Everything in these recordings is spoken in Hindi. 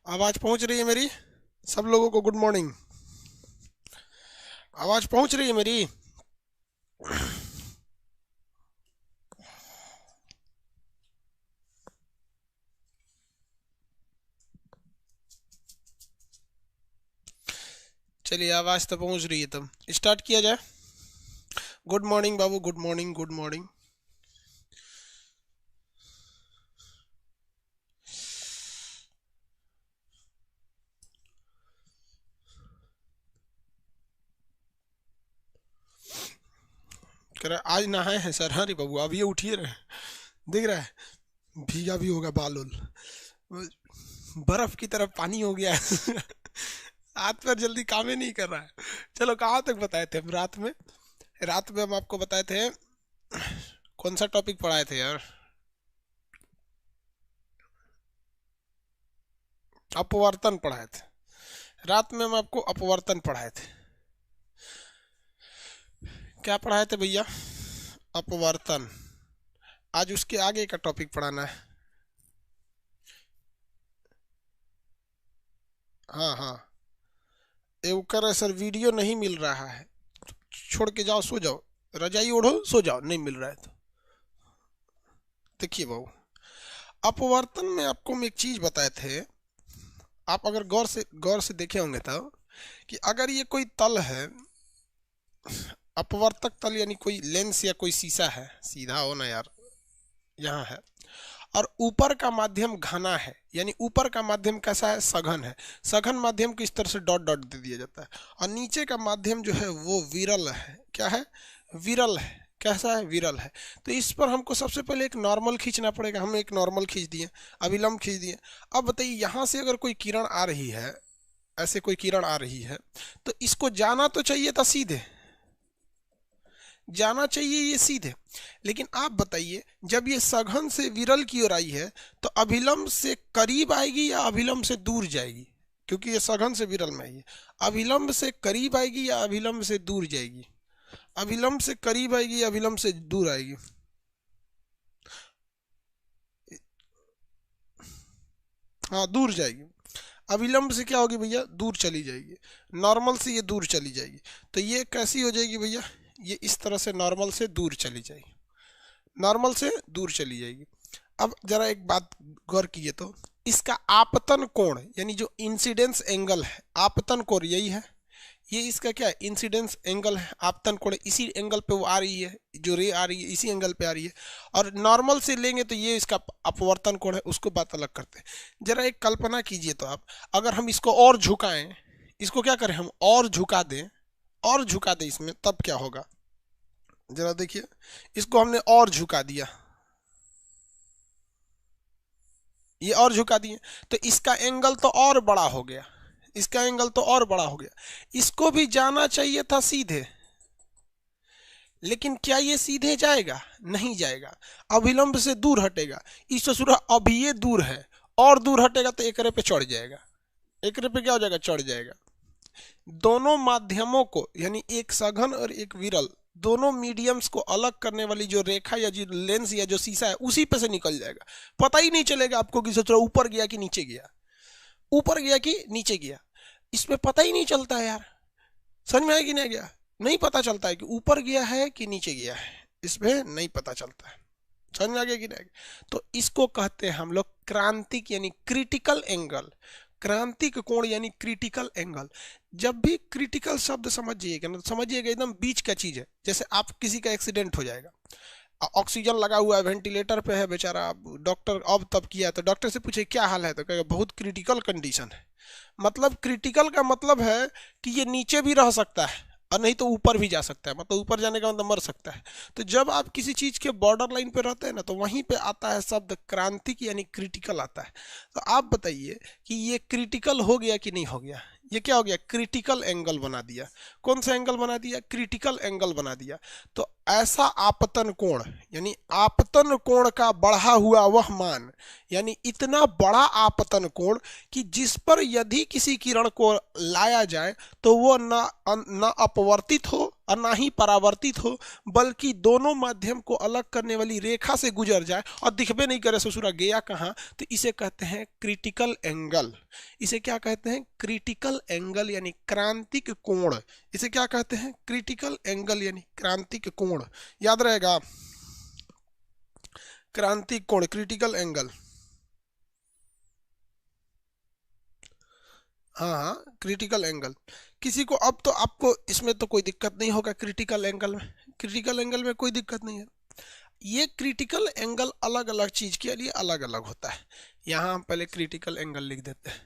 आवाज पहुंच रही है मेरी? सब लोगों को गुड मॉर्निंग। आवाज पहुंच रही है मेरी? चलिए, आवाज तो पहुंच रही है, तब स्टार्ट किया जाए। गुड मॉर्निंग बाबू, गुड मॉर्निंग, गुड मॉर्निंग। कह रहा आज नहाए हैं सर? हाँ रे बाबू, अब ये उठिए रहे, दिख रहा है भीगा भी होगा बाल उल, बर्फ की तरफ पानी हो गया है। हाथ पर जल्दी काम ही नहीं कर रहा है। चलो, कहाँ तक बताए थे हम रात में? रात में हम आपको बताए थे, कौन सा टॉपिक पढ़ाए थे यार? अपवर्तन पढ़ाए थे। रात में हम आपको अपवर्तन पढ़ाए थे। क्या पढ़ाए थे भैया? अपवर्तन। आज उसके आगे का टॉपिक पढ़ाना है। हाँ हाँ। एवकर सर वीडियो नहीं मिल रहा है, छोड़ के जाओ, सो जाओ, रजाई ओढ़ो, सो जाओ, नहीं मिल रहा है तो। देखिए बाबू, अपवर्तन में आपको हम एक चीज बताए थे। आप अगर गौर से देखे होंगे तो, कि अगर ये कोई तल है, अपवर्तक तल, यानी कोई लेंस या कोई शीशा है, सीधा हो ना यार, यहाँ है, और ऊपर का माध्यम घना है, यानी ऊपर का माध्यम कैसा है? सघन है। सघन माध्यम को इस तरह से डॉट डॉट दे दिया जाता है, और नीचे का माध्यम जो है वो विरल है। क्या है? विरल है। कैसा है? विरल है। तो इस पर हमको सबसे पहले एक नॉर्मल खींचना पड़ेगा। हम एक नॉर्मल खींच दिए, अभिलंब खींच दिए। अब बताइए, यहाँ से अगर कोई किरण आ रही है, ऐसे कोई किरण आ रही है, तो इसको जाना तो चाहिए था सीधे, जाना चाहिए ये सीधे। लेकिन आप बताइए, जब ये सघन से विरल की ओर आई है, तो अभिलंब से करीब आएगी या अभिलंब से दूर जाएगी? क्योंकि ये सघन से विरल में आई है। अभिलंब से करीब आएगी या अभिलंब से दूर जाएगी? अभिलंब से करीब आएगी या अभिलंब से दूर आएगी? हाँ, दूर जाएगी। अभिलंब से क्या होगी भैया? दूर चली जाएगी। नॉर्मल से ये दूर चली जाएगी, तो ये कैसी हो जाएगी भैया? ये इस तरह से नॉर्मल से दूर चली जाएगी, नॉर्मल से दूर चली जाएगी। अब जरा एक बात गौर कीजिए तो, इसका आपतन कोण, यानी जो इंसिडेंस एंगल है, आपतन कोण यही है, ये इसका क्या है? इंसिडेंस एंगल है। आपतन कोण इसी एंगल पे वो आ रही है, जो रे आ रही है इसी एंगल पे आ रही है। और नॉर्मल से लेंगे तो ये इसका अपवर्तन कोण है, उसको बात अलग करते हैं। जरा एक कल्पना कीजिए तो आप, अगर हम इसको और झुकाएं, इसको क्या करें हम, और झुका दें, और झुका दें इसमें, तब क्या होगा? जरा देखिए, इसको हमने और झुका दिया, ये और झुका दिए, तो इसका एंगल तो और बड़ा हो गया, इसका एंगल तो और बड़ा हो गया। इसको भी जाना चाहिए था सीधे, लेकिन क्या ये सीधे जाएगा? नहीं जाएगा, अभिलंब से दूर हटेगा। इस ससुरा अभी ये दूर है, और दूर हटेगा तो एकरे पे चढ़ जाएगा, एकरे पे क्या हो जाएगा? चढ़ जाएगा। दोनों माध्यमों को, यानी एक सघन और एक विरल, दोनों मीडियम्स को अलग करने वाली जो रेखा या जो लेंस या जो शीशा है, उसी पे से निकल जाएगा। पता ही नहीं चलेगा आपको कि सोच रहा ऊपर गया कि नीचे गया, ऊपर गया कि नीचे गया, इसमें पता ही नहीं चलता है यार। समझ में आया कि नहीं गया? नहीं पता चलता है कि ऊपर गया है कि नीचे गया है, इसमें नहीं पता चलता है। समझ में आ गया कि नहीं? तो इसको कहते हैं हम लोग क्रांतिक, यानी क्रिटिकल एंगल। क्रांतिक कोण यानी क्रिटिकल एंगल। जब भी क्रिटिकल शब्द समझिएगा ना, तो समझिएगा एकदम बीच का चीज है। जैसे आप किसी का एक्सीडेंट हो जाएगा, ऑक्सीजन लगा हुआ है, वेंटिलेटर पे है बेचारा, डॉक्टर अब तब किया, तो डॉक्टर से पूछे क्या हाल है, तो कहेगा बहुत क्रिटिकल कंडीशन है। मतलब क्रिटिकल का मतलब है कि ये नीचे भी रह सकता है, और नहीं तो ऊपर भी जा सकता है, मतलब ऊपर जाने का मतलब मर सकता है। तो जब आप किसी चीज के बॉर्डर लाइन पे रहते हैं ना, तो वहीं पे आता है शब्द क्रांतिक, यानी क्रिटिकल आता है। तो आप बताइए कि ये क्रिटिकल हो गया कि नहीं हो गया? ये क्या हो गया? क्रिटिकल एंगल बना दिया। कौन सा एंगल बना दिया? क्रिटिकल एंगल बना दिया। तो ऐसा आपतन कोण, यानी आपतन कोण का बढ़ा हुआ वह मान, यानी इतना बड़ा आपतन कोण कि जिस पर यदि किसी किरण को लाया जाए तो वो न अपवर्तित हो और ना ही परावर्तित हो, बल्कि दोनों माध्यम को अलग करने वाली रेखा से गुजर जाए और दिखबे नहीं करे ससुरा गया कहाँ, तो इसे कहते हैं क्रिटिकल एंगल। इसे क्या कहते हैं? क्रिटिकल एंगल यानी क्रांतिक कोण। इसे क्या कहते हैं? क्रिटिकल एंगल यानी क्रांतिक कोण। याद रहेगा, क्रांतिक कोण, क्रिटिकल एंगल। हाँ, क्रिटिकल एंगल। किसी को अब तो आपको इसमें तो कोई दिक्कत नहीं होगा, क्रिटिकल एंगल में, क्रिटिकल एंगल में कोई दिक्कत नहीं है। ये क्रिटिकल एंगल अलग अलग चीज के लिए अलग अलग होता है। यहां हम पहले क्रिटिकल एंगल लिख देते हैं।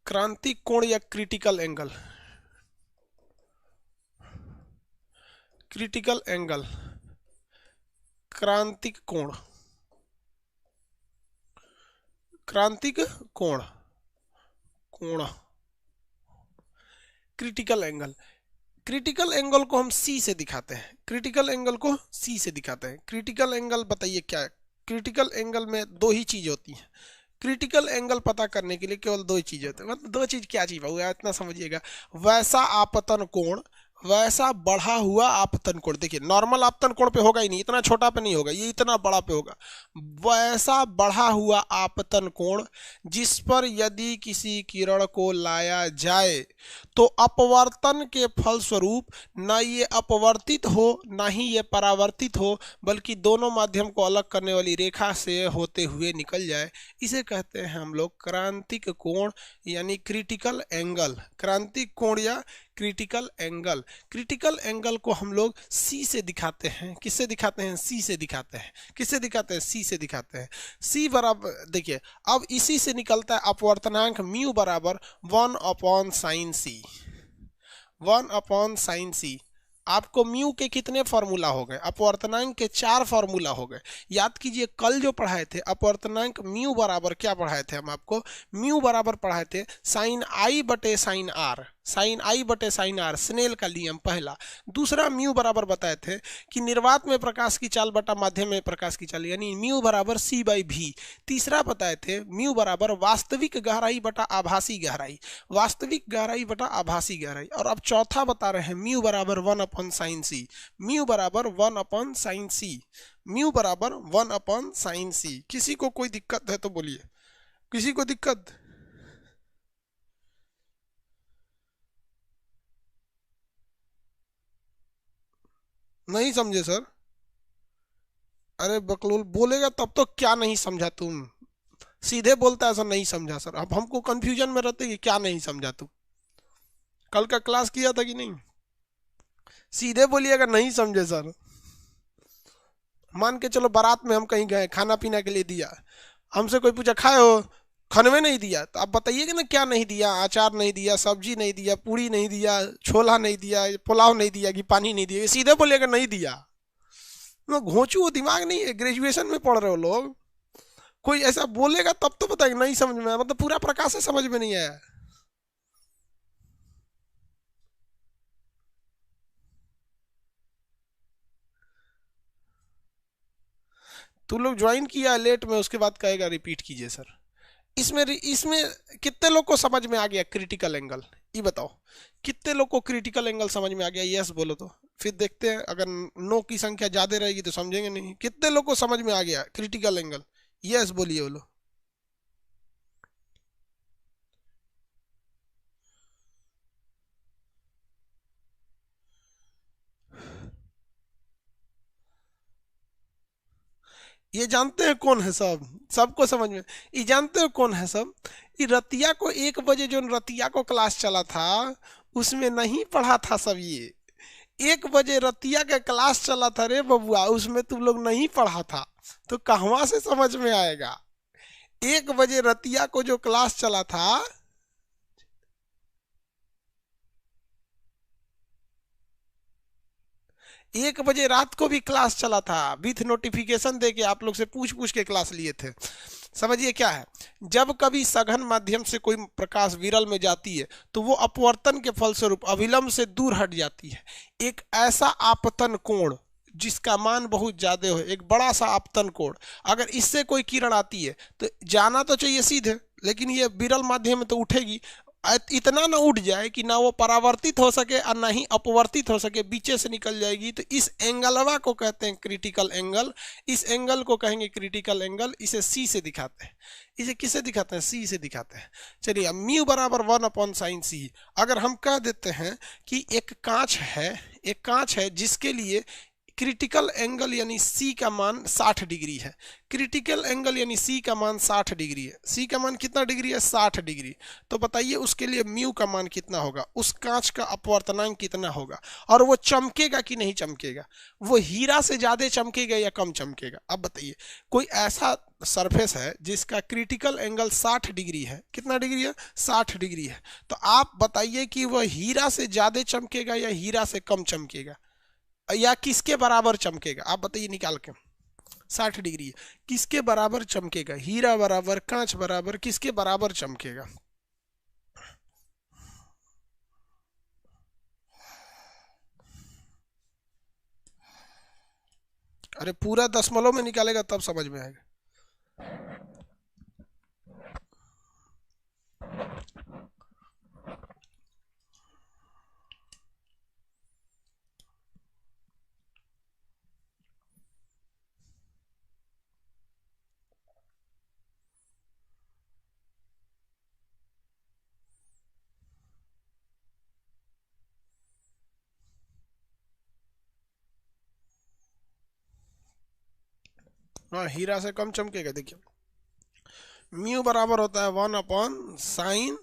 क्रांतिक कोण या क्रिटिकल एंगल, क्रिटिकल एंगल, क्रांतिक कोण, क्रांतिक कोण, कोण, क्रिटिकल एंगल। क्रिटिकल एंगल को हम सी से दिखाते हैं, क्रिटिकल एंगल को सी से दिखाते हैं। क्रिटिकल एंगल बताइए क्या है? क्रिटिकल एंगल में दो ही चीज होती है। क्रिटिकल एंगल पता करने के लिए केवल दो ही चीज होती है। मतलब दो चीज, क्या चीज हुआ इतना समझिएगा। वैसा आपतन कोण, वैसा बढ़ा हुआ आपतन कोण। देखिए नॉर्मल आपतन कोण पे होगा ही नहीं, इतना छोटा पे नहीं होगा, ये इतना बड़ा पे होगा। वैसा बढ़ा हुआ आपतन कोण जिस पर यदि किसी किरण को लाया जाए तो अपवर्तन के फलस्वरूप न ये अपवर्तित हो न ही ये परावर्तित हो, बल्कि दोनों माध्यम को अलग करने वाली रेखा से होते हुए निकल जाए, इसे कहते हैं हम लोग क्रांतिक कोण यानी क्रिटिकल एंगल। क्रांतिक कोण या क्रिटिकल एंगल। क्रिटिकल एंगल को हम लोग सी से दिखाते हैं। किससे दिखाते हैं? सी से दिखाते हैं। किससे दिखाते हैं? सी से दिखाते हैं। सी बराबर, देखिए अब इसी से निकलता है अपवर्तनांक म्यू बराबर 1/sin सी। 1/sin सी। आपको म्यू के कितने फॉर्मूला हो गए? अपवर्तनांक के 4 फॉर्मूला हो गए। याद कीजिए कल जो पढ़ाए थे अपवर्तनांक म्यू बराबर क्या पढ़ाए थे हम आपको? म्यू बराबर पढ़ाए थे sin i बटे sin r, sin i बटे sin r, स्नेल का नियम पहला। दूसरा म्यू बराबर बताए थे कि निर्वात में प्रकाश की चाल बटा माध्यम में प्रकाश की चाल यानी म्यू बराबर c/v। तीसरा बताए थे म्यू बराबर वास्तविक गहराई बटा आभासी गहराई, वास्तविक गहराई बटा आभासी गहराई। और अब चौथा बता रहे हैं म्यू बराबर 1/sin c। म्यू बराबर 1/sin c, म्यू बराबर 1/sin c। किसी को कोई दिक्कत है तो बोलिए, किसी को दिक्कत? नहीं समझे सर? अरे बकलोल बोलेगा तब तो क्या नहीं समझा तुम? सीधे बोलता है सर नहीं समझा सर। अब हमको कंफ्यूजन में रहते कि क्या नहीं समझा तुम। कल का क्लास किया था कि नहीं? सीधे बोलिएगा नहीं समझे सर। मान के चलो बारात में हम कहीं गए, खाना पीना के लिए दिया, हमसे कोई पूछा खाए हो, खाने में नहीं दिया, तो आप बताइएगा ना क्या नहीं दिया? अचार नहीं दिया, सब्जी नहीं दिया, पूड़ी नहीं दिया, छोला नहीं दिया, पुलाव नहीं दिया कि पानी नहीं दिया? सीधे बोलिएगा नहीं दिया। घोंचू दिमाग नहीं है, ग्रेजुएशन में पढ़ रहे हो लोग। कोई ऐसा बोलेगा तब तो बताएगा नहीं समझ में आया, मतलब पूरा प्रकाश से समझ में नहीं आया। तू लोग ज्वाइन किया लेट में, उसके बाद कहेगा रिपीट कीजिए सर। इसमें इसमें कितने लोग को समझ में आ गया क्रिटिकल एंगल? ये बताओ कितने लोग को क्रिटिकल एंगल समझ में आ गया? यस बोलो तो फिर देखते हैं, अगर नो की संख्या ज्यादा रहेगी तो समझेंगे नहीं। कितने लोग को समझ में आ गया क्रिटिकल एंगल? यस बोलिए बोलो। ये जानते हैं कौन है सब? सबको समझ में? ये जानते हो कौन है सब? ये रतिया को 1 बजे जो रतिया को क्लास चला था उसमें नहीं पढ़ा था सब। ये 1 बजे रतिया का क्लास चला था रे बबुआ, उसमें तुम लोग नहीं पढ़ा था तो कहाँ से समझ में आएगा? 1 बजे रतिया को जो क्लास चला था, 1 बजे रात को भी क्लास चला था, विथ नोटिफिकेशन दे के आप लोग से पूछ पूछ के क्लास लिए थे। समझिए क्या है, जब कभी सघन माध्यम से कोई प्रकाश विरल में जाती है तो वो अपवर्तन के फलस्वरूप अभिलंब से दूर हट जाती है। एक ऐसा आपतन कोण जिसका मान बहुत ज्यादा हो, एक बड़ा सा आपतन कोण, अगर इससे कोई किरण आती है तो जाना तो चाहिए सीधे, लेकिन ये विरल माध्यम में तो उठेगी, इतना ना उठ जाए कि ना वो परावर्तित हो सके और ना ही अपवर्तित हो सके, बीचे से निकल जाएगी, तो इस एंगलवा को कहते हैं क्रिटिकल एंगल। इस एंगल को कहेंगे क्रिटिकल एंगल। इसे सी से दिखाते हैं। इसे किसे दिखाते हैं? सी से दिखाते हैं। चलिए, अब म्यू बराबर 1/sin सी। अगर हम कह देते हैं कि एक कांच है जिसके लिए क्रिटिकल एंगल यानी सी का मान 60 डिग्री है। क्रिटिकल एंगल यानी सी का मान 60 डिग्री है। सी का मान कितना डिग्री है? 60 डिग्री। तो बताइए उसके लिए म्यू का मान कितना होगा? उस कांच का अपवर्तनांक कितना होगा? और वो चमकेगा कि नहीं चमकेगा? वो हीरा से ज्यादा चमकेगा या कम चमकेगा? अब बताइए, कोई ऐसा सरफेस है जिसका क्रिटिकल एंगल 60 डिग्री है। कितना डिग्री है? 60 डिग्री है। तो आप बताइए कि वह हीरा से ज्यादा चमकेगा या हीरा से कम चमकेगा या किसके बराबर चमकेगा? आप बताइए निकाल के। 60 डिग्री है, किसके बराबर चमकेगा? हीरा बराबर, कांच बराबर, किसके बराबर चमकेगा? अरे पूरा दशमलव में निकालेगा तब समझ में आएगा। हाँ, हीरा से कम चमकेगा। देखिए, म्यू बराबर होता है 1/sin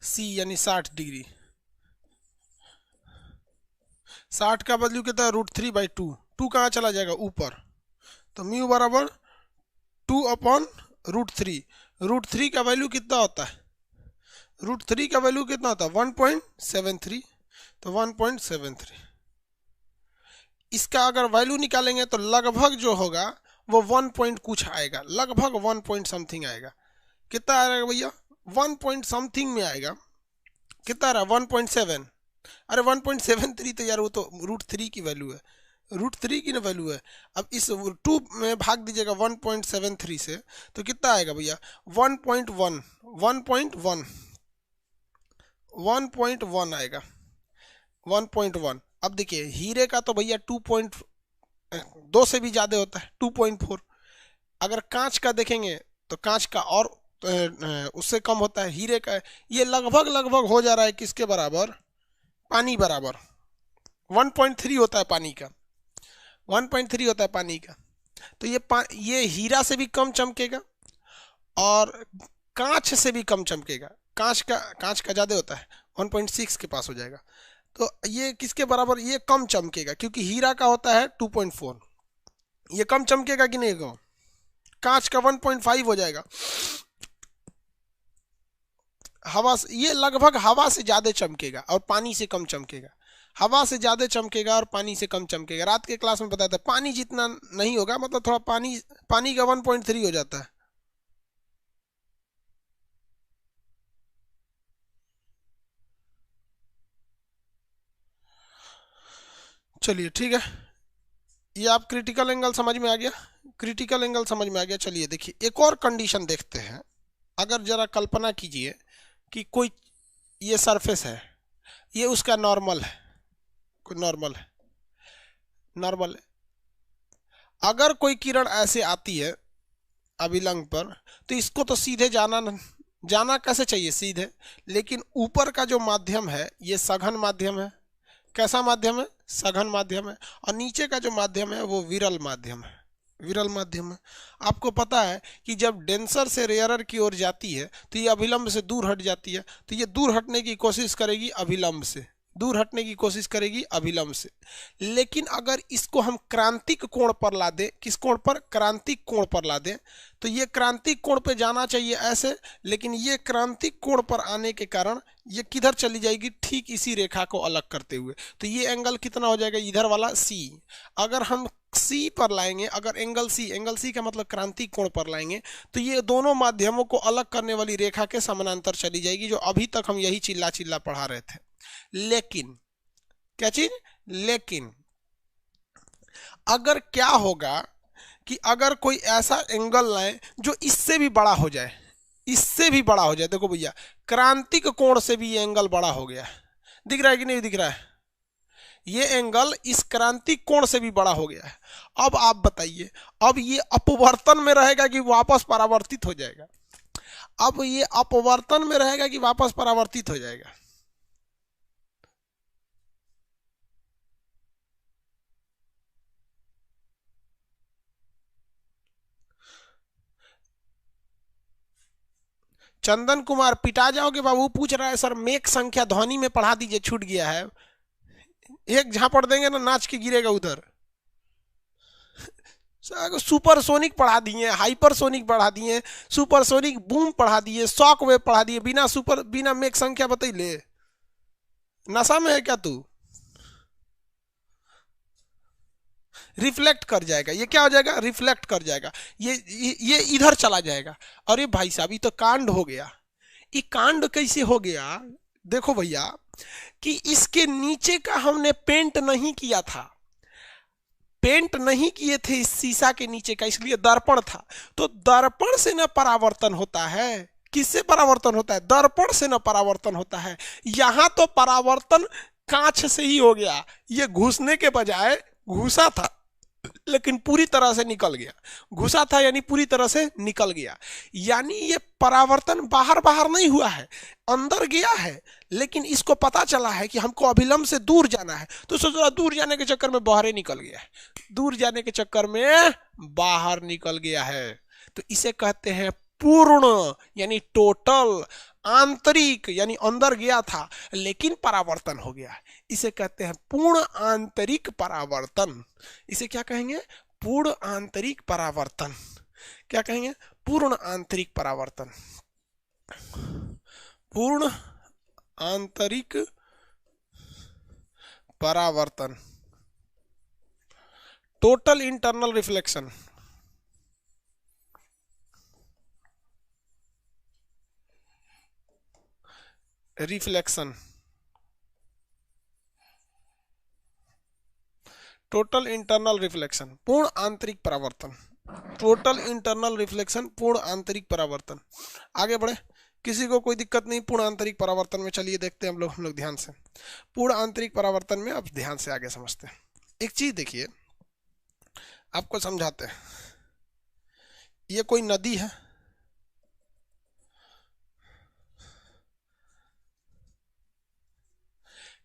सी यानी 60 डिग्री। 60 का वैल्यू कितना है? √3/2। 2 कहाँ चला जाएगा? ऊपर। तो म्यू बराबर 2/√3। √3 का वैल्यू कितना होता है? √3 का वैल्यू कितना होता है? 1.73। तो 1.73, इसका अगर वैल्यू निकालेंगे तो लगभग जो होगा वो 1 पॉइंट कुछ आएगा, लगभग 1 पॉइंट समथिंग आएगा। कितना आएगा भैया? 1 पॉइंट समथिंग में आएगा। कितना रहा? 1.7। अरे 1.73 तो यार वो तो √3 की वैल्यू है। √3 की ना वैल्यू है। अब इस 2 में भाग दीजिएगा 1.73 से, तो कितना आएगा भैया? 1.1 1.1 आएगा। 1.1। अब देखिए, हीरे का तो भैया 2 से भी ज्यादा होता है, 2.4। अगर कांच का देखेंगे तो कांच का और उससे कम होता है। हीरे का ये लगभग लगभग हो जा रहा है किसके बराबर? पानी बराबर। 1.3 होता है पानी का। 1.3 होता है पानी का। तो ये हीरा से भी कम चमकेगा और कांच से भी कम चमकेगा। कांच का ज्यादा होता है, 1.6 के पास हो जाएगा। तो ये किसके बराबर? ये कम चमकेगा क्योंकि हीरा का होता है 2.4। ये कम चमकेगा कि नहीं? कांच का 1.5 हो जाएगा। हवा से ये लगभग हवा से ज्यादा चमकेगा और पानी से कम चमकेगा। हवा से ज्यादा चमकेगा और पानी से कम चमकेगा। रात के क्लास में बताया था पानी जितना नहीं होगा, मतलब थोड़ा पानी का 1.3 हो जाता है। चलिए ठीक है, ये आप क्रिटिकल एंगल समझ में आ गया। क्रिटिकल एंगल समझ में आ गया। चलिए देखिए, एक और कंडीशन देखते हैं। अगर जरा कल्पना कीजिए कि कोई ये सरफेस है, ये उसका नॉर्मल है, कोई नॉर्मल है। अगर कोई किरण ऐसे आती है अभिलंब पर, तो इसको तो सीधे जाना कैसे चाहिए? सीधे। लेकिन ऊपर का जो माध्यम है ये सघन माध्यम है। कैसा माध्यम है? सघन माध्यम है। और नीचे का जो माध्यम है वो विरल माध्यम है। विरल माध्यम है। आपको पता है कि जब डेंसर से रेयरर की ओर जाती है तो ये अभिलंब से दूर हट जाती है। तो ये दूर हटने की कोशिश करेगी अभिलंब से, दूर हटने की कोशिश करेगी अभिलंब से। लेकिन अगर इसको हम क्रांतिक कोण पर ला दें, किस कोण पर? क्रांतिक कोण पर ला दें, तो ये क्रांतिक कोण पे जाना चाहिए ऐसे, लेकिन ये क्रांतिक कोण पर आने के कारण ये किधर चली जाएगी? ठीक इसी रेखा को अलग करते हुए। तो ये एंगल कितना हो जाएगा? इधर वाला सी। अगर हम सी पर लाएंगे, अगर एंगल सी का मतलब क्रांतिक कोण पर लाएंगे, तो ये दोनों माध्यमों को अलग करने वाली रेखा के समानांतर चली जाएगी, जो अभी तक हम यही चिल्ला चिल्ला पढ़ा रहे थे। लेकिन क्या चीज? लेकिन अगर क्या होगा कि अगर कोई ऐसा एंगल लाए जो इससे भी बड़ा हो जाए, इससे भी बड़ा हो जाए। देखो भैया, क्रांतिक कोण से भी ये एंगल बड़ा हो गया है। दिख रहा है कि नहीं दिख रहा है? ये एंगल इस क्रांतिक कोण से भी बड़ा हो गया है। अब आप बताइए, अब ये अपवर्तन में रहेगा कि वापस परावर्तित हो जाएगा? अब ये अपवर्तन में रहेगा कि वापस परावर्तित हो जाएगा? चंदन कुमार पिटा जाओगे बाबू। पूछ रहा है सर मेक संख्या ध्वनि में पढ़ा दीजिए, छूट गया है। एक झापड़ देंगे ना, नाच के गिरेगा उधर। सुपरसोनिक पढ़ा दिए, हाइपरसोनिक पढ़ा दिए, सुपरसोनिक बूम पढ़ा दिए, शॉक वेव पढ़ा दिए, बिना मेक संख्या बतैले। नशा में है क्या तू? रिफ्लेक्ट कर जाएगा, ये क्या हो जाएगा? रिफ्लेक्ट कर जाएगा। ये इधर चला जाएगा। अरे भाई साहब, ये तो कांड हो गया। ये कांड कैसे हो गया? देखो भैया, कि इसके नीचे का हमने पेंट नहीं किया था, पेंट नहीं किए थे इस शीशा के नीचे का, इसलिए दर्पण था। तो दर्पण से न परावर्तन होता है। किससे परावर्तन होता है? दर्पण से न परावर्तन होता है। यहां तो परावर्तन कांच से ही हो गया। ये घुसने के बजाय घुसा था लेकिन पूरी तरह से निकल गया। घुसा था यानी पूरी तरह से निकल गया। यानी ये परावर्तन बाहर बाहर नहीं हुआ है, अंदर गया है। लेकिन इसको पता चला है कि हमको अभिलंब से दूर जाना है, तो सोचा दूर जाने के चक्कर में बाहर निकल गया है। दूर जाने के चक्कर में बाहर निकल गया है। तो इसे कहते हैं पूर्ण यानी टोटल। आंतरिक यानी अंदर गया था लेकिन परावर्तन हो गया, इसे कहते हैं पूर्ण आंतरिक परावर्तन। इसे क्या कहेंगे? पूर्ण आंतरिक परावर्तन। क्या कहेंगे? पूर्ण आंतरिक परावर्तन। पूर्ण आंतरिक परावर्तन, total internal reflection. Reflection, total internal reflection, पूर्ण आंतरिक परावर्तन। टोटल इंटरनल रिफ्लेक्शन, पूर्ण आंतरिक परावर्तन। आगे बढ़े, किसी को कोई दिक्कत नहीं पूर्ण आंतरिक परावर्तन में? चलिए देखते हैं हम लोग ध्यान से पूर्ण आंतरिक परावर्तन में। अब ध्यान से आगे समझते हैं। एक चीज देखिए, आपको समझाते हैं। ये कोई नदी है,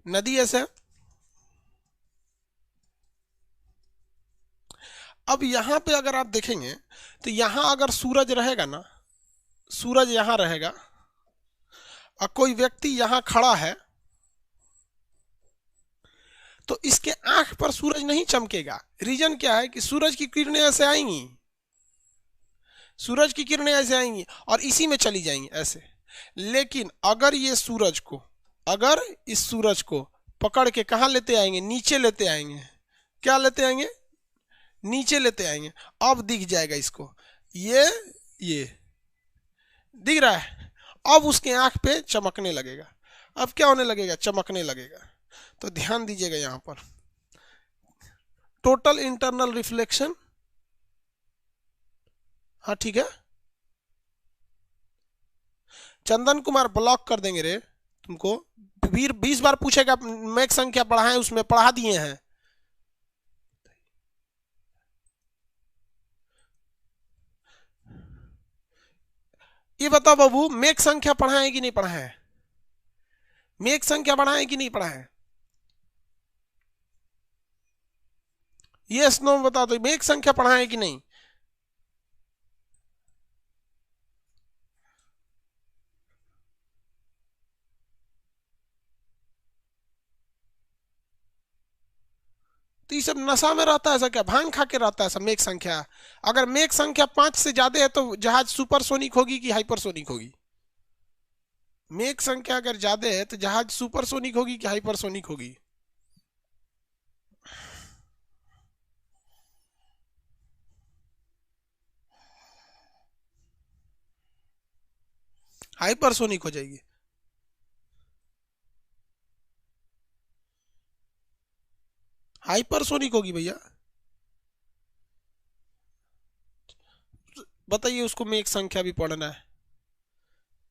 नदी ऐसे। अब यहां पे अगर आप देखेंगे तो यहां अगर सूरज रहेगा ना, सूरज यहां रहेगा और कोई व्यक्ति यहां खड़ा है, तो इसके आंख पर सूरज नहीं चमकेगा। रीजन क्या है? कि सूरज की किरणें ऐसे आएंगी, सूरज की किरणें ऐसे आएंगी और इसी में चली जाएंगी ऐसे। लेकिन अगर ये सूरज को, अगर इस सूरज को पकड़ के कहां लेते आएंगे? नीचे लेते आएंगे। क्या लेते आएंगे? नीचे लेते आएंगे। अब दिख जाएगा इसको, ये दिख रहा है। अब उसके आंख पे चमकने लगेगा। अब क्या होने लगेगा? चमकने लगेगा। तो ध्यान दीजिएगा यहां पर, टोटल इंटरनल रिफ्लेक्शन। हाँ ठीक है, चंदन कुमार ब्लॉक कर देंगे रे तुमको। 20 बार पूछेगा मैक संख्या पढ़ाएं, उसमें पढ़ा दिए हैं। ये बताओ बाबू, मेक संख्या पढ़ाएं कि नहीं पढ़ाएं? मेक संख्या पढ़ाएं कि नहीं पढ़ाएं? यस नो बता दो, मेक संख्या पढ़ाएं कि नहीं? तो ये सब नशा में रहता है ऐसा? क्या भांग खा के रहता है ऐसा? मेक संख्या, अगर मेक संख्या 5 से ज्यादा है तो जहाज सुपरसोनिक होगी कि हाइपरसोनिक होगी? मेक संख्या अगर ज्यादा है तो जहाज सुपरसोनिक होगी कि हाइपरसोनिक होगी? हाइपरसोनिक हो जाएगी। हाइपरसोनिक होगी भैया। बताइए, उसको मेक संख्या भी पढ़ना है।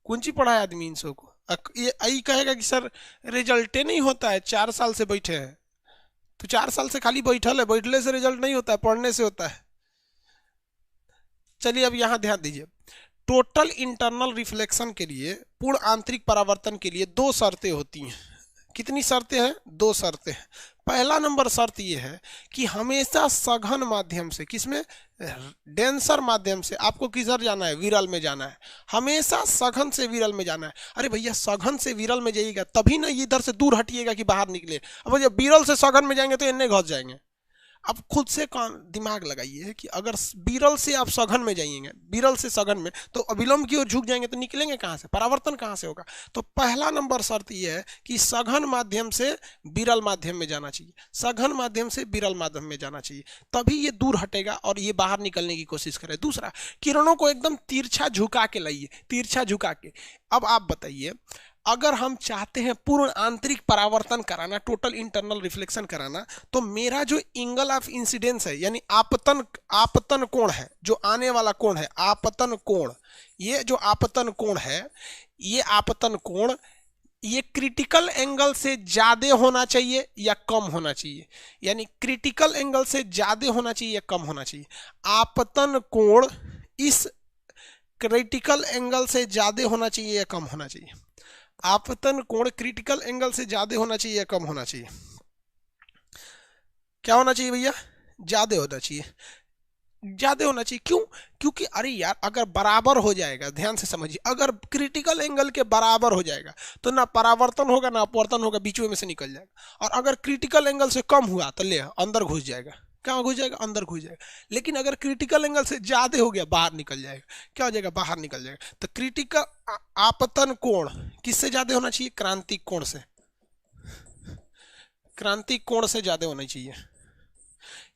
कौन सी पढ़ाया आदमी इन सब को? ये आई कहेगा कि सर रिजल्टे नहीं होता है, 4 साल से बैठे हैं। तो 4 साल से खाली बैठल है, बैठले से रिजल्ट नहीं होता है, पढ़ने से होता है। चलिए अब यहां ध्यान दीजिए, टोटल इंटरनल रिफ्लेक्शन के लिए, पूर्ण आंतरिक परावर्तन के लिए 2 शर्तें होती हैं। कितनी शर्तें हैं? 2 शर्तें हैं। पहला नंबर शर्त ये है कि हमेशा सघन माध्यम से, किसमें? डेंसर माध्यम से। आपको किधर जाना है? विरल में जाना है। हमेशा सघन से विरल में जाना है। अरे भैया सघन से विरल में जाइएगा तभी ना इधर से दूर हटिएगा कि बाहर निकले। अब जब विरल से सघन में जाएंगे तो इन्हें घस जाएंगे। अब खुद से दिमाग लगाइए कि अगर विरल से आप सघन में जाइएगा, विरल से सघन में, तो अविलंब की ओर झुक जाएंगे तो निकलेंगे कहां से? परावर्तन कहां से होगा? तो पहला नंबर शर्त यह है कि सघन माध्यम से विरल माध्यम में जाना चाहिए, सघन माध्यम से विरल माध्यम में जाना चाहिए, तभी ये दूर हटेगा और ये बाहर निकलने की कोशिश करे। दूसरा, किरणों को एकदम तिरछा झुका के लाइए, तिरछा झुका के। अब आप बताइए, अगर हम चाहते हैं पूर्ण आंतरिक परावर्तन कराना, टोटल इंटरनल रिफ्लेक्शन कराना, तो मेरा जो एंगल ऑफ इंसिडेंस है, यानी आपतन कोण है, जो आने वाला कोण है, आपतन कोण, ये जो आपतन कोण है, ये आपतन कोण ये क्रिटिकल एंगल से ज्यादा होना चाहिए या कम होना चाहिए? यानी क्रिटिकल एंगल से ज्यादा होना चाहिए या कम होना चाहिए? आपतन कोण इस क्रिटिकल एंगल से ज्यादा होना चाहिए या कम होना चाहिए? आपतन कोण क्रिटिकल एंगल से ज्यादा होना चाहिए या कम होना चाहिए? क्या होना चाहिए भैया? ज्यादा होना चाहिए, ज्यादा होना चाहिए। क्यों? क्योंकि अरे यार अगर बराबर हो जाएगा, ध्यान से समझिए, अगर क्रिटिकल एंगल के बराबर हो जाएगा तो ना परावर्तन होगा ना अपवर्तन होगा, बीच में से निकल जाएगा। और अगर क्रिटिकल एंगल से कम हुआ तो ले अंदर घुस जाएगा। कहाँ घुस जाएगा? अंदर घुस जाएगा। लेकिन अगर क्रिटिकल एंगल से ज्यादा हो गया, बाहर निकल जाएगा। क्या हो जाएगा? बाहर निकल जाएगा। तो क्रिटिकल आपतन कोण किससे ज्यादा होना चाहिए? क्रांतिक कोण से, क्रांतिक कोण से ज्यादा होना चाहिए।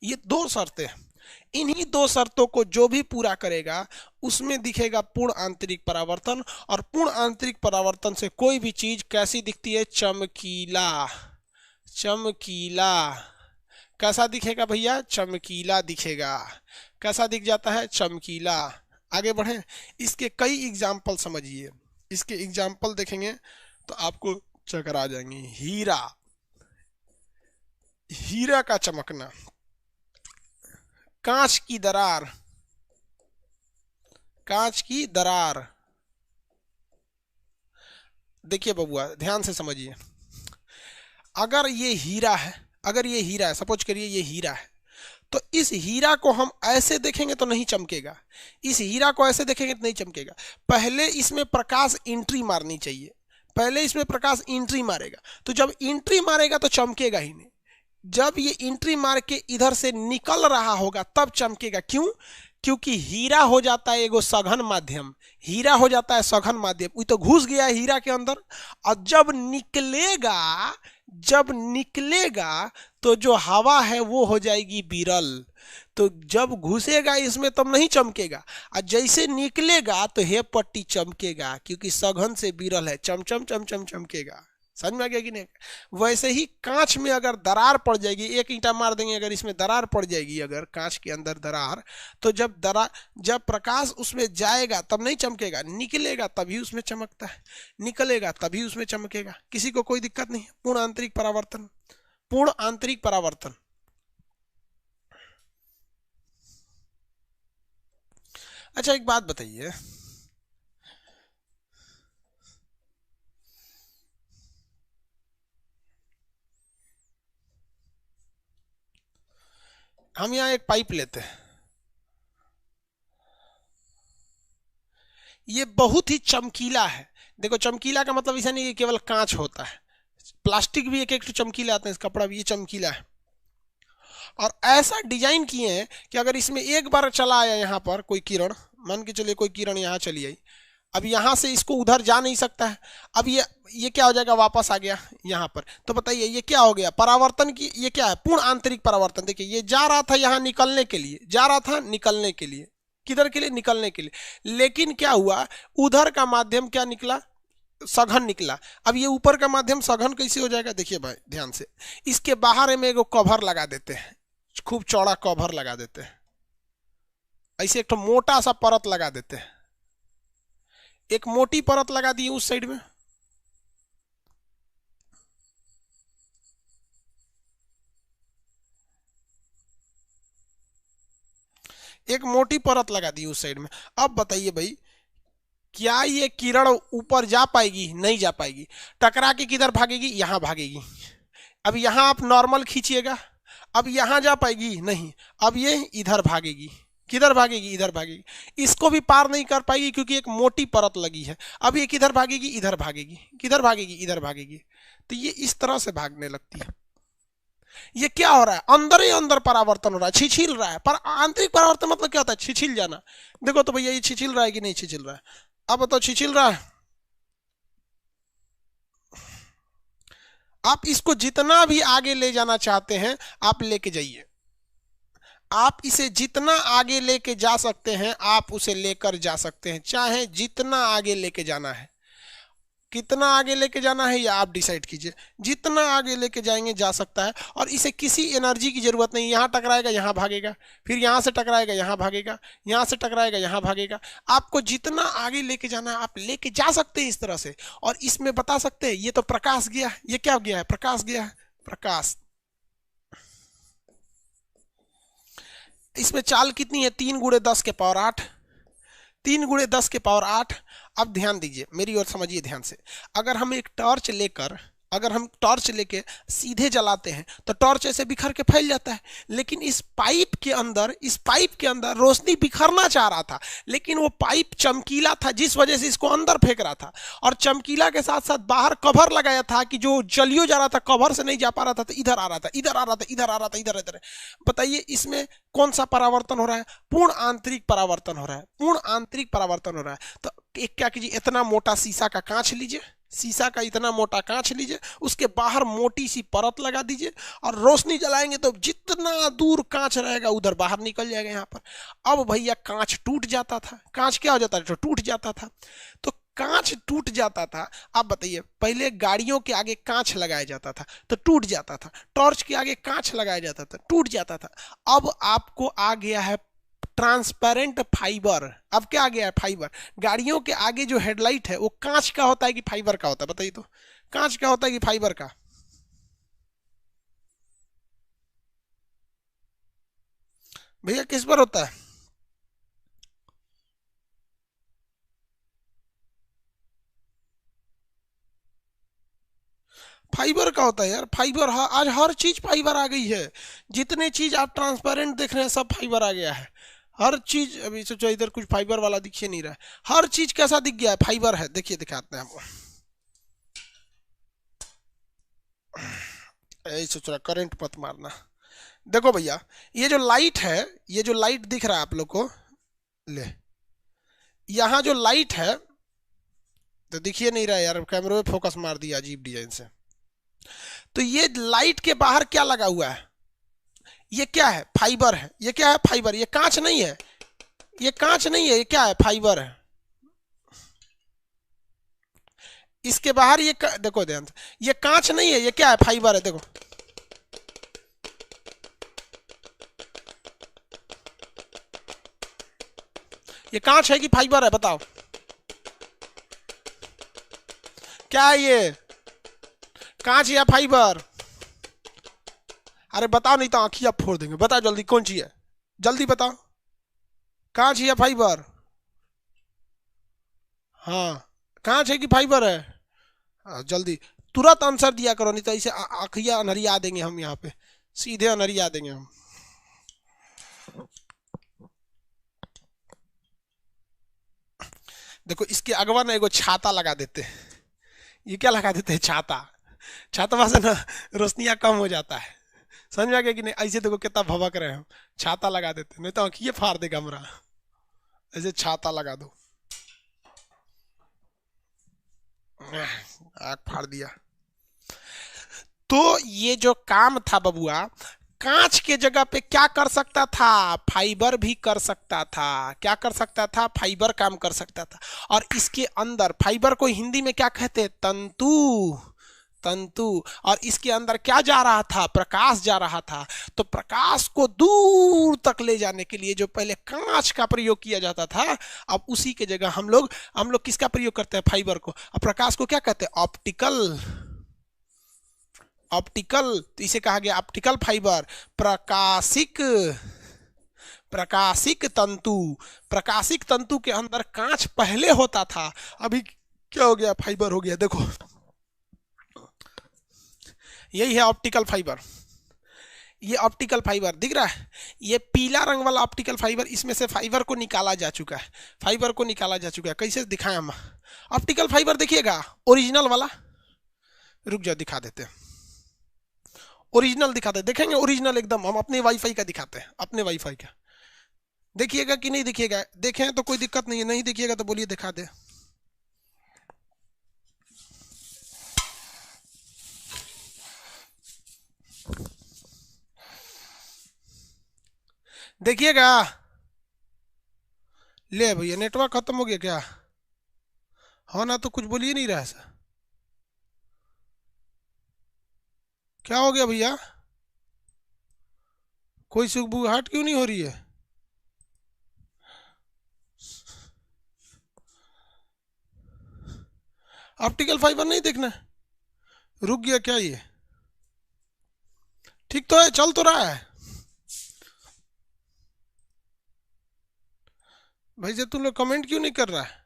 ये 2 शर्तें हैं। इन्हीं 2 शर्तों को जो भी पूरा करेगा उसमें दिखेगा पूर्ण आंतरिक परावर्तन। और पूर्ण आंतरिक परावर्तन से कोई भी चीज कैसी दिखती है? चमकीला, चमकीला। कैसा दिखेगा भैया? चमकीला दिखेगा। कैसा दिख जाता है? चमकीला। आगे बढ़े, इसके कई एग्जाम्पल समझिए। इसके एग्जाम्पल देखेंगे तो आपको चक्कर आ जाएंगे। हीरा, हीरा का चमकना, कांच की दरार, कांच की दरार। देखिए बबुआ ध्यान से समझिए, अगर ये हीरा है, अगर ये हीरा है, सपोज करिए ये हीरा है, तो इस हीरा को हम ऐसे देखेंगे तो नहीं चमकेगा, इस हीरा को ऐसे देखेंगे तो नहीं चमकेगा। पहले इसमें प्रकाश एंट्री मारनी चाहिए, पहले इसमें प्रकाश एंट्री मारेगा, तो जब एंट्री मारेगा तो चमकेगा ही नहीं। जब ये एंट्री मार के इधर से निकल रहा होगा तब चमकेगा। क्यों? क्योंकि हीरा हो जाता है एगो सघन माध्यम, हीरा हो जाता है सघन माध्यम, वो तो घुस गया है हीरा के अंदर। और जब निकलेगा, जब निकलेगा तो जो हवा है वो हो जाएगी विरल, तो जब घुसेगा इसमें तब नहीं चमकेगा, और जैसे निकलेगा तो हे पट्टी चमकेगा, क्योंकि सघन से विरल है, चमचम चमचम चमकेगा। समझ में आ गया कि नहीं? वैसे ही कांच में अगर दरार पड़ जाएगी, एक ईंटा मार देंगे, अगर इसमें दरार पड़ जाएगी, अगर कांच के अंदर दरार, तो जब प्रकाश उसमें जाएगा तब नहीं चमकेगा, निकलेगा तभी उसमें चमकता है, निकलेगा तभी उसमें चमकेगा। किसी को कोई दिक्कत नहीं? पूर्ण आंतरिक परावर्तन, पूर्ण आंतरिक परावर्तन। अच्छा एक बात बताइए, हम यहाँ एक पाइप लेते हैं, ये बहुत ही चमकीला है। देखो चमकीला का मतलब ऐसा नहीं कि केवल कांच होता है, प्लास्टिक भी एक एक चमकीला आता है, कपड़ा भी ये चमकीला है। और ऐसा डिजाइन किए हैं कि अगर इसमें एक बार चला आया यहाँ पर कोई किरण, मान के चलिए कोई किरण यहाँ चली आई, अब यहाँ से इसको उधर जा नहीं सकता है, अब ये क्या हो जाएगा? वापस आ गया यहाँ पर। तो बताइए ये क्या हो गया? परावर्तन की, ये क्या है? पूर्ण आंतरिक परावर्तन। देखिए ये जा रहा था यहाँ निकलने के लिए, जा रहा था निकलने के लिए, किधर के लिए? निकलने के लिए। लेकिन क्या हुआ? उधर का माध्यम क्या निकला? सघन निकला। अब ये ऊपर का माध्यम सघन कैसे हो जाएगा? देखिए भाई ध्यान से, इसके बाहर में एगो कवर लगा देते हैं, खूब चौड़ा कवर लगा देते हैं, ऐसे एक तो मोटा सा परत लगा देते हैं, एक मोटी परत लगा दिए उस साइड में, एक मोटी परत लगा दी उस साइड में। अब बताइए भाई, क्या ये किरण ऊपर जा पाएगी? नहीं जा पाएगी। टकरा के किधर भागेगी? यहां भागेगी। अब यहां आप नॉर्मल खींचिएगा, अब यहां जा पाएगी? नहीं। अब ये इधर भागेगी, किधर भागेगी? इधर भागेगी। इसको भी पार नहीं कर पाएगी क्योंकि एक मोटी परत लगी है। अब ये किधर भागेगी? इधर भागेगी। किधर भागेगी? इधर भागेगी। तो ये इस तरह से भागने लगती है। ये क्या हो रहा है? अंदर ही अंदर परावर्तन हो रहा है, छिछिल रहा है। पर आंतरिक परावर्तन मतलब क्या होता है? छिछिल जाना। देखो तो भैया, ये छिछिल रहा है कि नहीं छिछिल रहा है? अब बताओ, छिछिल रहा है? आप इसको जितना भी आगे ले जाना चाहते हैं आप लेके जाइए, आप इसे जितना आगे लेके जा सकते हैं आप उसे लेकर जा सकते हैं, चाहे जितना आगे लेके जाना है। कितना आगे लेके जाना है ये आप डिसाइड कीजिए। जितना आगे लेके जाएंगे जा सकता है, और इसे किसी एनर्जी की जरूरत नहीं। यहाँ टकराएगा यहाँ भागेगा, फिर यहाँ से टकराएगा यहाँ भागेगा, यहाँ से टकराएगा यहाँ भागेगा। आपको जितना आगे लेके जाना है आप लेके जा सकते हैं इस तरह से। और इसमें बता सकते हैं, ये तो प्रकाश गया, ये क्या गया है? प्रकाश गया है। प्रकाश, इसमें चाल कितनी है? 3 गुणे 10 के पावर 8, 3 गुणे 10 के पावर 8। अब ध्यान दीजिए, मेरी ओर समझिए ध्यान से। अगर हम एक टॉर्च लेके सीधे जलाते हैं तो टॉर्च ऐसे बिखर के फैल जाता है। लेकिन इस पाइप के अंदर रोशनी बिखरना चाह रहा था, लेकिन वो पाइप चमकीला था जिस वजह से इसको अंदर फेंक रहा था। और चमकीला के साथ साथ बाहर कवर लगाया था कि जो जलियो जा रहा था कवर से नहीं जा पा रहा था, तो इधर आ रहा था, इधर आ रहा था, इधर आ रहा था, इधर। बताइए इसमें कौन सा परावर्तन हो रहा है? पूर्ण आंतरिक परावर्तन हो रहा है, पूर्ण आंतरिक परावर्तन हो रहा है। तो एक क्या कीजिए, इतना मोटा शीशा का कांच लीजिए, शीशा का इतना मोटा कांच लीजिए, उसके बाहर मोटी सी परत लगा दीजिए और रोशनी जलाएंगे तो जितना दूर कांच रहेगा उधर बाहर निकल जाएगा यहाँ पर। अब भैया कांच टूट जाता था। कांच क्या हो जाता था? तो टूट जाता था। तो कांच टूट जाता था। अब बताइए, पहले गाड़ियों के आगे कांच लगाया जाता था तो टूट जाता था, टॉर्च के आगे कांच लगाया जाता था, टूट जाता था। अब आपको आ गया है ट्रांसपेरेंट फाइबर। अब क्या आ गया है? फाइबर। गाड़ियों के आगे जो हेडलाइट है वो कांच का होता है कि फाइबर का होता है? बताइए तो, कांच का होता है कि फाइबर का? भैया किस पर होता है? फाइबर का होता है यार। फाइबर, आज हर चीज फाइबर आ गई है। जितने चीज आप ट्रांसपेरेंट देख रहे हैं सब फाइबर आ गया है। हर चीज, अभी सोचो इधर कुछ फाइबर वाला दिख नहीं रहा है। हर चीज कैसा दिख गया है? फाइबर है। देखिए दिखाते हैं आपको। ऐसे सोच रहा, करंट मत मारना। देखो भैया, ये जो लाइट है, ये जो लाइट दिख रहा है आप लोग को, ले यहाँ जो लाइट है, तो दिखिए नहीं रहा यार, कैमरे में फोकस मार दिया अजीब डिजाइन से। तो ये लाइट के बाहर क्या लगा हुआ है? ये क्या है? फाइबर है। ये क्या है? फाइबर। ये कांच नहीं है, ये कांच नहीं है, ये क्या है? फाइबर है। इसके बाहर ये देखो ध्यान से, ये कांच नहीं है, ये क्या है? फाइबर है। देखो ये कांच है कि फाइबर है? बताओ क्या है ये, कांच या फाइबर? अरे बताओ, नहीं तो आंखियां फोड़ देंगे। बताओ जल्दी, कौन सी है? जल्दी बताओ, कांच या फाइबर? हाँ, कांच है कि फाइबर है? जल्दी तुरंत आंसर दिया करो, नहीं तो इसे आंखियां अनहरिया देंगे हम, यहाँ पे सीधे अनहरिया देंगे हम। देखो इसके अगवा ना एगो छाता लगा देते हैं। ये क्या लगा देते हैं? छाता। छाता से ना रोशनियां कम हो जाता है। समझ में आ गया कि नहीं? ऐसे देखो कितना भवक रहे हम, छाता लगा देते हैं, नहीं तो आंखिए फाड़ देगा हमारा। ऐसे छाता लगा दो, आँख फाड़ दिया। तो ये जो काम था बबुआ, कांच के जगह पे क्या कर सकता था? फाइबर भी कर सकता था। क्या कर सकता था? फाइबर काम कर सकता था। और इसके अंदर फाइबर को हिंदी में क्या कहते हैं? तंतु। तंतु। और इसके अंदर क्या जा रहा था? प्रकाश जा रहा था। तो प्रकाश को दूर तक ले जाने के लिए जो पहले कांच का प्रयोग किया जाता था, अब उसी के जगह हम लोग किसका प्रयोग करते हैं? फाइबर को। अब प्रकाश को क्या कहते हैं? ऑप्टिकल। ऑप्टिकल, तो इसे कहा गया ऑप्टिकल फाइबर। प्रकाशिक, प्रकाशिक तंतु। प्रकाशिक तंतु के अंदर कांच पहले होता था, अभी क्या हो गया? फाइबर हो गया। देखो, यही है ऑप्टिकल फाइबर। ये ऑप्टिकल फाइबर दिख रहा है, ये पीला रंग वाला ऑप्टिकल फाइबर, इसमें से फाइबर को निकाला जा चुका है। फाइबर को निकाला जा चुका है। कैसे दिखाएं हम ऑप्टिकल फाइबर? देखिएगा ओरिजिनल वाला, रुक जाओ दिखा देते हैं। ओरिजिनल दिखाते हैं, देखेंगे ओरिजिनल एकदम। हम अपने वाईफाई का दिखाते हैं, अपने वाईफाई का। देखिएगा कि नहीं देखिएगा? देखें तो कोई दिक्कत नहीं है, नहीं देखिएगा तो बोलिए दिखा दे। देखिएगा। ले भैया, नेटवर्क खत्म हो गया क्या? हाँ ना, तो कुछ बोलिए नहीं रहा सर। क्या हो गया भैया? कोई सुबुहाट क्यों नहीं हो रही है? ऑप्टिकल फाइबर नहीं देखना? रुक गया क्या ये? ठीक तो है, चल तो रहा है। भाई से तुम लोग कमेंट क्यों नहीं कर रहा है?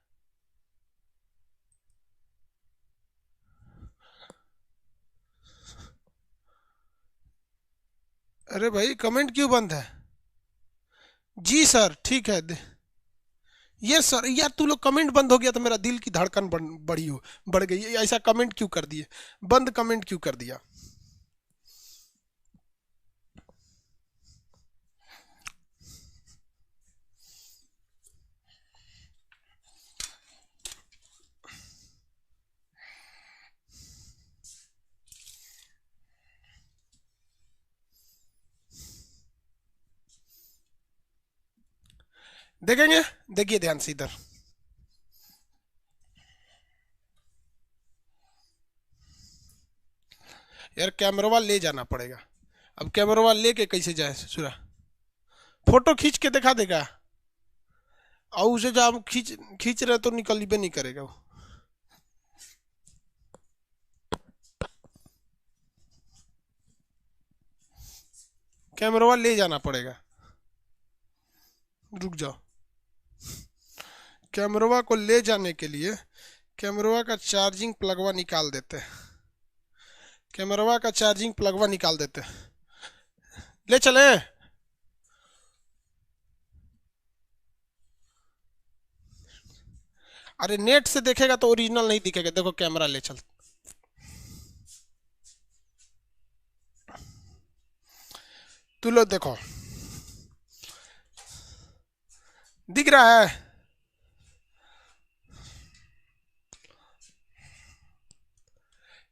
अरे भाई कमेंट क्यों बंद है? जी सर, ठीक है। ये सर यार, तू लोग कमेंट बंद हो गया तो मेरा दिल की धड़कन बढ़ गई। ऐसा कमेंट क्यों कर दिए? बंद कमेंट क्यों कर दिया? देखेंगे, देखिए ध्यान से इधर। यार कैमरा ले जाना पड़ेगा। अब कैमरा लेके कैसे जाए सुरा? फोटो खींच के दिखा देगा, और उसे जब हम खींच खींच रहे तो निकल भी नहीं करेगा वो। कैमरा ले जाना पड़ेगा, रुक जाओ। कैमरा को ले जाने के लिए कैमरा का चार्जिंग प्लगवा निकाल देते हैं। कैमरा का चार्जिंग प्लगवा निकाल देते हैं, ले चले। अरे नेट से देखेगा तो ओरिजिनल नहीं दिखेगा। देखो कैमरा ले चल, तू लोग देखो, दिख रहा है?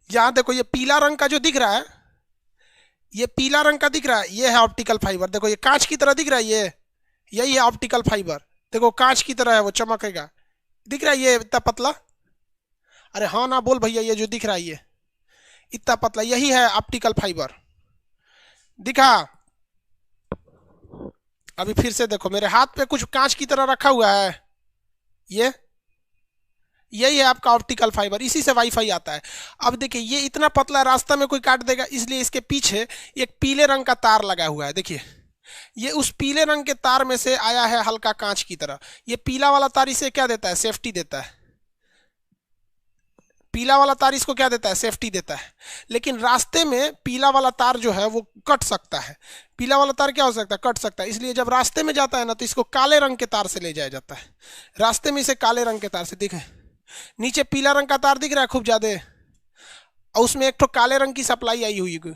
यहां देखो, ये पीला रंग का जो दिख रहा है, ये पीला रंग का दिख रहा है, ये है ऑप्टिकल फाइबर। देखो ये कांच की तरह दिख रहा है, ये यही है ऑप्टिकल फाइबर। देखो कांच की तरह है, वो चमकेगा। दिख रहा है ये इतना पतला? अरे हाँ ना बोल भैया, ये जो दिख रहा है ये इतना पतला, यही है ऑप्टिकल फाइबर। दिखा? अभी फिर से देखो, मेरे हाथ पे कुछ कांच की तरह रखा हुआ है, ये यही है आपका ऑप्टिकल फाइबर। इसी से वाईफाई आता है। अब देखिए ये इतना पतला, रास्ता में कोई काट देगा, इसलिए इसके पीछे एक पीले रंग का तार लगा हुआ है। देखिए ये उस पीले रंग के तार में से आया है, हल्का कांच की तरह। ये पीला वाला तार इसे क्या देता है? सेफ्टी देता है। पीला वाला तार इसको क्या देता है? सेफ्टी देता है। लेकिन रास्ते में पीला वाला तार जो है वो कट सकता है। पीला वाला तार क्या हो सकता है? कट सकता है। इसलिए जब रास्ते में जाता है ना, तो इसको काले रंग के तार से ले जाया जाता है। रास्ते में इसे काले रंग के तार से, दिखे नीचे पीला रंग का तार दिख रहा है खूब ज्यादा, और उसमें एक तो काले रंग की सप्लाई आई हुई है।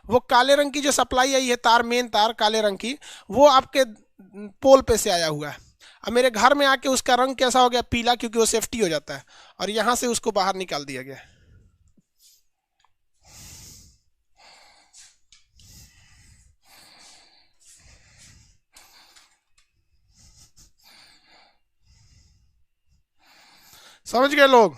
वो काले रंग की जो सप्लाई आई है तार, मेन तार काले रंग की, वो आपके पोल पे से आया हुआ है। अब मेरे घर में आके उसका रंग कैसा हो गया? पीला, क्योंकि वो सेफ्टी हो जाता है। और यहां से उसको बाहर निकाल दिया गया। समझ गए लोग?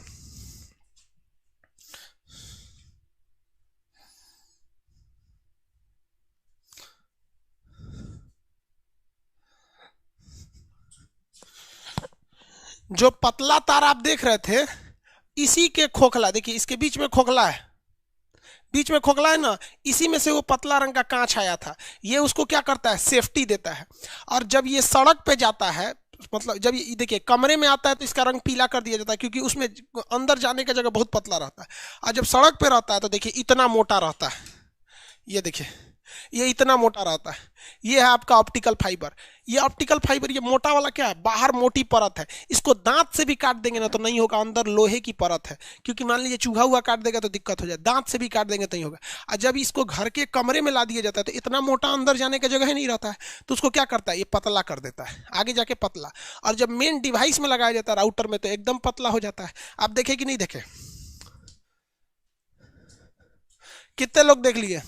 जो पतला तार आप देख रहे थे, इसी के खोखला, देखिए इसके बीच में खोखला है, बीच में खोखला है ना, इसी में से वो पतला रंग का कांच आया था। ये उसको क्या करता है, सेफ्टी देता है। और जब ये सड़क पे जाता है, मतलब जब ये देखिए कमरे में आता है तो इसका रंग पीला कर दिया जाता है, क्योंकि उसमें अंदर जाने का जगह बहुत पतला रहता है। और जब सड़क पे रहता है तो देखिए इतना मोटा रहता है, ये देखिए ये इतना मोटा रहता है। ये है आपका ऑप्टिकल फाइबर। ये ऑप्टिकल फाइबर, ये मोटा वाला क्या है, बाहर मोटी परत है। इसको दांत से भी काट देंगे ना तो नहीं होगा, अंदर लोहे की परत है। क्योंकि मान लीजिए चूहा हुआ काट देगा तो दिक्कत हो जाए, दांत से भी काट देंगे तो नहीं होगा। और जब इसको घर के कमरे में ला दिया जाता है तो इतना मोटा अंदर जाने का जगह ही नहीं रहता है, तो उसको क्या करता है, ये पतला कर देता है, आगे जाके पतला। और जब मेन डिवाइस में लगाया जाता है राउटर में, तो एकदम पतला हो जाता है। आप देखे कि नहीं देखे, कितने लोग देख लिए?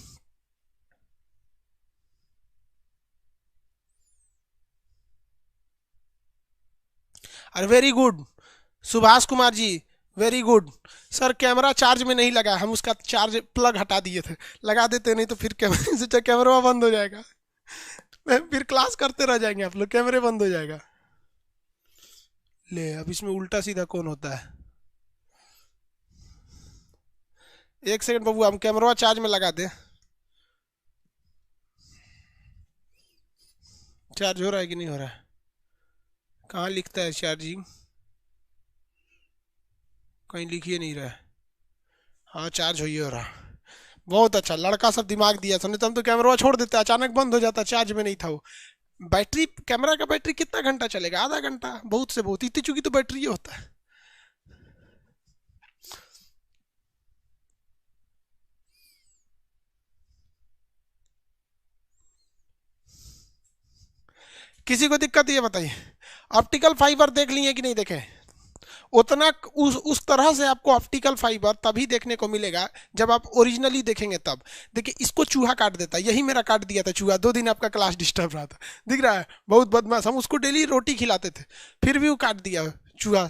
अरे very good Subhash Kumar ji, very good. Sir camera charge में नहीं लगा, हम उसका चार्ज प्लग हटा दिए थे, लगा देते नहीं तो फिर कैमरे से कैमरा बंद हो जाएगा, फिर क्लास करते रह जाएंगे आप लोग, कैमरे बंद हो जाएगा। ले अब इसमें उल्टा सीधा कौन होता है? एक सेकंड बाबू, हम कैमरा चार्ज में लगा दे। चार्ज हो रहा है कि नहीं हो रहा है? कहाँ लिखता है चार्जिंग? कहीं लिख ही नहीं रहा है। हाँ चार्ज हो रहा। बहुत अच्छा, लड़का सब दिमाग दिया, समझे तो हम तो कैमरा छोड़ देते, अचानक बंद हो जाता, चार्ज में नहीं था वो। बैटरी, कैमरा का बैटरी कितना घंटा चलेगा? आधा घंटा, बहुत से बहुत, इतनी चुकी तो बैटरी ही होता है। किसी को दिक्कत ये बताइए? ऑप्टिकल फाइबर देख लिए कि नहीं देखे? उतना उस तरह से आपको ऑप्टिकल फाइबर तभी देखने को मिलेगा जब आप ओरिजिनली देखेंगे तब। देखिए इसको चूहा काट देता है, यही मेरा काट दिया था चूहा, 2 दिन आपका क्लास डिस्टर्ब रहा था, दिख रहा है, बहुत बदमाश। हम उसको डेली रोटी खिलाते थे, फिर भी वो काट दिया चूहा,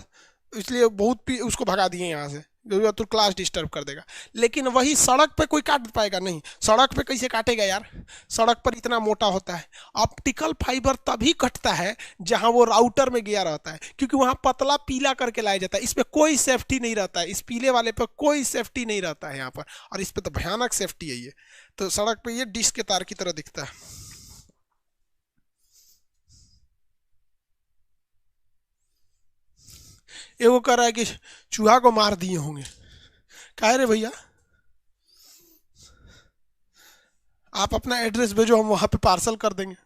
इसलिए बहुत उसको भगा दिए यहाँ से, तो क्लास डिस्टर्ब कर देगा। लेकिन वही सड़क पे कोई काट पाएगा नहीं, सड़क पे कैसे काटेगा यार, सड़क पर इतना मोटा होता है। ऑप्टिकल फाइबर तभी कटता है जहां वो राउटर में गया रहता है, क्योंकि वहां पतला पीला करके लाया जाता है, इस पे कोई सेफ्टी नहीं रहता है, इस पीले वाले पे कोई सेफ्टी नहीं रहता है यहाँ पर, और इस पे तो भयानक सेफ्टी है ये। तो सड़क पे ये डिश के तार की तरह दिखता है। ये वो कह रहा है कि चूहा को मार दिए होंगे, कह रहे भैया आप अपना एड्रेस भेजो, हम वहां पे पार्सल कर देंगे।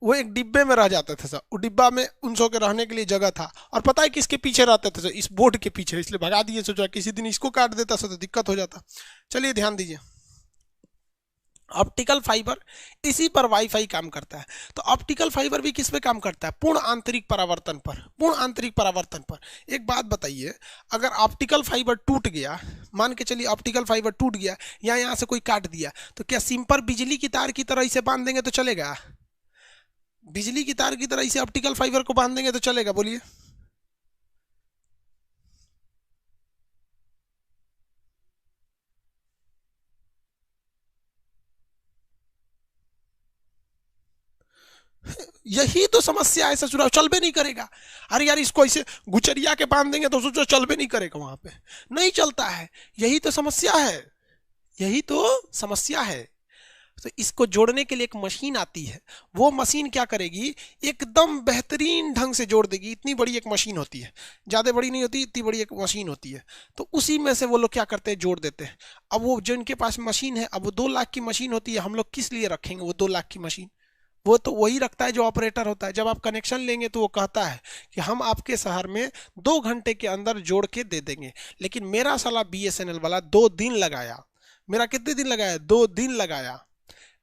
वो एक डिब्बे में रह जाते थे सर, वो डिब्बा में उन सौ के रहने के लिए जगह था, और पता है किसके पीछे रहते थे सर? इस बोर्ड के पीछे, इसलिए भगा दिए। सोचा किसी दिन इसको काट देता सर तो दिक्कत हो जाता। चलिए ध्यान दीजिए, ऑप्टिकल फाइबर इसी पर वाईफाई काम करता है। तो ऑप्टिकल फाइबर भी किस पे काम करता है? पूर्ण आंतरिक परावर्तन पर, पूर्ण आंतरिक परावर्तन पर। एक बात बताइए, अगर ऑप्टिकल फाइबर टूट गया, मान के चलिए ऑप्टिकल फाइबर टूट गया या यहाँ से कोई काट दिया, तो क्या सिंपल बिजली की तार की तरह इसे बांध देंगे तो चलेगा? बिजली की तार की तरह इसे ऑप्टिकल फाइबर को बांध देंगे तो चलेगा? बोलिए। यही तो समस्या है ससुराल, चल भी नहीं करेगा। अरे यार इसको ऐसे गुचरिया के बांध देंगे तो सोचो चल भी नहीं करेगा, वहां पे नहीं चलता है। यही तो समस्या है, यही तो समस्या है। तो इसको जोड़ने के लिए एक मशीन आती है, वो मशीन क्या करेगी, एकदम बेहतरीन ढंग से जोड़ देगी। इतनी बड़ी एक मशीन होती है, ज़्यादा बड़ी नहीं होती, इतनी बड़ी एक मशीन होती है। तो उसी में से वो लोग क्या करते हैं, जोड़ देते हैं। अब वो जो इनके पास मशीन है, अब वो 2 लाख की मशीन होती है, हम लोग किस लिए रखेंगे वो 2 लाख की मशीन? वो तो वही रखता है जो ऑपरेटर होता है। जब आप कनेक्शन लेंगे तो वो कहता है कि हम आपके शहर में 2 घंटे के अंदर जोड़ के दे देंगे। लेकिन मेरा साला BSNL वाला 2 दिन लगाया। मेरा कितने दिन लगाया? 2 दिन लगाया।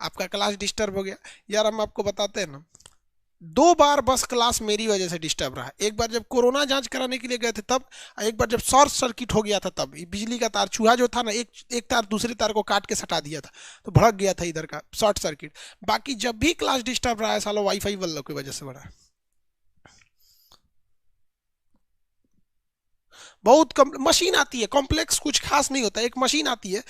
आपका क्लास डिस्टर्ब हो गया। यार हम आपको बताते हैं ना, 2 बार बस क्लास मेरी वजह से डिस्टर्ब रहा। एक बार जब कोरोना जांच कराने के लिए गए थे तब, एक बार जब शॉर्ट सर्किट हो गया था तब, बिजली का तार, चूहा जो था ना, एक तार दूसरे तार को काट के सटा दिया था, तो भड़क गया था इधर का शॉर्ट सर्किट। बाकी जब भी क्लास डिस्टर्ब रहा है सालो वाईफाई वालों की वजह से बड़ा। बहुत कम मशीन आती है, कॉम्प्लेक्स कुछ खास नहीं होता, एक मशीन आती है,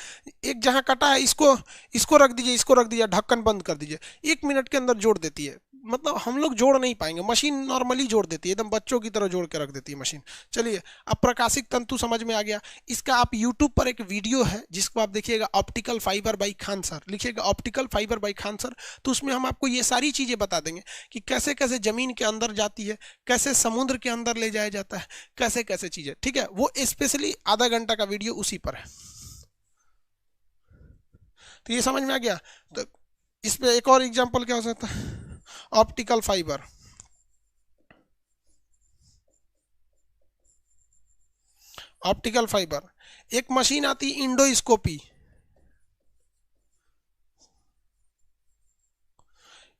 एक जहां कटा है इसको इसको रख दीजिए, इसको रख दीजिए, ढक्कन बंद कर दीजिए, 1 मिनट के अंदर जोड़ देती है। मतलब हम लोग जोड़ नहीं पाएंगे, मशीन नॉर्मली जोड़ देती है, एकदम बच्चों की तरह जोड़ के रख देती है मशीन। चलिए, अब प्रकाशिक तंतु समझ में आ गया। इसका आप यूट्यूब पर एक वीडियो है जिसको आप देखिएगा, optical fibre by Khan sir, लिखिएगा optical fibre by Khan sir. तो उसमें हम आपको ये सारी चीजें बता देंगे कि कैसे कैसे जमीन के अंदर जाती है, कैसे समुद्र के अंदर ले जाया जाता है, कैसे कैसे चीजें, ठीक है। वो स्पेशली आधा घंटा का वीडियो उसी पर है। तो ये समझ में आ गया। तो इस पे एक और एग्जांपल क्या हो सकता है, ऑप्टिकल फाइबर। ऑप्टिकल फाइबर एक मशीन आती है इंडोस्कोपी।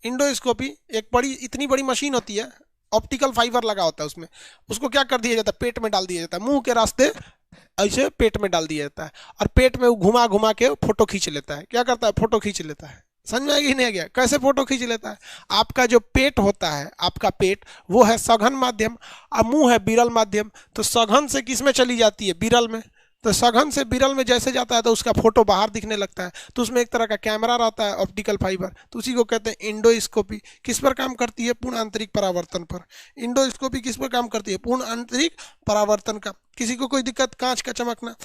इंडोस्कोपी एक बड़ी, इतनी बड़ी मशीन होती है, ऑप्टिकल फाइबर लगा होता है उसमें। उसको क्या कर दिया जाता है, पेट में डाल दिया जाता है, मुंह के रास्ते ऐसे पेट में डाल दिया जाता है, और पेट में वो घुमा घुमा के फोटो खींच लेता है। क्या करता है, फोटो खींच लेता है। समझ में आएगी नहीं आ गया, कैसे फोटो खींच लेता है। आपका जो पेट होता है, आपका पेट वो है सघन माध्यम, और मुंह है विरल माध्यम। तो सघन से किस में चली जाती है, विरल में। तो सघन से विरल में जैसे जाता है तो उसका फोटो बाहर दिखने लगता है। तो उसमें एक तरह का कैमरा रहता है ऑप्टिकल फाइबर, तो उसी को कहते हैं इंडोस्कोपी। किस पर काम करती है, पूर्ण आंतरिक परावर्तन पर। इंडोस्कोपी किस पर काम करती है, पूर्ण आंतरिक परावर्तन का। किसी को कोई दिक्कत, कांच का चमकना।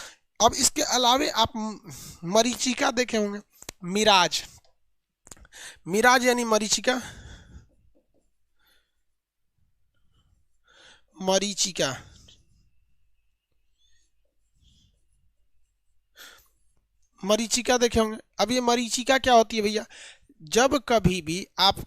अब इसके अलावे आप मरीचिका देखे होंगे, मिराज। मिराज यानी मरीचिका, मरीचिका। मरीचिका देखे होंगे। अब ये मरीचिका क्या होती है भैया, जब कभी भी आप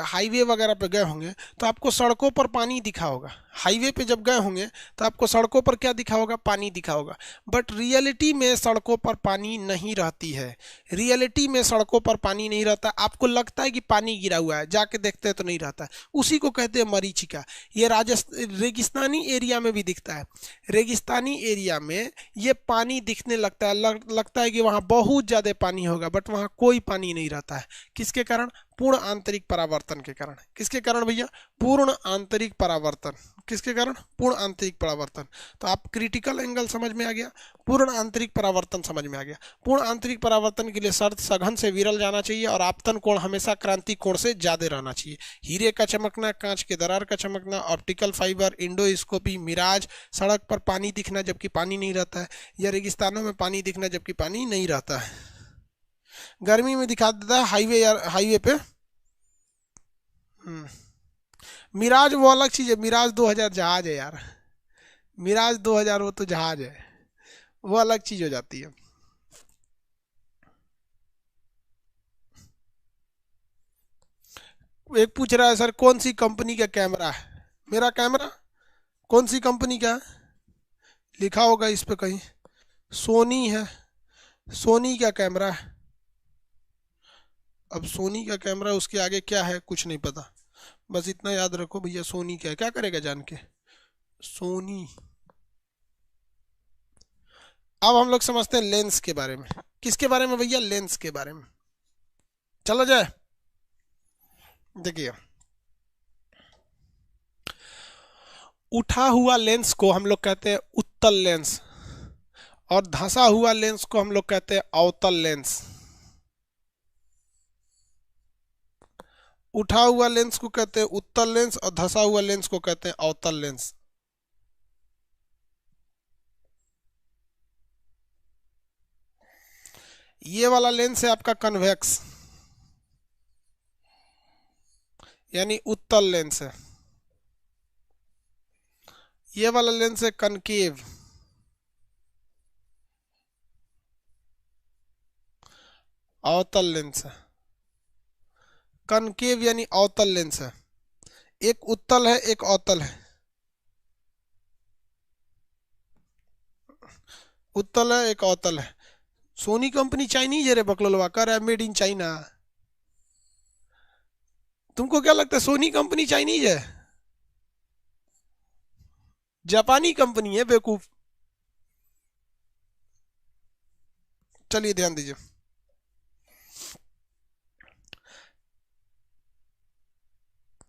हाईवे वगैरह पे गए होंगे तो आपको सड़कों पर पानी दिखा होगा। हाईवे पे जब गए होंगे तो आपको सड़कों पर क्या दिखा होगा, पानी दिखा होगा। बट रियलिटी में सड़कों पर पानी नहीं रहती है। रियलिटी में सड़कों पर पानी नहीं रहता। आपको लगता है कि पानी गिरा हुआ है, जाके देखते हैं तो नहीं रहता है। उसी को कहते हैं मरीचिका। ये राजस्थान रेगिस्तानी एरिया में भी दिखता है। रेगिस्तानी एरिया में ये पानी दिखने लगता है, लगता है कि वहाँ बहुत ज़्यादा पानी होगा, बट वहाँ कोई पानी नहीं रहता है। किसके कारण, पूर्ण आंतरिक परावर्तन के कारण। किसके कारण भैया, पूर्ण आंतरिक परावर्तन। किसके कारण, पूर्ण आंतरिक परावर्तन। तो आप क्रिटिकल एंगल समझ में आ गया, पूर्ण आंतरिक परावर्तन समझ में आ गया। पूर्ण आंतरिक परावर्तन के लिए शर्त सघन से विरल जाना चाहिए, और आपतन कोण हमेशा क्रांति कोण से ज्यादा रहना चाहिए। हीरे का चमकना, कांच के दरार का चमकना, ऑप्टिकल फाइबर, इंडोस्कोपी, मिराज, सड़क पर पानी दिखना जबकि पानी नहीं रहता है, या रेगिस्तानों में पानी दिखना जबकि पानी नहीं रहता है। गर्मी में दिखा देता है हाईवे, या हाईवे पे। मिराज वो अलग चीज है, मिराज 2000 जहाज है यार। मिराज 2000 वो तो जहाज है, वो अलग चीज हो जाती है। एक पूछ रहा है सर कौन सी कंपनी का कैमरा है। मेरा कैमरा कौन सी कंपनी का है, लिखा होगा इस पे कहीं, सोनी है। सोनी का कैमरा है। अब सोनी का कैमरा, उसके आगे क्या है कुछ नहीं पता, बस इतना याद रखो भैया सोनी क्या है। क्या करेगा जान के, सोनी। अब हम लोग समझते हैं लेंस के बारे में। किसके बारे में भैया, लेंस के बारे में। चलो जाए, देखिए उठा हुआ लेंस को हम लोग कहते हैं उत्तल लेंस, और धंसा हुआ लेंस को हम लोग कहते हैं अवतल लेंस। उठा हुआ लेंस को कहते हैं उत्तल लेंस, और धंसा हुआ लेंस को कहते हैं अवतल लेंस। ये वाला लेंस है आपका कन्वेक्स, यानी उत्तल लेंस है। ये वाला लेंस है कनकेव, अवतल लेंस है। कनकेव यानी अवतल लेंस है। एक उत्तल है, एक अवतल है। उत्तल है, एक अवतल है। सोनी कंपनी चाइनीज है रे बकलोलवा, कर है मेड इन चाइना। तुमको क्या लगता है सोनी कंपनी चाइनीज है? जापानी कंपनी है बेवकूफ। चलिए ध्यान दीजिए,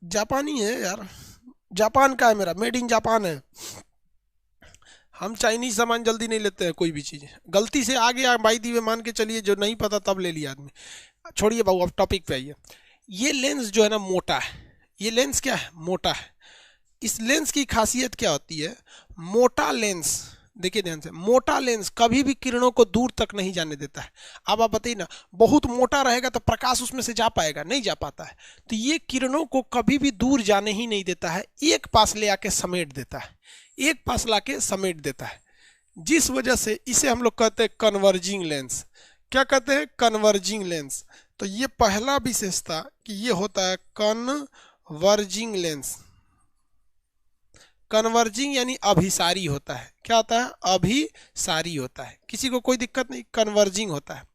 जापानी है यार, जापान का है मेरा, मेड इन जापान है। हम चाइनीज सामान जल्दी नहीं लेते हैं, कोई भी चीज़ गलती से आ गया बाई दी वे मान के चलिए, जो नहीं पता तब ले लिया आदमी। छोड़िए बाबू, अब टॉपिक पे आइए। ये लेंस जो है ना मोटा है, ये लेंस क्या है, मोटा है। इस लेंस की खासियत क्या होती है, मोटा लेंस, देखिए ध्यान से, मोटा लेंस कभी भी किरणों को दूर तक नहीं जाने देता है। अब आप बताइए ना, बहुत मोटा रहेगा तो प्रकाश उसमें से जा पाएगा, नहीं जा पाता है। तो ये किरणों को कभी भी दूर जाने ही नहीं देता है, एक पास ले आके समेट देता है, एक पास लाके समेट देता है। जिस वजह से इसे हम लोग कहते हैं कन्वर्जिंग लेंस। क्या कहते हैं, कन्वर्जिंग लेंस। तो ये पहला विशेषता कि ये होता है कन्वर्जिंग लेंस। कन्वर्जिंग यानी अभिसारी होता है। क्या होता है, अभिसारी होता है, किसी को कोई दिक्कत नहीं, कन्वर्जिंग होता है।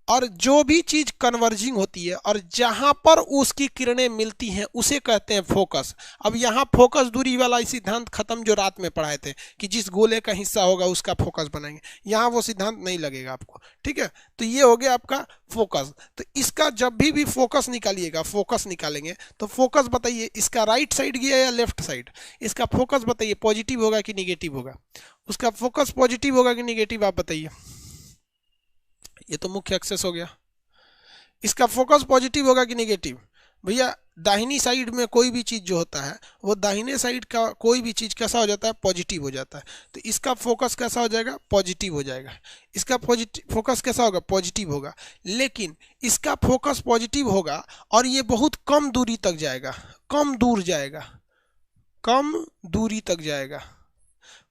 और जो भी चीज कन्वर्जिंग होती है और जहां पर उसकी किरणें मिलती हैं उसे कहते हैं फोकस। अब यहाँ फोकस दूरी वाला सिद्धांत खत्म जो रात में पढ़ाए थे कि जिस गोले का हिस्सा होगा उसका फोकस बनाएंगे, यहाँ वो सिद्धांत नहीं लगेगा आपको, ठीक है। तो ये हो गया आपका फोकस। तो इसका जब भी फोकस निकालिएगा, फोकस निकालेंगे तो फोकस बताइए इसका राइट साइड गया या लेफ्ट साइड, इसका फोकस बताइए पॉजिटिव होगा कि निगेटिव होगा, उसका फोकस पॉजिटिव होगा कि निगेटिव, आप बताइए। ये तो मुख्य एक्सेस हो गया, इसका फोकस पॉजिटिव होगा कि नेगेटिव। भैया दाहिनी साइड में कोई भी चीज जो होता है वो दाहिने साइड का कोई भी चीज कैसा हो जाता है, पॉजिटिव हो जाता है। तो इसका फोकस कैसा हो जाएगा, पॉजिटिव हो जाएगा। इसका पॉजिटिव फोकस कैसा होगा, पॉजिटिव होगा। लेकिन इसका फोकस पॉजिटिव होगा और ये बहुत कम दूरी तक जाएगा, कम दूर जाएगा, कम दूरी तक जाएगा।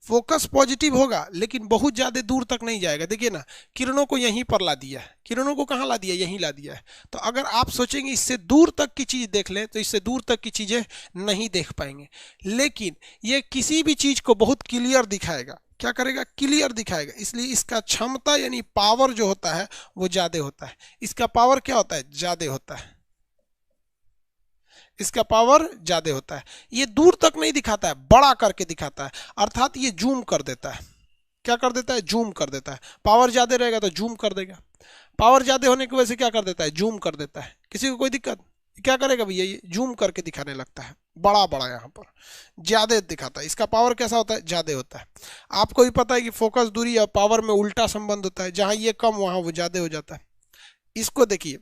फोकस पॉजिटिव होगा लेकिन बहुत ज़्यादा दूर तक नहीं जाएगा। देखिए ना, किरणों को यहीं पर ला दिया है, किरणों को कहाँ ला दिया, यहीं ला दिया है। तो अगर आप सोचेंगे इससे दूर तक की चीज़ देख लें तो इससे दूर तक की चीज़ें नहीं देख पाएंगे। लेकिन ये किसी भी चीज़ को बहुत क्लियर दिखाएगा। क्या करेगा, क्लियर दिखाएगा। इसलिए इसका क्षमता यानी पावर जो होता है वो ज़्यादा होता है। इसका पावर क्या होता है, ज़्यादा होता है, इसका पावर ज्यादा होता है। ये दूर तक नहीं दिखाता है, बड़ा करके दिखाता है, अर्थात ये जूम कर देता है। क्या कर देता है, जूम कर देता है। पावर ज्यादा रहेगा तो जूम कर देगा, पावर ज्यादा होने की वजह से क्या कर देता है, जूम कर देता है। किसी को कोई दिक्कत, क्या करेगा भैया, ये जूम करके दिखाने लगता है, बड़ा बड़ा यहाँ पर ज्यादा दिखाता है। इसका पावर कैसा होता है, ज्यादा होता है। आपको भी पता है कि फोकस दूरी और पावर में उल्टा संबंध होता है, जहां ये कम वहां वो ज्यादा हो जाता है। इसको देखिए,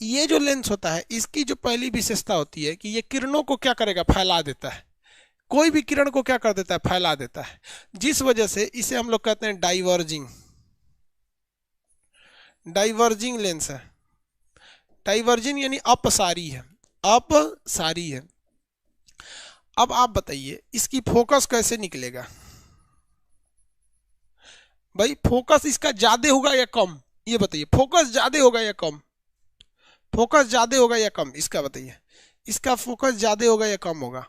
ये जो लेंस होता है इसकी जो पहली विशेषता होती है कि ये किरणों को क्या करेगा, फैला देता है। कोई भी किरण को क्या कर देता है, फैला देता है। जिस वजह से इसे हम लोग कहते हैं डाइवर्जिंग, डाइवर्जिंग लेंस है। डाइवर्जिंग यानी अपसारी है, अपसारी है। अब आप बताइए इसकी फोकस कैसे निकलेगा। भाई फोकस इसका ज्यादा होगा या कम, ये बताइए, फोकस ज्यादा होगा या कम, फोकस ज्यादा होगा या कम, इसका बताइए। इसका फोकस ज्यादा होगा या कम होगा,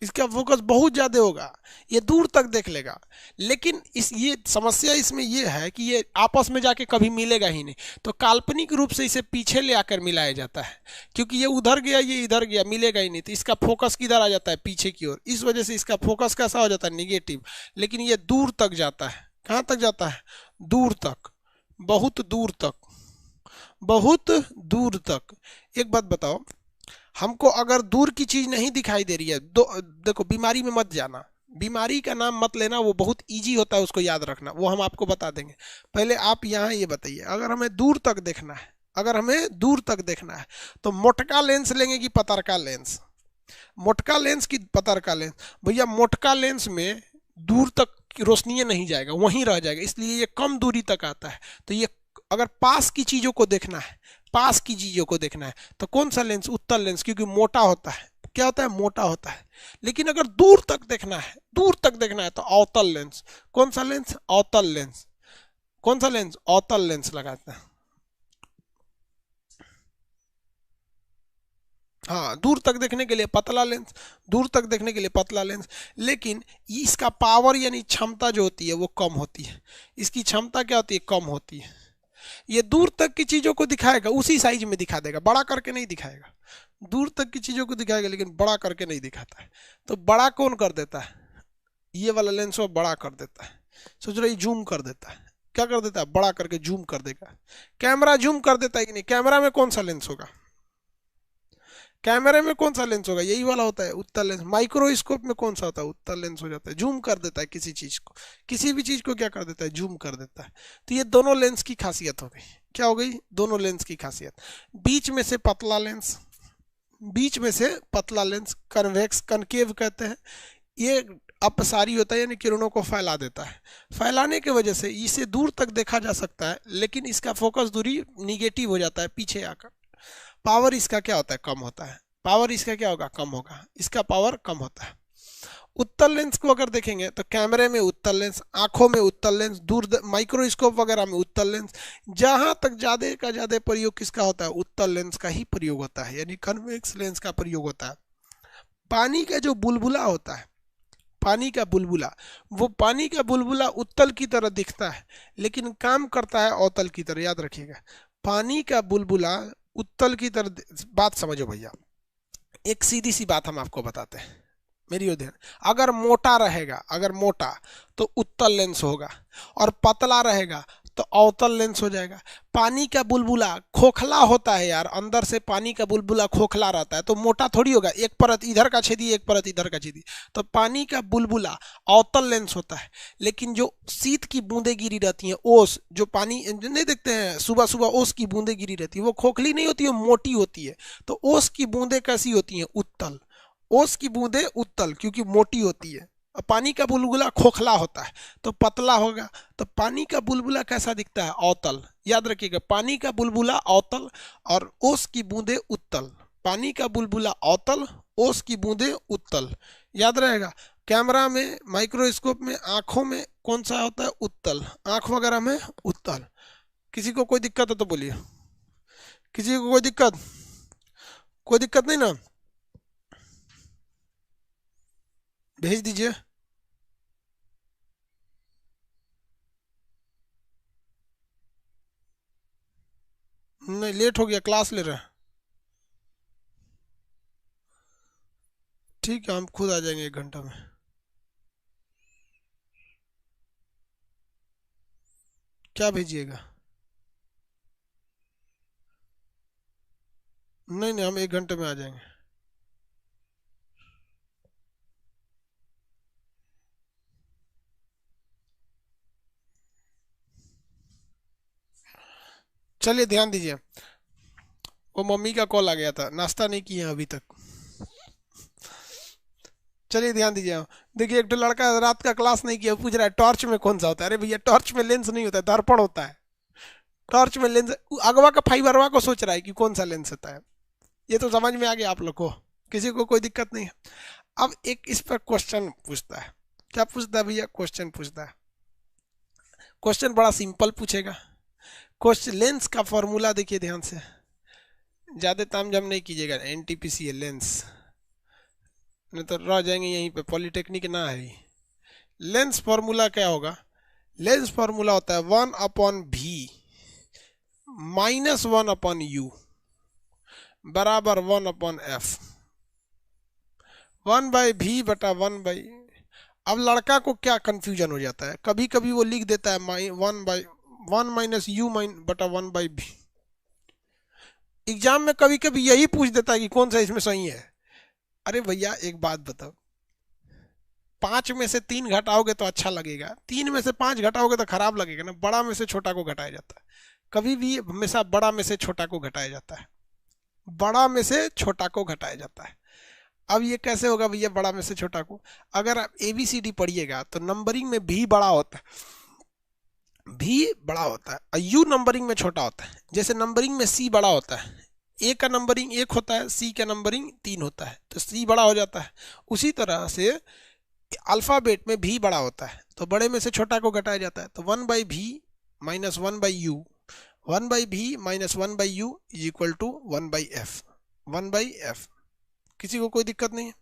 इसका फोकस बहुत ज्यादा होगा, ये दूर तक देख लेगा। लेकिन ये समस्या इसमें ये है कि ये आपस में जाके कभी मिलेगा ही नहीं। तो काल्पनिक रूप से इसे पीछे ले आकर मिलाया जाता है, क्योंकि ये उधर गया ये इधर गया, मिलेगा ही नहीं। तो इसका फोकस किधर आ जाता है, पीछे की ओर। इस वजह से इसका फोकस कैसा हो जाता है, निगेटिव। लेकिन ये दूर तक जाता है, कहाँ तक जाता है, दूर तक, बहुत दूर तक, बहुत दूर तक। एक बात बताओ, हमको अगर दूर की चीज नहीं दिखाई दे रही है, देखो बीमारी में मत जाना, बीमारी का नाम मत लेना, वो बहुत इजी होता है, उसको याद रखना, वो हम आपको बता देंगे। पहले आप यहाँ ये बताइए, अगर हमें दूर तक देखना है, अगर हमें दूर तक देखना है तो मोटका लेंस लेंगे कि पतरका लेंस, मोटका लेंस की पतरका लेंस। भैया मोटका लेंस में दूर तक रोशनी नहीं जाएगा, वहीं रह जाएगा, इसलिए ये कम दूरी तक आता है। तो ये अगर पास की चीजों को देखना है, पास की चीजों को देखना है तो कौन सा लेंस, उत्तल लेंस, क्योंकि मोटा होता है। क्या होता है, मोटा होता है। लेकिन अगर दूर तक देखना है, दूर तक देखना है तो अवतल लेंस। कौन सा लेंस, अवतल लेंस। कौन सा लेंस, अवतल लेंस लगाते हैं। हाँ, दूर तक देखने के लिए पतला लेंस, दूर तक देखने के लिए पतला लेंस। लेकिन इसका पावर यानी क्षमता जो होती है वो कम होती है। इसकी क्षमता क्या होती है, कम होती है। ये दूर तक की चीजों को दिखाएगा, उसी साइज में दिखा देगा, बड़ा करके नहीं दिखाएगा। दूर तक की चीजों को दिखाएगा लेकिन बड़ा करके नहीं दिखाता है। तो बड़ा कौन कर देता है, ये वाला लेंस वो बड़ा कर देता है। सोच रहे जूम कर देता है, क्या कर देता है, बड़ा करके जूम कर देगा। कैमरा जूम कर देता है कि नहीं, कैमरा में कौन सा लेंस होगा, कैमरे में कौन सा लेंस होगा, यही वाला होता है उत्तल लेंस। माइक्रोस्कोप में कौन सा होता है, उत्तल लेंस हो जाता है, जूम कर देता है किसी चीज को, किसी भी चीज को क्या कर देता है, जूम कर देता है। तो ये दोनों लेंस की खासियत हो गई, क्या हो गई, दोनों लेंस की खासियत। बीच में से पतला लेंस, बीच में से पतला लेंस कन्वेक्स कनकेव कहते हैं, ये अपसारी होता है यानी किरणों को फैला देता है। फैलाने की वजह से इसे दूर तक देखा जा सकता है, लेकिन इसका फोकस दूरी निगेटिव हो जाता है पीछे आकर। पावर इसका क्या होता है, कम होता है। पावर इसका क्या होगा, कम होगा, इसका पावर कम होता है। उत्तल लेंस को अगर देखेंगे तो कैमरे में उत्तल लेंस, आंखों में उत्तल लेंस, दूर माइक्रोस्कोप वगैरह में उत्तल लेंस। जहां तक ज्यादा का ज्यादा प्रयोग किसका होता है, उत्तल लेंस का ही प्रयोग होता है, यानी कन्वेक्स लेंस का प्रयोग होता है। पानी का जो बुलबुला होता है, पानी का बुलबुला, वो पानी का बुलबुला उत्तल की तरह दिखता है, लेकिन काम करता है अवतल की तरह, याद रखिएगा। पानी का बुलबुला उत्तल की तरह, बात समझो भैया, एक सीधी सी बात हम आपको बताते हैं, मेरी ओर ध्यान। अगर मोटा रहेगा, अगर मोटा तो उत्तल लेंस होगा, और पतला रहेगा तो अवतल लेंस हो जाएगा। पानी का बुलबुला खोखला होता है यार, अंदर से पानी का बुलबुला खोखला रहता है, तो मोटा थोड़ी होगा, एक परत इधर का छेदी, एक परत इधर का छेदी। तो पानी का बुलबुला अवतल लेंस होता है, लेकिन जो शीत की बूंदें गिरी रहती हैं, ओस, जो पानी नहीं देखते हैं सुबह सुबह ओस की बूंदें गिरी रहती है, वो खोखली नहीं होती है, मोटी होती है। तो ओस की बूंदें कैसी होती हैं, उत्तल। ओस की बूंदें उत्तल, क्योंकि मोटी होती है। पानी का बुलबुला खोखला होता है तो पतला होगा। तो पानी का बुलबुला कैसा दिखता है, अवतल। याद रखिएगा, पानी का बुलबुला अवतल और ओस की बूंदें उत्तल। पानी का बुलबुला अवतल, ओस की बूंदें उत्तल, याद रहेगा। कैमरा में, माइक्रोस्कोप में, आंखों में कौन सा होता है, उत्तल। आंख वगैरह में उत्तल। किसी को कोई दिक्कत है तो बोलिए, किसी को कोई दिक्कत, कोई दिक्कत नहीं ना, भेज दीजिए। नहीं, लेट हो गया, क्लास ले रहे हैं। ठीक है, हम खुद आ जाएंगे 1 घंटा में। क्या भेजिएगा, नहीं नहीं, हम 1 घंटे में आ जाएंगे। चलिए ध्यान दीजिए, वो मम्मी का कॉल आ गया था, नाश्ता नहीं किए हैं अभी तक। चलिए ध्यान दीजिए, देखिए एक तो लड़का रात का क्लास नहीं किया, पूछ रहा है टॉर्च में कौन सा होता है। अरे भैया, टॉर्च में लेंस नहीं होता है, दर्पण होता है। टॉर्च में लेंस, अगवा का फाइबरवा को सोच रहा है कि कौन सा लेंस होता है। ये तो समझ में आ गया आप लोग को, किसी को कोई दिक्कत नहीं है। अब एक इस पर क्वेश्चन पूछता है, क्या पूछता है भैया, क्वेश्चन पूछता है। क्वेश्चन बड़ा सिंपल पूछेगा। क्वेश्चन, लेंस का फॉर्मूला देखिए ध्यान से, ज्यादा तामझाम नहीं कीजिएगा, एनटीपीसी लेंस, नहीं तो रह जाएंगे यहीं पे, पॉलिटेक्निक ना है। लेंस फॉर्मूला क्या होगा, लेंस फॉर्मूला होता है 1/v -1/u बराबर 1/f, 1/v बटा 1/। अब लड़का को क्या कंफ्यूजन हो जाता है, कभी कभी वो लिख देता है 1/1 - u बटा 1/v। एग्जाम में कभी कभी यही पूछ देता है कि कौन सा इसमें सही है। अरे भैया एक बात बताओ, 5 में से 3 घटाओगे तो अच्छा लगेगा, 3 में से 5 घटाओगे तो खराब लगेगा ना। बड़ा में से छोटा को घटाया जाता है, कभी भी हमेशा बड़ा में से छोटा को घटाया जाता है, बड़ा में से छोटा को घटाया जाता है। अब ये कैसे होगा भैया, बड़ा में से छोटा को, अगर आप ABCD पढ़िएगा तो नंबरिंग में भी बड़ा होता है, भी बड़ा होता है, और यू नंबरिंग में छोटा होता है। जैसे नंबरिंग में C बड़ा होता है, A का नंबरिंग 1 होता है, C का नंबरिंग 3 होता है, तो C बड़ा हो जाता है। उसी तरह से अल्फाबेट में भी बड़ा होता है, तो बड़े में से छोटा को घटाया जाता है। तो 1/v - 1/u, 1/v - 1/u is equal to 1/f, 1/f। किसी को कोई दिक्कत नहीं है,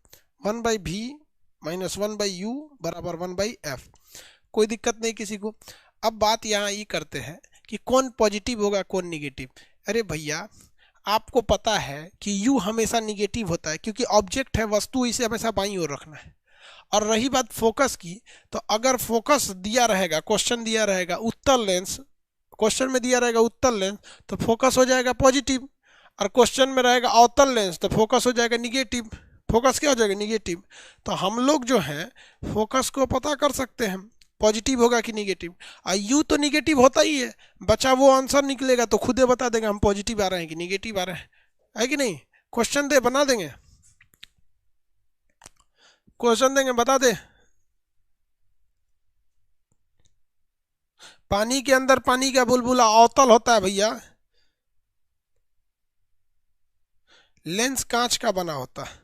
1/v - 1/u बराबर 1/f, कोई दिक्कत नहीं किसी को। अब बात यहाँ ये करते हैं कि कौन पॉजिटिव होगा कौन निगेटिव। अरे भैया, आपको पता है कि u हमेशा निगेटिव होता है, क्योंकि ऑब्जेक्ट है, वस्तु, इसे हमेशा बाईं ओर रखना है। और रही बात फोकस की, तो अगर फोकस दिया रहेगा, क्वेश्चन दिया रहेगा उत्तल लेंस, क्वेश्चन में दिया रहेगा उत्तल लेंस, तो फोकस हो जाएगा पॉजिटिव। और क्वेश्चन में रहेगा अवतल लेंस, तो फोकस हो जाएगा निगेटिव। फोकस क्या हो जाएगा? निगेटिव। तो हम लोग जो है फोकस को पता कर सकते हैं पॉजिटिव होगा कि निगेटिव। और यू तो निगेटिव होता ही है, बचा वो आंसर निकलेगा तो खुद ही बता देगा हम पॉजिटिव आ रहे हैं कि निगेटिव आ रहे हैं, है कि नहीं? क्वेश्चन दे, बना देंगे। क्वेश्चन देंगे, बता दे। पानी के अंदर पानी का बुलबुला अवतल होता है भैया। लेंस कांच का बना होता है।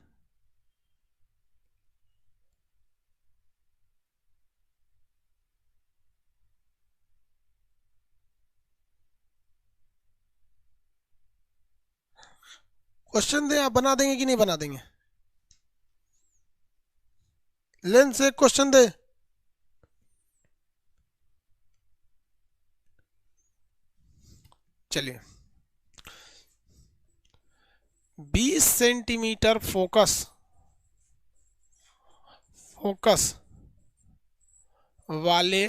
क्वेश्चन दे, आप बना देंगे कि नहीं बना देंगे? लेंस से क्वेश्चन दे। चलिए, 20 सेंटीमीटर फोकस वाले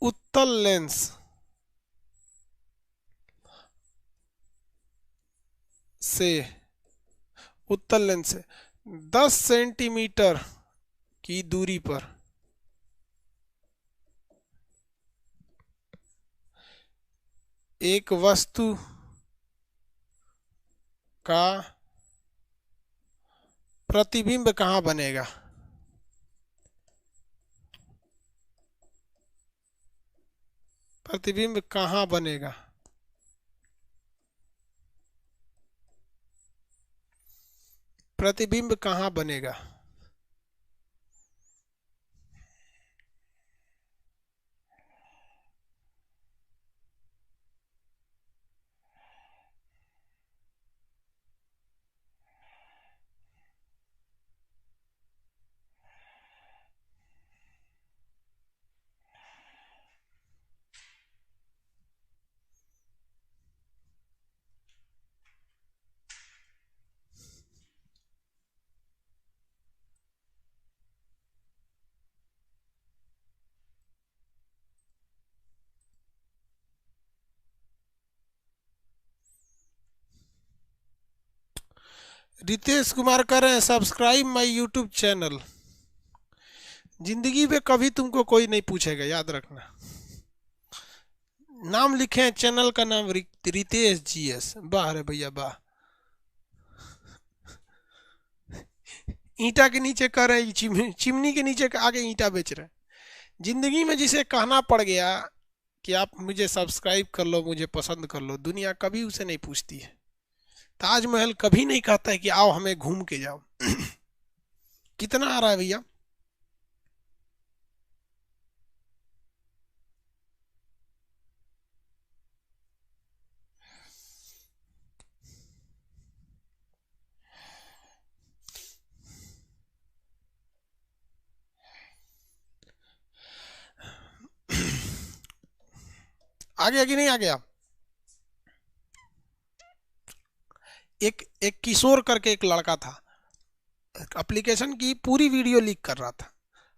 उत्तल लेंस से 10 सेंटीमीटर की दूरी पर एक वस्तु का प्रतिबिंब कहाँ बनेगा? प्रतिबिंब कहाँ बनेगा? प्रतिबिंब कहाँ बनेगा? रितेश कुमार कर रहे हैं सब्सक्राइब माय यूट्यूब चैनल। जिंदगी में कभी तुमको कोई नहीं पूछेगा, याद रखना। नाम लिखे हैं, चैनल का नाम रितेश जीएस। वाह रे भैया वाह। ईंटा के नीचे कर रहे हैं, चिमनी के नीचे आगे ईंटा बेच रहे हैं। जिंदगी में जिसे कहना पड़ गया कि आप मुझे सब्सक्राइब कर लो, मुझे पसंद कर लो, दुनिया कभी उसे नहीं पूछती है। ताजमहल कभी नहीं कहता है कि आओ हमें घूम के जाओ। कितना आ रहा है भैया? आ गया कि नहीं आ गया? एक किशोर करके एक लड़का था, एप्लीकेशन की पूरी वीडियो लीक कर रहा था।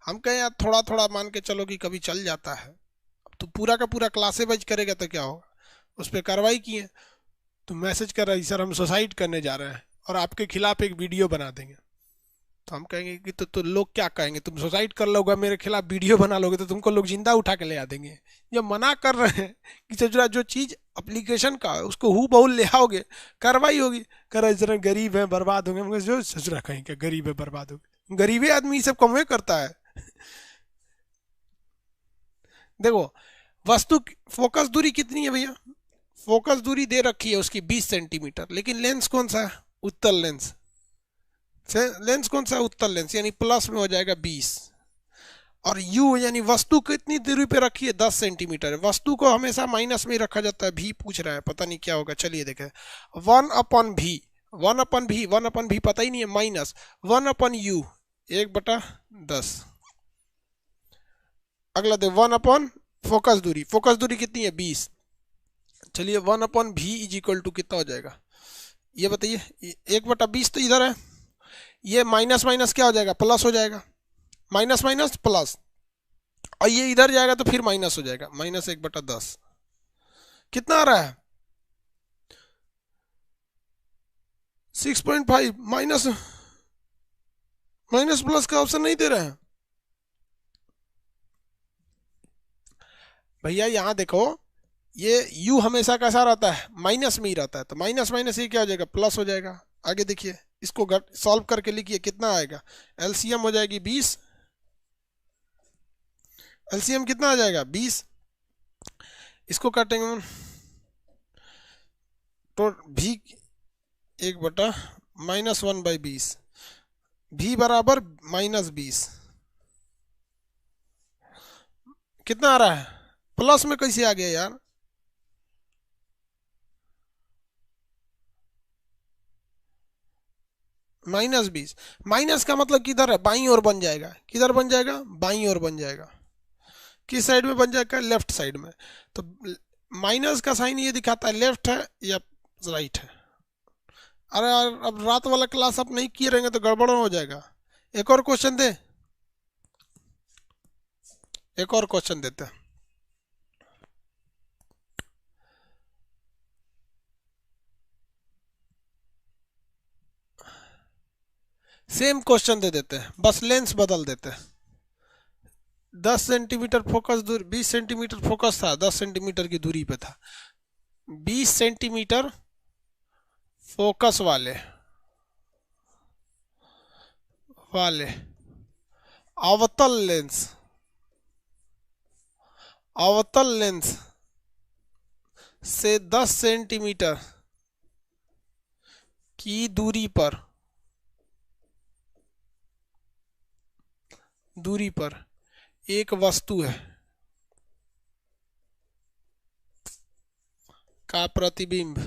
हम कहे यार थोड़ा थोड़ा मान के चलो कि कभी चल जाता है, अब तो पूरा का पूरा क्लासे बज करेगा तो क्या होगा। उस पर कार्रवाई किए, तो मैसेज कर रहा है सर हम सुसाइड करने जा रहे हैं और आपके खिलाफ एक वीडियो बना देंगे। तो हम कहेंगे कि तो लोग क्या कहेंगे, तुम सुसाइड कर लोगे मेरे खिलाफ वीडियो बना लोगे तो तुमको लोग जिंदा उठा के ले आ देंगे। जब मना कर रहे हैं कि सजरा जो चीज़ एप्लीकेशन का है उसको हु बहु ले आओगे कार्रवाई होगी। कह रहे जरा गरीब है बर्बाद होंगे। हम जो सजरा कहीं क्या गरीब है बर्बाद होंगे, गरीबे आदमी सब कमवे करता है। देखो वस्तु फोकस दूरी कितनी है भैया? फोकस दूरी दे रखी है उसकी 20 सेंटीमीटर, लेकिन लेंस कौन सा है? उत्तल लेंस। लेंस कौन सा है? उत्तल लेंस, यानी प्लस में हो जाएगा 20। और u यानी वस्तु कितनी दूरी पे रखी है? 10 सेंटीमीटर। वस्तु को हमेशा माइनस में रखा जाता है। भी पूछ रहा है, पता नहीं क्या होगा, चलिए देखें। 1/v, 1/v, 1/v पता ही नहीं है, माइनस 1/u, 1/10। अगला दे 1/ फोकस दूरी। फोकस दूरी कितनी है? 20। चलिए 1/v इज इक्वल टू कितना हो जाएगा ये बताइए? 1/20 तो इधर है, ये माइनस माइनस क्या हो जाएगा? प्लस हो जाएगा। माइनस माइनस प्लस, और ये इधर जाएगा तो फिर माइनस हो जाएगा, -1/10। कितना आ रहा है 6.5 माइनस माइनस प्लस का ऑप्शन नहीं दे रहे हैं भैया। यहां देखो ये u हमेशा कैसा रहता है माइनस में ही रहता है, तो माइनस माइनस ये क्या हो जाएगा प्लस हो जाएगा। आगे देखिए इसको सॉल्व करके लिखिए कितना आएगा। एलसीएम हो जाएगी 20, एलसीएम कितना आ जाएगा 20। इसको काटेंगे तो भी 1/-(-1/20) भी बराबर -20 कितना आ रहा है प्लस में कैसे आ गया यार। -20 माइनस का मतलब किधर है बाईं ओर बन जाएगा। किधर बन जाएगा बाईं ओर बन जाएगा। किस साइड में बन जाएगा लेफ्ट साइड में। तो माइनस का साइन ये दिखाता है लेफ्ट है या राइट है। अरे यार अब रात वाला क्लास आप नहीं किए रहेंगे तो गड़बड़ हो जाएगा। एक और क्वेश्चन दे, एक और क्वेश्चन देते हैं। सेम क्वेश्चन दे देते हैं बस लेंस बदल देते हैं। 10 सेंटीमीटर फोकस दूर 20 सेंटीमीटर फोकस था 10 सेंटीमीटर की दूरी पे था। 20 सेंटीमीटर फोकस वाले अवतल लेंस से 10 सेंटीमीटर की दूरी पर एक वस्तु है का प्रतिबिंब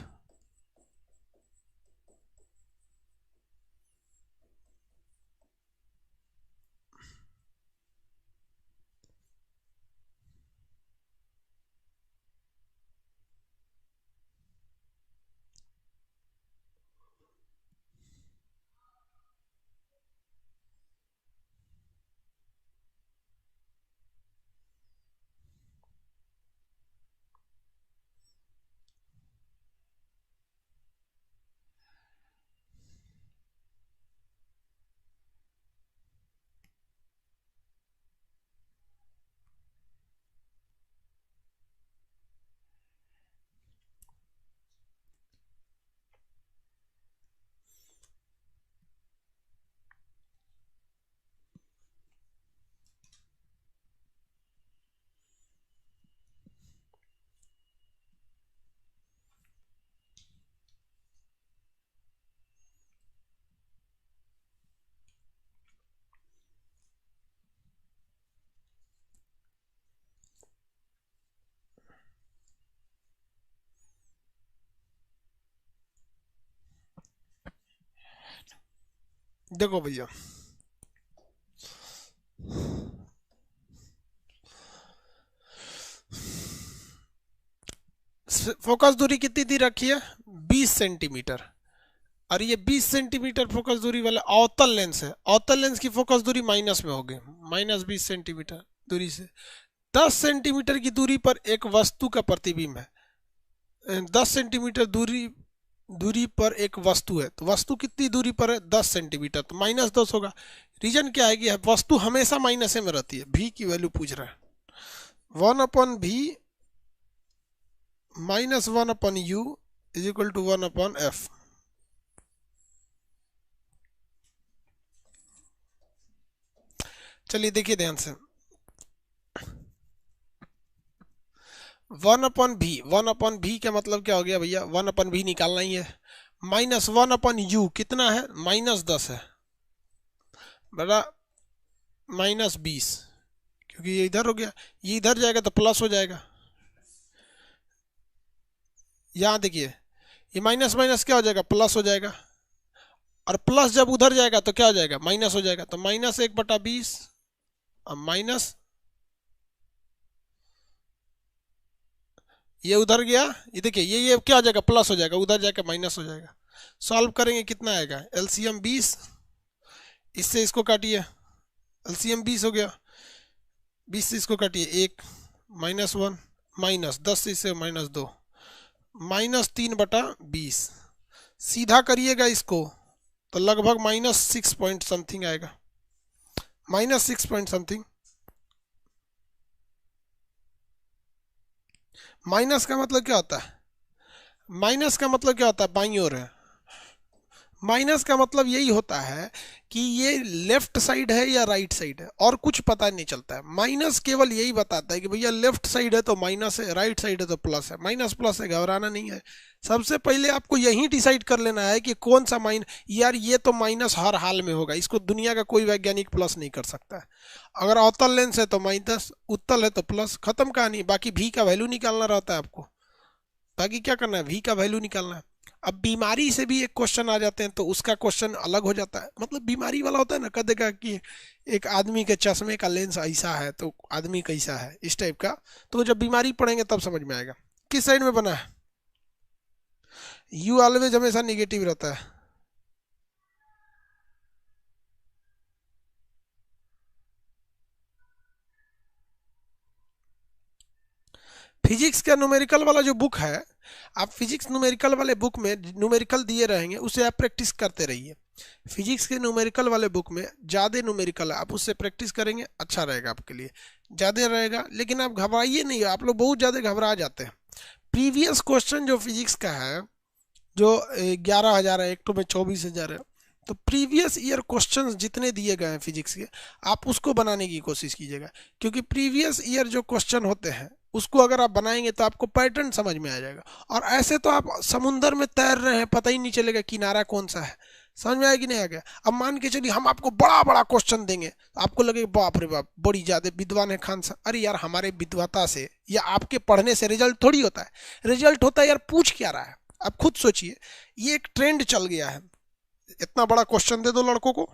देखो भैया फोकस दूरी कितनी दी रखी है 20 सेंटीमीटर और ये 20 सेंटीमीटर फोकस दूरी वाला अवतल लेंस है। अवतल लेंस की फोकस दूरी माइनस में होगी -20 सेंटीमीटर दूरी से 10 सेंटीमीटर की दूरी पर एक वस्तु का प्रतिबिंब है। 10 सेंटीमीटर दूरी पर एक वस्तु है तो वस्तु कितनी दूरी पर है 10 सेंटीमीटर तो -10 होगा। रीजन क्या है कि वस्तु हमेशा माइनस में रहती है। भी की वैल्यू पूछ रहा है 1/v -1/u = 1/f। चलिए देखिए ध्यान से 1/v का मतलब क्या हो गया भैया 1/v निकालना ही है। -1/u कितना है -10 है बड़ा -20 क्योंकि ये इधर हो गया ये इधर जाएगा तो प्लस हो जाएगा। यहाँ देखिए ये माइनस माइनस क्या हो जाएगा प्लस हो जाएगा और प्लस जब उधर जाएगा तो क्या हो जाएगा माइनस हो जाएगा। तो -1/20 और माइनस ये उधर गया ये देखिए ये क्या हो जाएगा प्लस हो जाएगा उधर जाकर माइनस हो जाएगा। सॉल्व करेंगे कितना आएगा एलसीएम 20 इससे इसको काटिए एलसीएम 20 हो गया 20 से इसको काटिए 1 -1 -10 से इससे -2 -3/20 सीधा करिएगा इसको तो लगभग -6 पॉइंट समथिंग आएगा, -6 पॉइंट समथिंग। माइनस का मतलब क्या होता है? माइनस का मतलब क्या होता है? बाईं ओर है। माइनस का मतलब यही होता है कि ये लेफ्ट साइड है या राइट साइड है, और कुछ पता नहीं चलता है। माइनस केवल यही बताता है कि भैया लेफ्ट साइड है तो माइनस है, राइट साइड है तो प्लस है। माइनस प्लस है, घबराना नहीं है। सबसे पहले आपको यही डिसाइड कर लेना है कि कौन सा यार ये तो माइनस हर हाल में होगा, इसको दुनिया का कोई वैज्ञानिक प्लस नहीं कर सकता है। अगर अवतल लेंस है तो माइनस, उत्तल है तो प्लस, खत्म कहानी। बाकी भी का वैल्यू निकालना रहता है आपको। बाकी क्या करना है? भी का वैल्यू निकालना है। अब बीमारी से भी एक क्वेश्चन आ जाते हैं तो उसका क्वेश्चन अलग हो जाता है। मतलब बीमारी वाला होता है ना, कह देगा कि एक आदमी के चश्मे का लेंस ऐसा है तो आदमी कैसा है, इस टाइप का। तो जब बीमारी पढ़ेंगे तब समझ में आएगा। किस साइड में बना है? यू ऑलवेज हमेशा निगेटिव रहता है। फिजिक्स का न्यूमेरिकल वाला जो बुक है, आप फिजिक्स न्यूमेरिकल वाले बुक में न्यूमेरिकल दिए रहेंगे, उसे आप प्रैक्टिस करते रहिए। फिजिक्स के न्यूमेरिकल वाले बुक में ज़्यादा न्यूमेरिकल है, आप उससे प्रैक्टिस करेंगे, अच्छा रहेगा आपके लिए, ज़्यादा रहेगा। लेकिन आप घबराइए नहीं, आप लोग बहुत ज़्यादा घबरा जाते हैं। प्रीवियस क्वेश्चन जो फिजिक्स का है, जो 11,000 है, एक तो में 24,000 है, तो प्रीवियस ईयर क्वेश्चंस जितने दिए गए हैं फिजिक्स के, आप उसको बनाने की कोशिश कीजिएगा। क्योंकि प्रीवियस ईयर जो क्वेश्चन होते हैं उसको अगर आप बनाएंगे तो आपको पैटर्न समझ में आ जाएगा। और ऐसे तो आप समुंदर में तैर रहे हैं, पता ही नहीं चलेगा किनारा कौन सा है। समझ में आया कि नहीं आ गया? अब मान के चलिए हम आपको बड़ा बड़ा क्वेश्चन देंगे तो आपको लगेगा बाप रे बाप बड़ी ज़्यादा विद्वान है खान साहब। अरे यार, हमारे विद्वता से या आपके पढ़ने से रिजल्ट थोड़ी होता है। रिजल्ट होता है यार पूछ क्या रहा है। आप खुद सोचिए, ये एक ट्रेंड चल गया है, इतना बड़ा क्वेश्चन दे दो लड़कों को,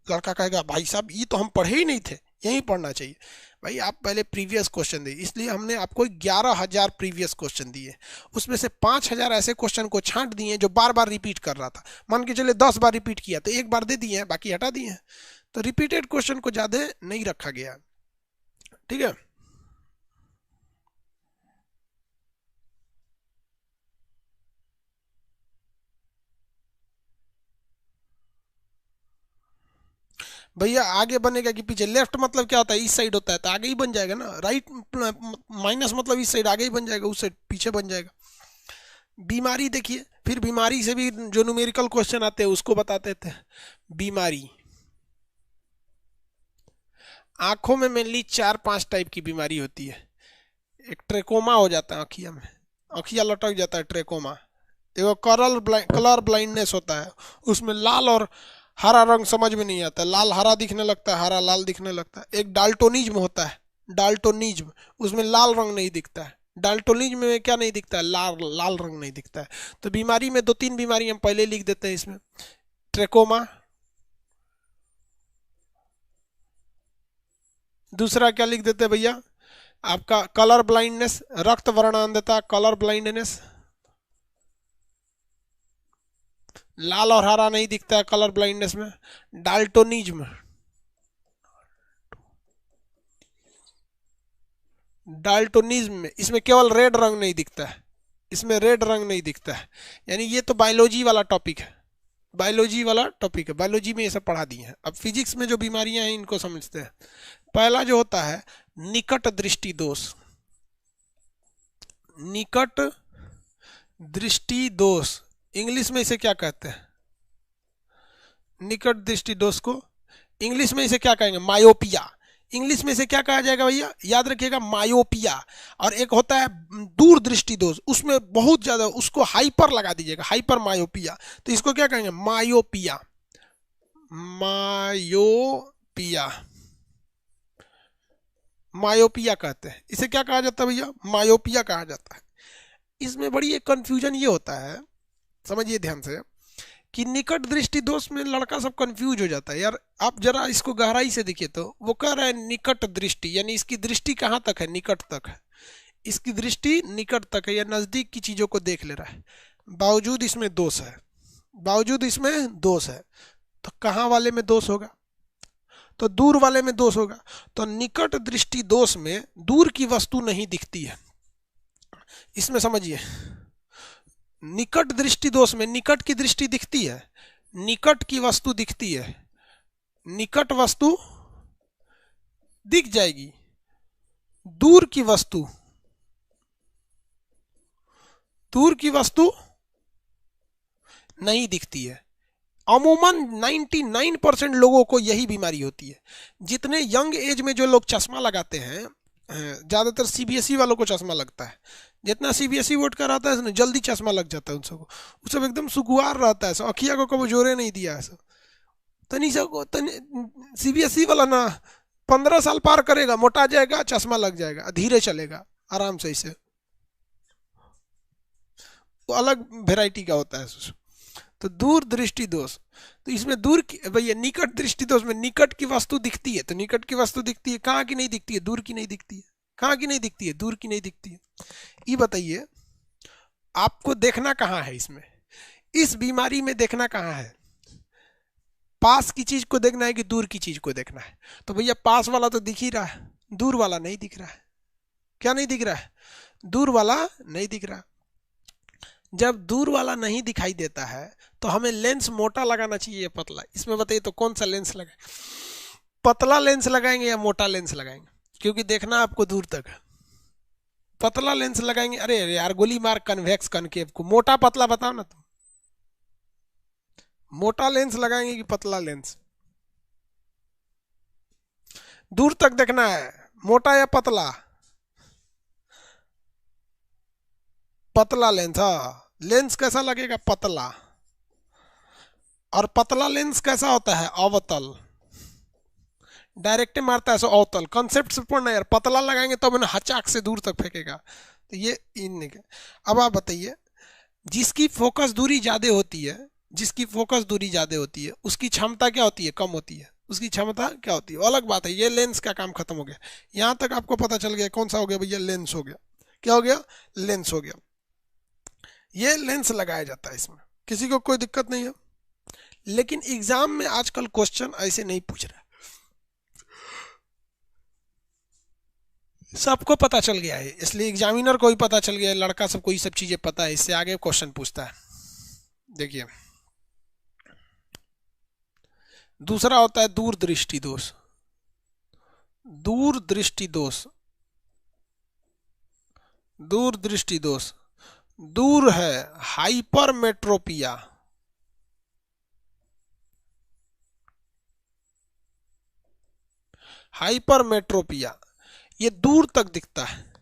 लड़का कहेगा भाई साहब ये तो हम पढ़े ही नहीं थे, यही पढ़ना चाहिए। भाई आप पहले प्रीवियस क्वेश्चन दिए, इसलिए हमने आपको 11,000 प्रीवियस क्वेश्चन दिए, उसमें से 5,000 ऐसे क्वेश्चन को छांट दिए जो बार बार रिपीट कर रहा था। मान के चले 10 बार रिपीट किया तो एक बार दे दिए हैं, बाकी हटा दिए हैं। तो रिपीटेड क्वेश्चन को ज़्यादा नहीं रखा गया। ठीक है। भैया आगे बनेगा कि पीछे? लेफ्ट मतलब क्या होता है? इस साइड होता है तो आगे ही बन जाएगा ना। राइट माइनस मतलब इस साइड आगे ही बन जाएगा, उस साइड पीछे बन जाएगा। बीमारी देखिए, फिर बीमारी से भी जो न्यूमेरिकल क्वेश्चन आते हैं उसको बताते थे। बीमारी आंखों में मेनली 4-5 टाइप की बीमारी होती है। एक ट्रेकोमा हो जाता है आँखिया में, आँखिया लटक जाता है, ट्रेकोमा। एक कलर ब्लाइंडनेस होता है, उसमें लाल और हरा रंग समझ में नहीं आता, लाल हरा दिखने लगता है, हरा लाल दिखने लगता है। एक डाल्टोनिज्म होता है, डाल्टोनिज्म, उसमें लाल रंग नहीं दिखता है। डाल्टोनिज्म में क्या नहीं दिखता है? लाल लाल रंग नहीं दिखता है। तो बीमारी में 2-3 बीमारी हम पहले लिख देते हैं इसमें। ट्रेकोमा, दूसरा क्या लिख देते हैं भैया? आपका कलर ब्लाइंडनेस, रक्त वर्णांधता, कलर ब्लाइंडनेस, लाल और हरा नहीं दिखता है कलर ब्लाइंडनेस में। डाल्टोनिज्म, डाल्टोनिज्म में इसमें केवल रेड रंग नहीं दिखता है, इसमें रेड रंग नहीं दिखता है। यानी ये तो बायोलॉजी वाला टॉपिक है, बायोलॉजी वाला टॉपिक है, बायोलॉजी में ये सब पढ़ा दिए हैं। अब फिजिक्स में जो बीमारियां हैं इनको समझते हैं। पहला जो होता है निकट दृष्टि दोष। निकट दृष्टि दोष, इंग्लिश में इसे क्या कहते हैं? निकट दृष्टि दोष को इंग्लिश में इसे क्या कहेंगे? मायोपिया। इंग्लिश में इसे क्या कहा जाएगा भैया? याद रखिएगा, मायोपिया। और एक होता है दूर दृष्टि दोष, उसमें बहुत ज्यादा, उसको हाइपर लगा दीजिएगा, हाइपर मायोपिया। तो इसको क्या कहेंगे? मायोपिया। मायोपिया, मायोपिया कहते हैं इसे। क्या कहा जाता है भैया? मायोपिया कहा जाता है। इसमें बड़ी एक कंफ्यूजन ये होता है, समझिए ध्यान से, कि निकट दृष्टि दोष में लड़का सब कंफ्यूज हो जाता है। यार आप जरा इसको गहराई से देखिए तो वो कह रहा है निकट दृष्टि, यानी इसकी दृष्टि कहाँ तक है? निकट तक है, इसकी दृष्टि निकट तक है या नजदीक की चीजों को देख ले रहा है। बावजूद इसमें दोष है, बावजूद इसमें दोष है। तो कहाँ वाले में दोष होगा? तो दूर वाले में दोष होगा। तो निकट दृष्टि दोष में दूर की वस्तु नहीं दिखती है, इसमें समझिए। निकट दृष्टि दोष में निकट की दृष्टि दिखती है, निकट की वस्तु दिखती है, निकट वस्तु दिख जाएगी, दूर की वस्तु नहीं दिखती है। अमूमन 99% लोगों को यही बीमारी होती है। जितने यंग एज में जो लोग चश्मा लगाते हैं, ज़्यादातर सीबीएसई वालों को चश्मा लगता है। जितना सीबीएसई बोर्ड का रहता है जल्दी चश्मा लग जाता है उन सबको, वो सब एकदम सुकुआर रहता है, अखिया को कभी जोरे नहीं दिया है। तनी सीबीएसई वाला ना 15 साल पार करेगा, मोटा जाएगा, चश्मा लग जाएगा, धीरे चलेगा आराम से, इसे वो अलग वेराइटी का होता है। तो दूर दृष्टि दोष, तो इसमें दूर की भैया निकट दृष्टि दोष में निकट की वस्तु दिखती है, तो निकट की वस्तु दिखती है, कहाँ की नहीं दिखती है? दूर की नहीं दिखती है। कहाँ की नहीं दिखती है? दूर की नहीं दिखती है। ये बताइए आपको देखना कहाँ है इसमें? इस बीमारी में देखना कहाँ है? पास की चीज को देखना है कि दूर की चीज को देखना है? तो भैया पास वाला तो दिख ही रहा है, दूर वाला नहीं दिख रहा है। क्या नहीं दिख रहा है? दूर वाला नहीं दिख रहा। जब दूर वाला नहीं दिखाई देता है तो हमें लेंस मोटा लगाना चाहिए या पतला? इसमें बताइए तो कौन सा लेंस लगाए? पतला लेंस लगाएंगे या मोटा लेंस लगाएंगे? क्योंकि देखना आपको दूर तक है। पतला लेंस लगाएंगे, अरे यार गोली मार कन्वेक्स कनकेव को, मोटा पतला बताओ ना तुम। मोटा लेंस लगाएंगे कि पतला लेंस? दूर तक देखना है, मोटा या पतला? पतला लेंस। हाँ, लेंस कैसा लगेगा? पतला। और पतला लेंस कैसा होता है? अवतल, डायरेक्ट मारता है सो अवतल। कॉन्सेप्ट से पढ़ना यार, पतला लगाएंगे तो मैंने हचाक से दूर तक फेंकेगा। तो ये इन। अब आप बताइए, जिसकी फोकस दूरी ज्यादा होती है, जिसकी फोकस दूरी ज्यादा होती है उसकी क्षमता क्या होती है? कम होती है। उसकी क्षमता क्या होती है? अलग बात है। ये लेंस का काम खत्म हो गया। यहां तक आपको पता चल गया कौन सा हो गया भैया? लेंस हो गया। क्या हो गया? लेंस हो गया। ये लेंस लगाया जाता है, इसमें किसी को कोई दिक्कत नहीं है। लेकिन एग्जाम में आजकल क्वेश्चन ऐसे नहीं पूछ रहा, सबको पता चल गया है, इसलिए एग्जामिनर को भी पता चल गया है, लड़का सबको ये सब चीजें पता है, इससे आगे क्वेश्चन पूछता है। देखिए दूसरा होता है दूर दृष्टि दोष। दूर दृष्टि दोष, दूर दृष्टि दोष, दूर है हाइपरमेट्रोपिया। हाइपरमेट्रोपिया ये दूर तक दिखता है।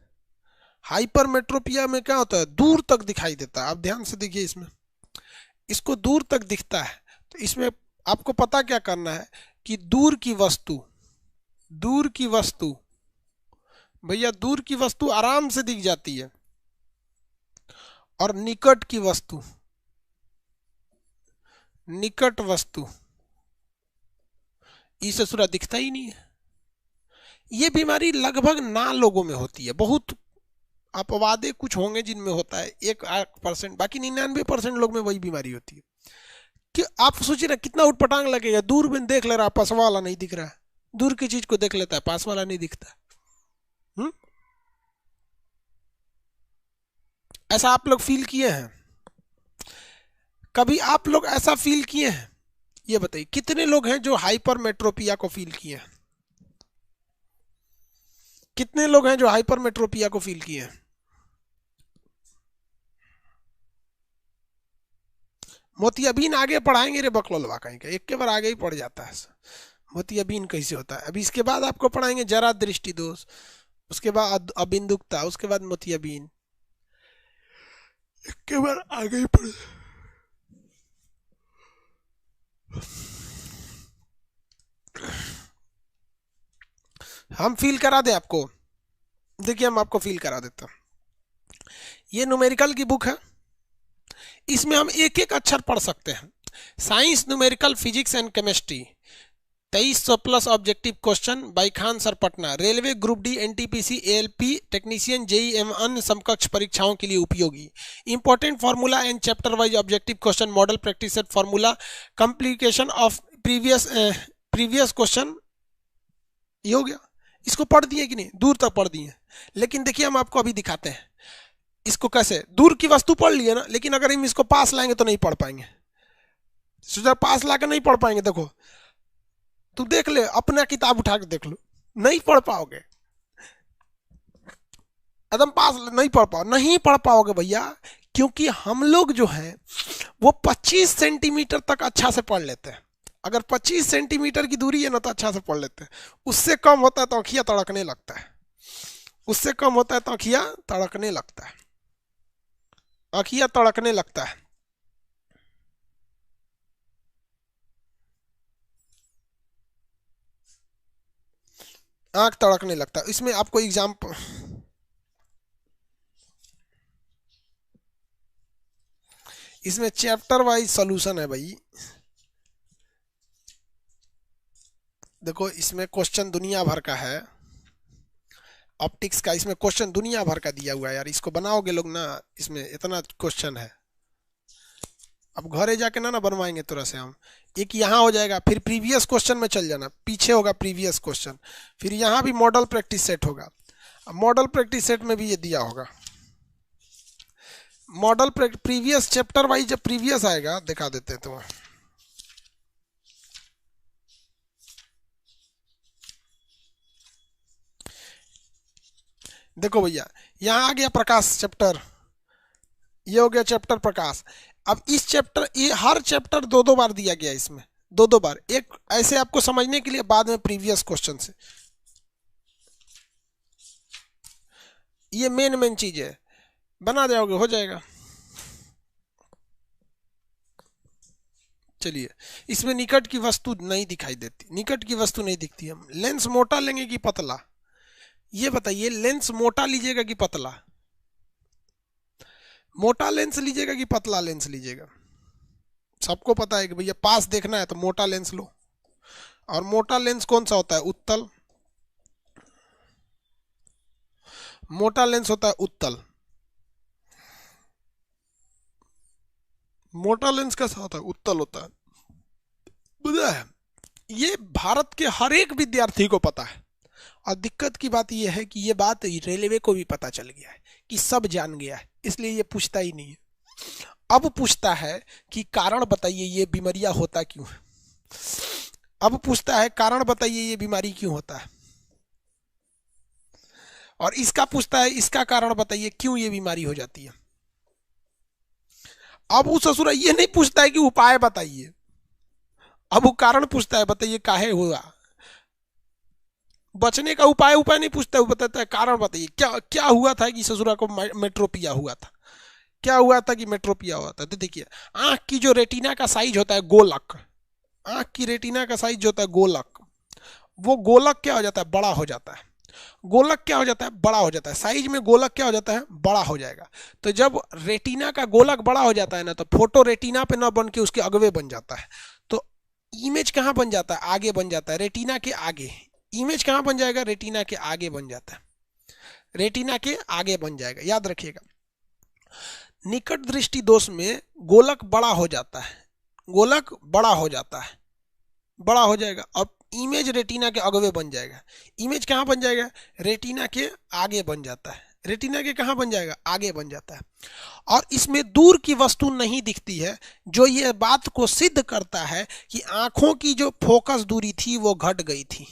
हाइपरमेट्रोपिया में क्या होता है? दूर तक दिखाई देता है। आप ध्यान से देखिए, इसमें इसको दूर तक दिखता है, तो इसमें आपको पता क्या करना है कि दूर की वस्तु, दूर की वस्तु भैया, दूर की वस्तु आराम से दिख जाती है, और निकट की वस्तु, निकट वस्तु इसे सूरा दिखता ही नहीं है। ये बीमारी लगभग ना लोगों में होती है, बहुत अपवादे कुछ होंगे जिनमें होता है, 1% बाकी 99% लोग में वही बीमारी होती है। कि आप सोचिए ना कितना उटपटांग लगेगा, दूर में देख ले रहा, पास वाला नहीं दिख रहा है, दूर की चीज को देख लेता है, पास वाला नहीं दिखता। ऐसा आप लोग फील किए हैं? कभी आप लोग ऐसा फील किए हैं? ये बताइए कितने लोग हैं जो हाइपरमेट्रोपिया को फील किए हैं? कितने लोग हैं जो हाइपरमेट्रोपिया को फील किए हैं? मोतियाबिन आगे पढ़ाएंगे रे बकलोलवा, कहीं का एक के बार आगे ही पड़ जाता है। मोतियाबिन कैसे होता है अभी इसके बाद आपको पढ़ाएंगे। जरा दृष्टि दोष, उसके बाद अबिंदुकता, उसके बाद मोतियाबिन, एक के बार आगे ही पढ़। हम फील करा दे आपको, देखिए हम आपको फील करा देते हैं। ये न्यूमेरिकल की बुक है, इसमें हम एक एक अक्षर पढ़ सकते हैं। Science, numerical, physics and chemistry, 2300 plus objective question by Khan sir Patna. Railway, group D, NTPC, ALP, technician, JE एवं अन्य समकक्ष परीक्षाओं के लिए उपयोगी। Important formula and chapter wise objective question, model, practice set, formula, complication of previous question. ये हो गया। इसको पढ़ दिए कि नहीं? दूर तक पढ़ दिए। लेकिन देखिए हम आपको अभी दिखाते हैं, इसको कैसे, दूर की वस्तु पढ़ लिए ना, लेकिन अगर हम इसको पास लाएंगे तो नहीं पढ़ पाएंगे। सोचा पास लाकर नहीं पढ़ पाएंगे, देखो तू देख ले, अपना किताब उठा के देख लो, नहीं पढ़ पाओगे, एकदम पास नहीं पढ़ पाओ, नहीं पढ़ पाओगे भैया, क्योंकि हम लोग जो है वो 25 सेंटीमीटर तक अच्छा से पढ़ लेते हैं। अगर 25 सेंटीमीटर की दूरी है ना तो अच्छा से पढ़ लेते हैं, उससे कम होता है तो आँखियाँ तड़कने लगता है, उससे कम होता है तो आँखियाँ तड़कने लगता है, आँखियाँ तड़कने लगता है। आँख तड़कने लगता है। इसमें आपको एग्जाम्पल, इसमें चैप्टर वाइज सॉल्यूशन है भाई। देखो इसमें क्वेश्चन दुनिया भर का है, ऑप्टिक्स का इसमें क्वेश्चन दुनिया भर का दिया हुआ है यार, इसको बनाओगे लोग ना, इसमें इतना क्वेश्चन है। अब घरे जाके ना बनवाएंगे थोड़ा से हम, एक यहाँ हो जाएगा, फिर प्रीवियस क्वेश्चन में चल जाना, पीछे होगा प्रीवियस क्वेश्चन, फिर यहाँ भी मॉडल प्रैक्टिस सेट होगा। अब मॉडल प्रैक्टिस सेट में भी ये दिया होगा, मॉडल प्रीवियस चैप्टर वाइज जब प्रीवियस आएगा दिखा देते हैं तुम्हें। देखो भैया यहाँ आ गया प्रकाश चैप्टर, ये हो गया चैप्टर प्रकाश। अब इस चैप्टर, ये हर चैप्टर दो दो बार दिया गया इसमें, दो दो बार, एक ऐसे आपको समझने के लिए, बाद में प्रीवियस क्वेश्चन से। ये मेन मेन चीज है, बना जाओगे हो जाएगा। चलिए, इसमें निकट की वस्तु नहीं दिखाई देती, निकट की वस्तु नहीं दिखती। हम लेंस मोटा लेंगे कि पतला, ये बताइए, लेंस मोटा लीजिएगा कि पतला, मोटा लेंस लीजिएगा कि पतला लेंस लीजिएगा। सबको पता है कि भैया पास देखना है तो मोटा लेंस लो, और मोटा लेंस कौन सा होता है, उत्तल, मोटा लेंस होता है उत्तल। मोटा लेंस कैसा होता है, उत्तल होता है, बुझा है। ये भारत के हर एक विद्यार्थी को पता है, और दिक्कत की बात यह है कि ये बात रेलवे को भी पता चल गया है, कि सब जान गया है, इसलिए ये पूछता ही नहीं है। अब पूछता है कि कारण बताइए ये बीमारियां होता क्यों है, अब पूछता है कारण बताइए ये बीमारी क्यों होता है, और इसका पूछता है इसका कारण बताइए क्यों ये बीमारी हो जाती है। अब वो ससुरा ये नहीं पूछता है कि उपाय बताइए, अब वो कारण पूछता है, बताइए काहे हुआ, बचने का उपाय उपाय नहीं पूछता है, वो बताता है कारण बताइए क्या क्या हुआ था कि ससुरा को मेट्रोपिया हुआ था, क्या हुआ था कि मेट्रोपिया हुआ था। तो देखिए, आंख की जो रेटिना का साइज होता है गोलक, आंख की रेटिना का साइज जो होता है गोलक, वो गोलक क्या हो जाता है, बड़ा हो जाता है। गोलक क्या हो जाता है, बड़ा हो जाता है, साइज में गोलक क्या हो जाता है, बड़ा हो जाएगा। तो जब रेटिना का गोलक बड़ा हो जाता है ना, तो फोटो रेटिना पे ना बन के उसके अगवे बन जाता है। तो इमेज कहाँ बन जाता है, आगे बन जाता है, रेटिना के आगे। इमेज कहाँ बन जाएगा, रेटिना के आगे बन जाता है, रेटिना के आगे बन जाएगा, याद रखिएगा। निकट दृष्टि दोष में गोलक बड़ा हो जाता है, गोलक बड़ा हो जाता है, बड़ा हो जाएगा, अब इमेज रेटिना के अगवे बन जाएगा। इमेज कहाँ बन जाएगा, रेटिना के आगे बन जाता है, रेटिना के कहाँ बन जाएगा, आगे बन जाता है। और इसमें दूर की वस्तु नहीं दिखती है, जो ये बात को सिद्ध करता है कि आंखों की जो फोकस दूरी थी वो घट गई थी।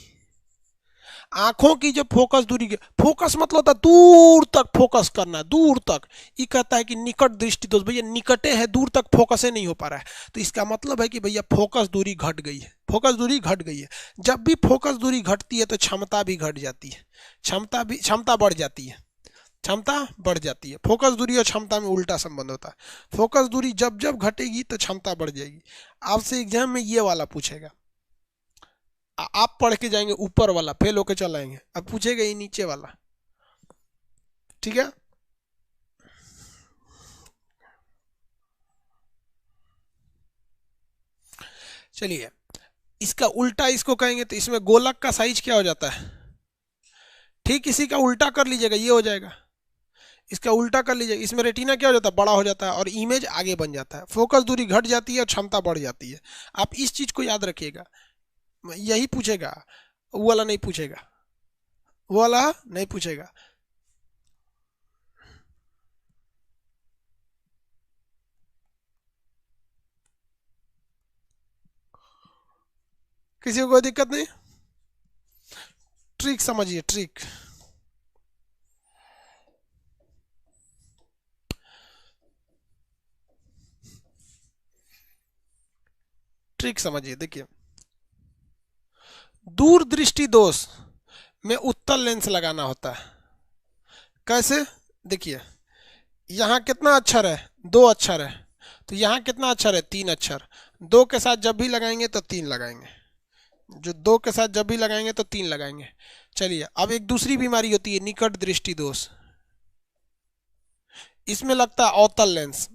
आंखों की जो फोकस दूरी, फोकस मतलब होता है दूर तक फोकस करना, दूर तक। ये कहता है कि निकट दृष्टि दोष, भैया निकटे है, दूर तक फोकस नहीं हो पा रहा है, तो इसका मतलब है कि भैया फोकस दूरी घट गई है, फोकस दूरी घट गई है। जब भी फोकस दूरी घटती है तो क्षमता भी घट जाती है, क्षमता बढ़ जाती है, क्षमता बढ़ जाती है। फोकस दूरी और क्षमता में उल्टा संबंध होता है, फोकस दूरी जब जब घटेगी तो क्षमता बढ़ जाएगी। आपसे एग्जाम में ये वाला पूछेगा, आप पढ़ के जाएंगे ऊपर वाला, फेल होके चल आएंगे, अब पूछेगा ये नीचे वाला, ठीक है। चलिए, इसका उल्टा इसको कहेंगे तो इसमें गोलक का साइज क्या हो जाता है, ठीक इसी का उल्टा कर लीजिएगा, ये हो जाएगा, इसका उल्टा कर लीजिएगा, इसमें रेटिना क्या हो जाता है, बड़ा हो जाता है, और इमेज आगे बन जाता है, फोकस दूरी घट जाती है और क्षमता बढ़ जाती है। आप इस चीज को याद रखिएगा, यही पूछेगा, वो वाला नहीं पूछेगा, वो वाला नहीं पूछेगा। किसी को कोई दिक्कत नहीं? ट्रिक समझिए, ट्रिक। ट्रिक समझिए, देखिए, दूर दृष्टि दोष में उत्तल लेंस लगाना होता है। कैसे? देखिए, यहाँ कितना अक्षर है? 2 अक्षर है। तो यहाँ कितना अक्षर है? 3 अक्षर। 2 के साथ जब भी लगाएंगे तो 3 लगाएंगे, जो 2 के साथ जब भी लगाएंगे तो 3 लगाएंगे। चलिए, अब एक दूसरी बीमारी होती है निकट दृष्टि दोष। इसमें लगता है अवतल लेंस।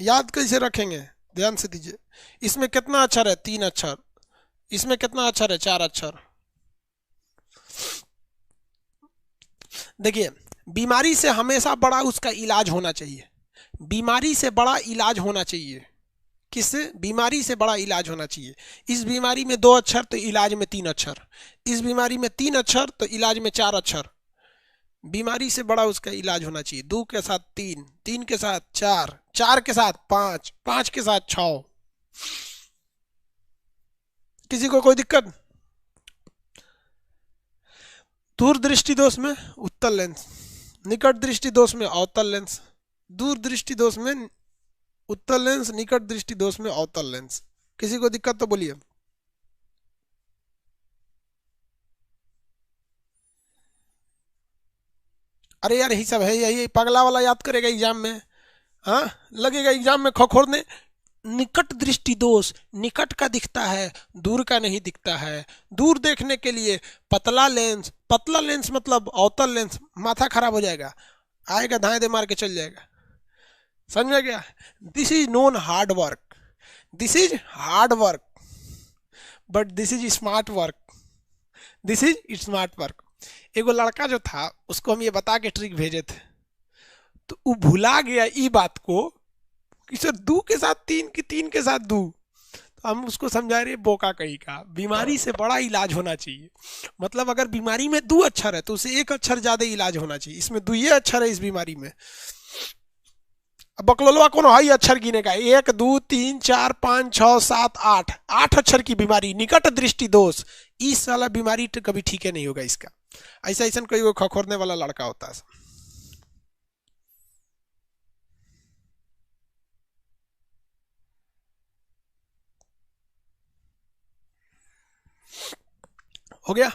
याद कैसे रखेंगे? ध्यान से दीजिए। इसमें कितना अक्षर है? 3 अक्षर। इसमें कितना अक्षर है? 4 अक्षर। देखिए, बीमारी से हमेशा बड़ा उसका इलाज होना चाहिए। बीमारी से बड़ा इलाज होना चाहिए। किससे? बीमारी से बड़ा इलाज होना चाहिए। इस बीमारी में 2 अक्षर तो इलाज में 3 अक्षर। इस बीमारी में 3 अक्षर तो इलाज में 4 अक्षर। बीमारी से बड़ा उसका इलाज होना चाहिए। 2 के साथ 3, 3 के साथ 4, 4 के साथ 5, 5 के साथ 6। किसी को कोई दिक्कत? दूर दृष्टि दोष में उत्तल लेंस, निकट दृष्टि दोष में अवतल लेंस। दूर दृष्टि दोष में उत्तल लेंस, निकट दृष्टि दोष में अवतल लेंस। किसी को दिक्कत तो बोलिए। अरे यार, यही सब है, यही पगला वाला याद करेगा एग्जाम में। हाँ, लगेगा एग्जाम में खोखोरने। निकट दृष्टि दोष निकट का दिखता है, दूर का नहीं दिखता है। दूर देखने के लिए पतला लेंस, पतला लेंस मतलब अवतल लेंस। माथा खराब हो जाएगा, आएगा धाए दे मार के चल जाएगा। समझ में गया? This is known hard work, this is hard work, but this is smart work, this is smart work. एगो लड़का जो था, उसको हम ये बता के ट्रिक भेजे थे, तो वो भुला गया ई बात को कि सर 2 के साथ 3 की 3 के साथ 2। तो हम उसको समझा रहे बोका कहीं का, बीमारी से बड़ा इलाज होना चाहिए। मतलब अगर बीमारी में 2 अक्षर है तो उसे 1 अक्षर ज्यादा इलाज होना चाहिए। इसमें 2 अक्षर है इस बीमारी में। अब बकलोलवा कौन हाई अक्षर गिनेगा? 1 2 3 4 5 6 7 8, 8 अक्षर की बीमारी, निकट दृष्टि दोष। इस वाला बीमारी तो कभी ठीक है नहीं होगा इसका। ऐसा ऐसा कोई खखोरने वाला लड़का होता है। हो गया?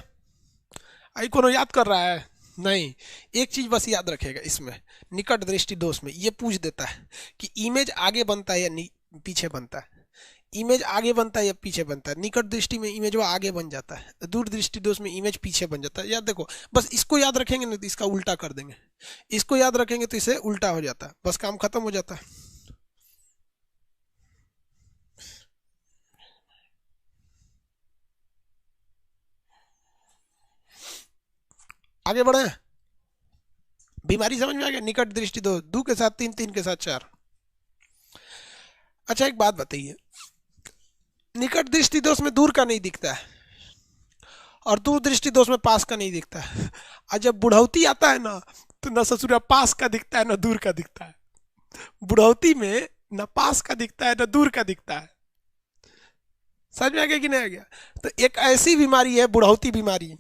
आई कोनो याद कर रहा है? नहीं। एक चीज बस याद रखेगा, इसमें निकट दृष्टि दोष में ये पूछ देता है कि इमेज आगे बनता है या पीछे बनता है। इमेज आगे बनता है या पीछे बनता है? निकट दृष्टि में इमेज वो आगे बन जाता है, दूर दृष्टि दोष में इमेज पीछे बन जाता है। याद देखो, बस इसको याद रखेंगे ना तो इसका उल्टा कर देंगे, इसको याद रखेंगे तो इसे उल्टा हो जाता है, बस काम खत्म हो जाता है। आगे बढ़े। बीमारी समझ में आ गया? निकट दृष्टि दो, 2 के साथ 3, 3 के साथ 4। अच्छा, एक बात बताइए, निकट दृष्टि दोष में दूर का नहीं दिखता है और दूर दृष्टि दोष में पास का नहीं दिखता है। और जब बुढ़ौती आता है ना, तो न ससुरा पास का दिखता है न दूर का दिखता है। बुढ़ौती में न पास का दिखता है न दूर का दिखता है। समझ में आ गया कि नहीं आ गया? तो एक ऐसी बीमारी है बुढ़ौती बीमारी,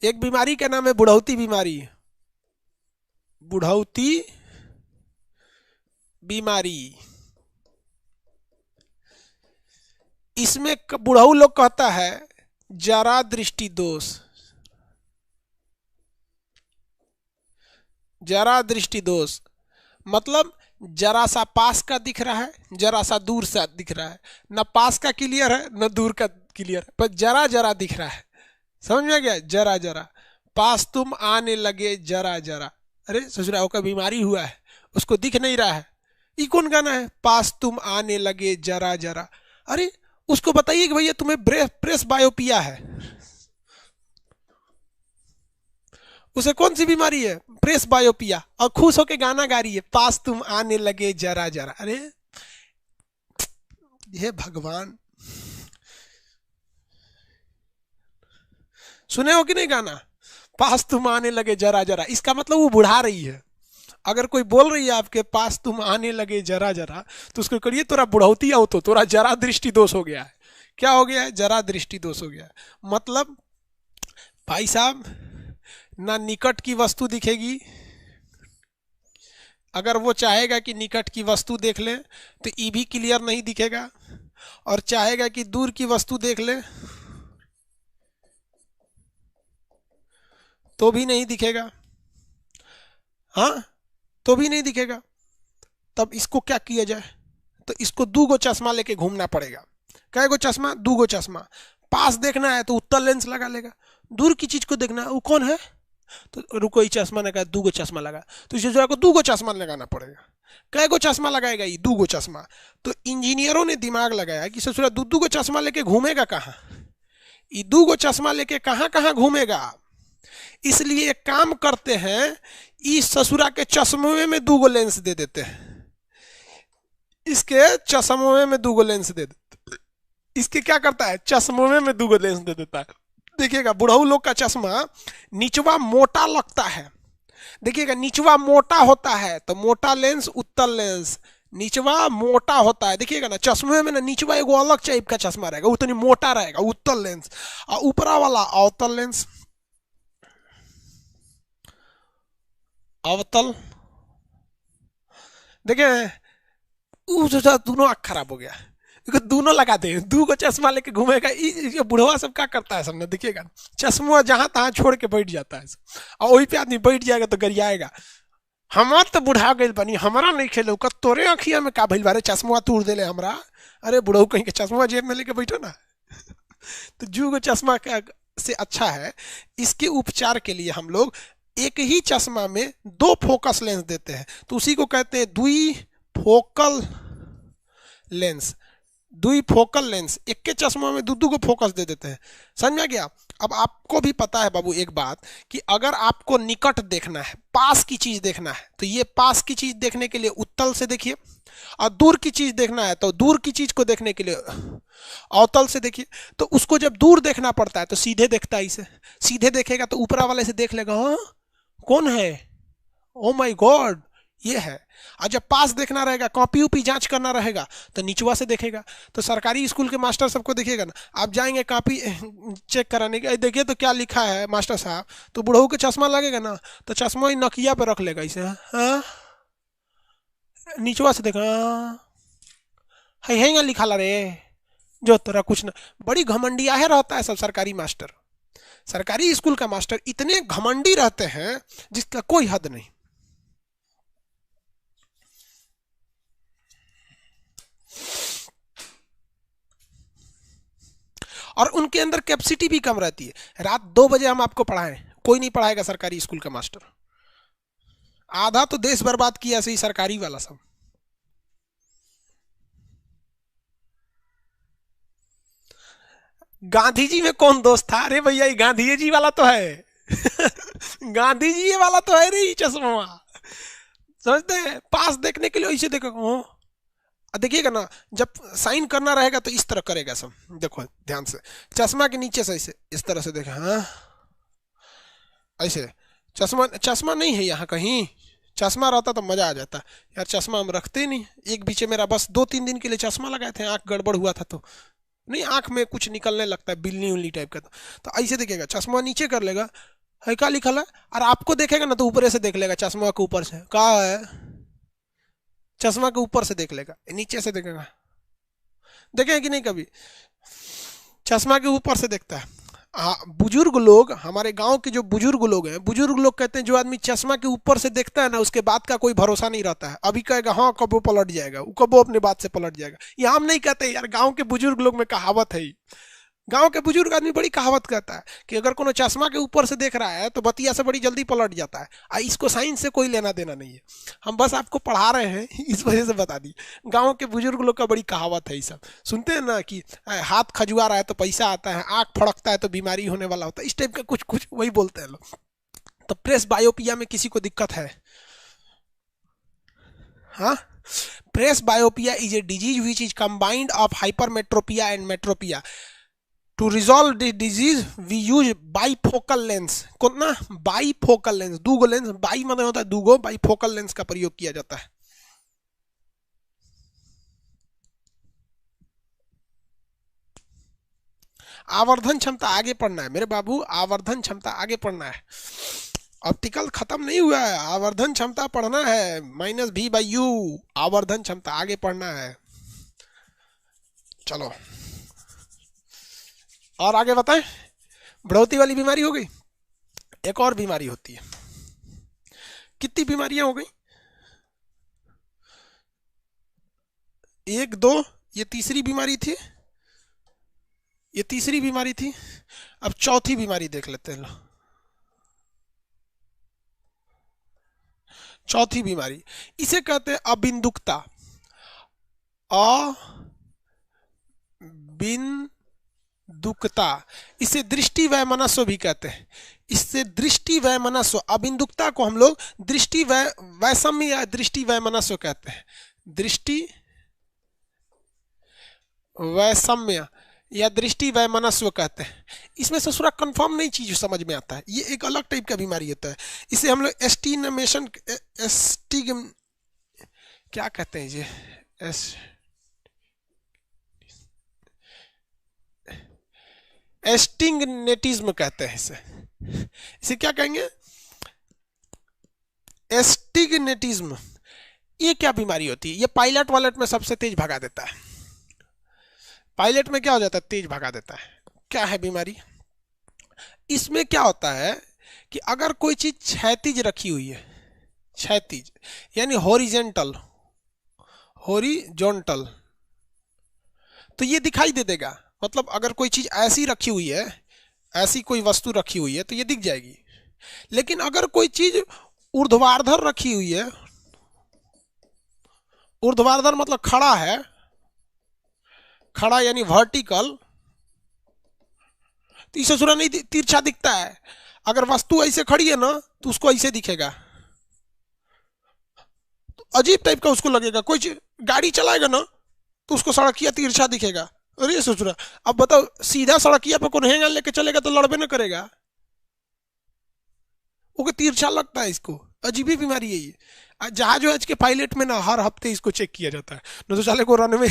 एक बीमारी का नाम है बुढ़ौती बीमारी। बुढ़ौती बीमारी, इसमें बुढ़ऊ लोग कहता है जरा दृष्टि दोष। जरा दृष्टि दोष मतलब जरा सा पास का दिख रहा है, जरा सा दूर से दिख रहा है। न पास का क्लियर है न दूर का क्लियर है, पर जरा जरा दिख रहा है। समझ में गया? जरा जरा, पास तुम आने लगे जरा जरा। अरे ससुराल का बीमारी हुआ है, उसको दिख नहीं रहा है। ये कौन गाना है? पास तुम आने लगे जरा जरा। अरे उसको बताइए कि भैया तुम्हें प्रेस बायोपिया है। उसे कौन सी बीमारी है? प्रेस बायोपिया, और खुश होके गाना गा रही है पास तुम आने लगे जरा जरा। अरे ये भगवान, सुने हो कि नहीं गाना? पास तुम आने लगे जरा जरा, इसका मतलब वो बुढ़ा रही है अगर कोई बोल रही है आपके पास तुम आने लगे जरा जरा, तो उसको करिए तोरा बुढ़ौती आओ, तो तोरा जरा दृष्टि दोष हो गया है। क्या हो गया है? जरा दृष्टि दोष हो गया है। मतलब भाई साहब, ना निकट की वस्तु दिखेगी, अगर वो चाहेगा कि निकट की वस्तु देख ले तो ई भी क्लियर नहीं दिखेगा, और चाहेगा कि दूर की वस्तु देख ले तो भी नहीं दिखेगा। हाँ, तो भी नहीं दिखेगा। तब इसको क्या किया जाए? तो इसको दूगो चश्मा लेके घूमना पड़ेगा। कै गो चश्मा? दूगो चश्मा। पास देखना है तो उत्तल लेंस लगा लेगा, दूर की चीज को देखना है वो कौन है तो रुको, ही चश्मा लगा, दूगो चश्मा लगा, तो इसे जो है दूगो चश्मा लगाना पड़ेगा। कै गो चश्मा लगाएगा? ये दूगो चश्मा। तो इंजीनियरों ने दिमाग लगाया कि ससुरा दूगो चश्मा लेके घूमेगा कहाँ, ये दूगो चश्मा लेके कहाँ कहाँ घूमेगा। इसलिए एक काम करते हैं, इस ससुरा के चश्मे में दूगो लेंस दे देते हैं, इसके चश्मे में दूगो लेंस दे देते। इसके क्या करता है? चश्मे में दूगो लेंस दे देता है। देखिएगा बुढ़ऊ लोग का चश्मा निचवा मोटा लगता है, देखिएगा निचवा मोटा होता है तो मोटा लेंस उत्तल लेंस, निचवा मोटा होता है। देखिएगा ना चश्मे में ना निचवा एगो अलग टाइप का चश्मा रहेगा, उतनी मोटा रहेगा उत्तल लेंस, और ऊपरा वाला अवतल लेंस। अवतल देखिए दोनों आँख खराब हो गया, दोनों लगाते हैं, दू को चश्मा लेके घूमेगा। ये बुढ़वा सब क्या करता है सबने, देखिएगा चश्मा जहां तहां छोड़ के बैठ जाता है, और वही पे आदमी बैठ जाएगा तो गरियाएगा, हमार तो बुढ़ा गई बनी, हमारा नहीं खेलो का, तोरे आँखिया में का भइल बारे, चश्मा तोड़ देले हमरा। अरे बुढ़ऊ कहीं के चश्मा जेब में लेके बैठो ना। तो जू को चश्मा से अच्छा है, इसके उपचार के लिए हम लोग एक ही चश्मा में दो फोकस लेंस देते हैं, तो उसी को कहते हैं द्विफोकल लेंस। द्विफोकल लेंस, एक के चश्मा में दो को फोकस दे देते हैं। समझ में गया? अब आपको भी पता है बाबू एक बात, कि अगर आपको निकट देखना है, पास की चीज देखना है, तो ये पास की चीज देखने के लिए उत्तल से देखिए, और दूर की चीज देखना है तो दूर की चीज को देखने के लिए अवतल से देखिए। तो उसको जब दूर देखना पड़ता है तो सीधे देखता है, इसे सीधे देखेगा तो ऊपरा वाले से देख लेगा, हाँ कौन है, ओ माय गॉड ये है। और जब पास देखना रहेगा, कॉपी उपी जांच करना रहेगा, तो निचवा से देखेगा। तो सरकारी स्कूल के मास्टर सबको देखिएगा ना, आप जाएंगे कॉपी चेक कराने के, देखिए तो क्या लिखा है मास्टर साहब, तो बुढ़ऊ के चश्मा लगेगा ना, तो चश्मा ही नकिया पे रख लेगा इसे, हाँ निचवा से देखा, है लिखा ला रे, जो तरह कुछ ना, बड़ी घमंडिया है रहता है सब सरकारी मास्टर। सरकारी स्कूल का मास्टर इतने घमंडी रहते हैं जिसका कोई हद नहीं। और उनके अंदर कैपेसिटी भी कम रहती है। रात 2 बजे हम आपको पढ़ाएं, कोई नहीं पढ़ाएगा सरकारी स्कूल का मास्टर। आधा तो देश बर्बाद किया सही सरकारी वाला सब। गांधी जी में कौन दोस्त था? अरे भैया ये गांधी जी वाला तो है। गांधी जी वाला तो है रे चश्मा, समझते हैं? पास देखने के लिए ऐसे देखो, देखिएगा ना जब साइन करना रहेगा तो इस तरह करेगा सब, देखो ध्यान से, चश्मा के नीचे से ऐसे इस तरह से देखा, हाँ ऐसे। चश्मा चश्मा नहीं है यहाँ कहीं, चश्मा रहता तो मजा आ जाता यार, चश्मा हम रखते ही नहीं। एक बीच मेरा बस 2-3 दिन के लिए चश्मा लगाए थे, आंख गड़बड़ हुआ था तो नहीं, आंख में कुछ निकलने लगता है बिल्ली उल्ली टाइप का, तो ऐसे देखिएगा, चश्मा नीचे कर लेगा, है क्या लिखा है, और आपको देखेगा ना तो ऊपर से देख लेगा, चश्मा के ऊपर से क्या है, चश्मा के ऊपर से देख लेगा, नीचे से देखेगा, देखें कि नहीं कभी, चश्मा के ऊपर से देखता है। बुजुर्ग लोग, हमारे गांव के जो बुजुर्ग लोग हैं, बुजुर्ग लोग कहते हैं जो आदमी चश्मा के ऊपर से देखता है ना, उसके बात का कोई भरोसा नहीं रहता है। अभी कहेगा हाँ कब वो पलट जाएगा, वो कब वो अपने बात से पलट जाएगा। ये हम नहीं कहते यार, गांव के बुजुर्ग लोग में कहावत है। गांव के बुजुर्ग आदमी बड़ी कहावत कहता है कि अगर कोनो चश्मा के ऊपर से देख रहा है तो बतिया से बड़ी जल्दी पलट जाता है। इसको साइंस से कोई लेना देना नहीं है, हम बस आपको पढ़ा रहे हैं इस वजह से बता दी। गांव के बुजुर्ग लोग का बड़ी कहावत है, ये सब सुनते हैं ना कि हाथ खजुआ रहा है तो पैसा आता है, आंख फड़कता है तो बीमारी होने वाला होता है, इस टाइप का कुछ कुछ वही बोलते हैं लोग। तो प्रेस बायोपिया में किसी को दिक्कत है? हाँ, presbyopia is a disease which is combined of hypermetropia and metropia. To resolve the disease we use bifocal lens को ना, बाईफोकल लेंस, दूगो लेंस, बाई मतलब होता है दूगो, बाईफोकल लेंस का प्रयोग किया जाता है। आवर्धन क्षमता आगे पढ़ना है मेरे बाबू, आवर्धन क्षमता आगे पढ़ना है। ऑप्टिकल खत्म नहीं हुआ है, आवर्धन क्षमता पढ़ना है, माइनस भी बाई यू, आवर्धन क्षमता आगे पढ़ना है। चलो और आगे बताएं। बढ़ोतरी वाली बीमारी हो गई, एक और बीमारी होती है। कितनी बीमारियां हो गई? एक दो, ये तीसरी बीमारी थी, ये तीसरी बीमारी थी। अब चौथी बीमारी देख लेते हैं। चौथी बीमारी, इसे कहते हैं अबिंदुकता। अबिंदुकता, इसे दृष्टि वैमनस्व भी कहते हैं। इससे दृष्टि वैमनस्व, अबिंदुकता को हम लोग दृष्टि वैषम्य या दृष्टि वैमनस्व कहते हैं। दृष्टि वैषम्य या दृष्टि वैमनस्व कहते हैं। इसमें से पूरा कंफर्म नहीं चीज समझ में आता है, ये एक अलग टाइप का बीमारी होता है। इसे हम लोग एस्टिमेशन, एस्टिग क्या कहते हैं ये, एस्टिग्नेटिज्म कहते हैं इसे। इसे क्या कहेंगे? एस्टिग्नेटिज्म। ये क्या बीमारी होती है? ये पायलट वायलट में सबसे तेज भगा देता है। पायलट में क्या हो जाता है? तेज भगा देता है। क्या है बीमारी? इसमें क्या होता है कि अगर कोई चीज क्षैतिज रखी हुई है, क्षैतिज यानी हॉरिजेंटल, हॉरिजॉन्टल, तो ये दिखाई दे देगा। मतलब अगर कोई चीज ऐसी रखी हुई है, ऐसी कोई वस्तु रखी हुई है तो ये दिख जाएगी। लेकिन अगर कोई चीज ऊर्ध्वाधर रखी हुई है, ऊर्ध्वाधर मतलब खड़ा है, खड़ा यानी वर्टिकल, तो इसे सूरा नहीं तिरछा दिखता है। अगर वस्तु ऐसे खड़ी है ना तो उसको ऐसे दिखेगा, तो अजीब टाइप का उसको लगेगा। कोई गाड़ी चलाएगा ना तो उसको सड़किया तिरछा दिखेगा। अरे ससुरा, अब बताओ सीधा सड़किया पे कौन हैंगर लेके चलेगा तो लड़बे ना करेगा, वो तिरछा लगता है इसको। अजीबी बीमारी है ये। जहाज वहाज के पायलट में ना हर हफ्ते इसको चेक किया जाता है, न तो साले को रनवे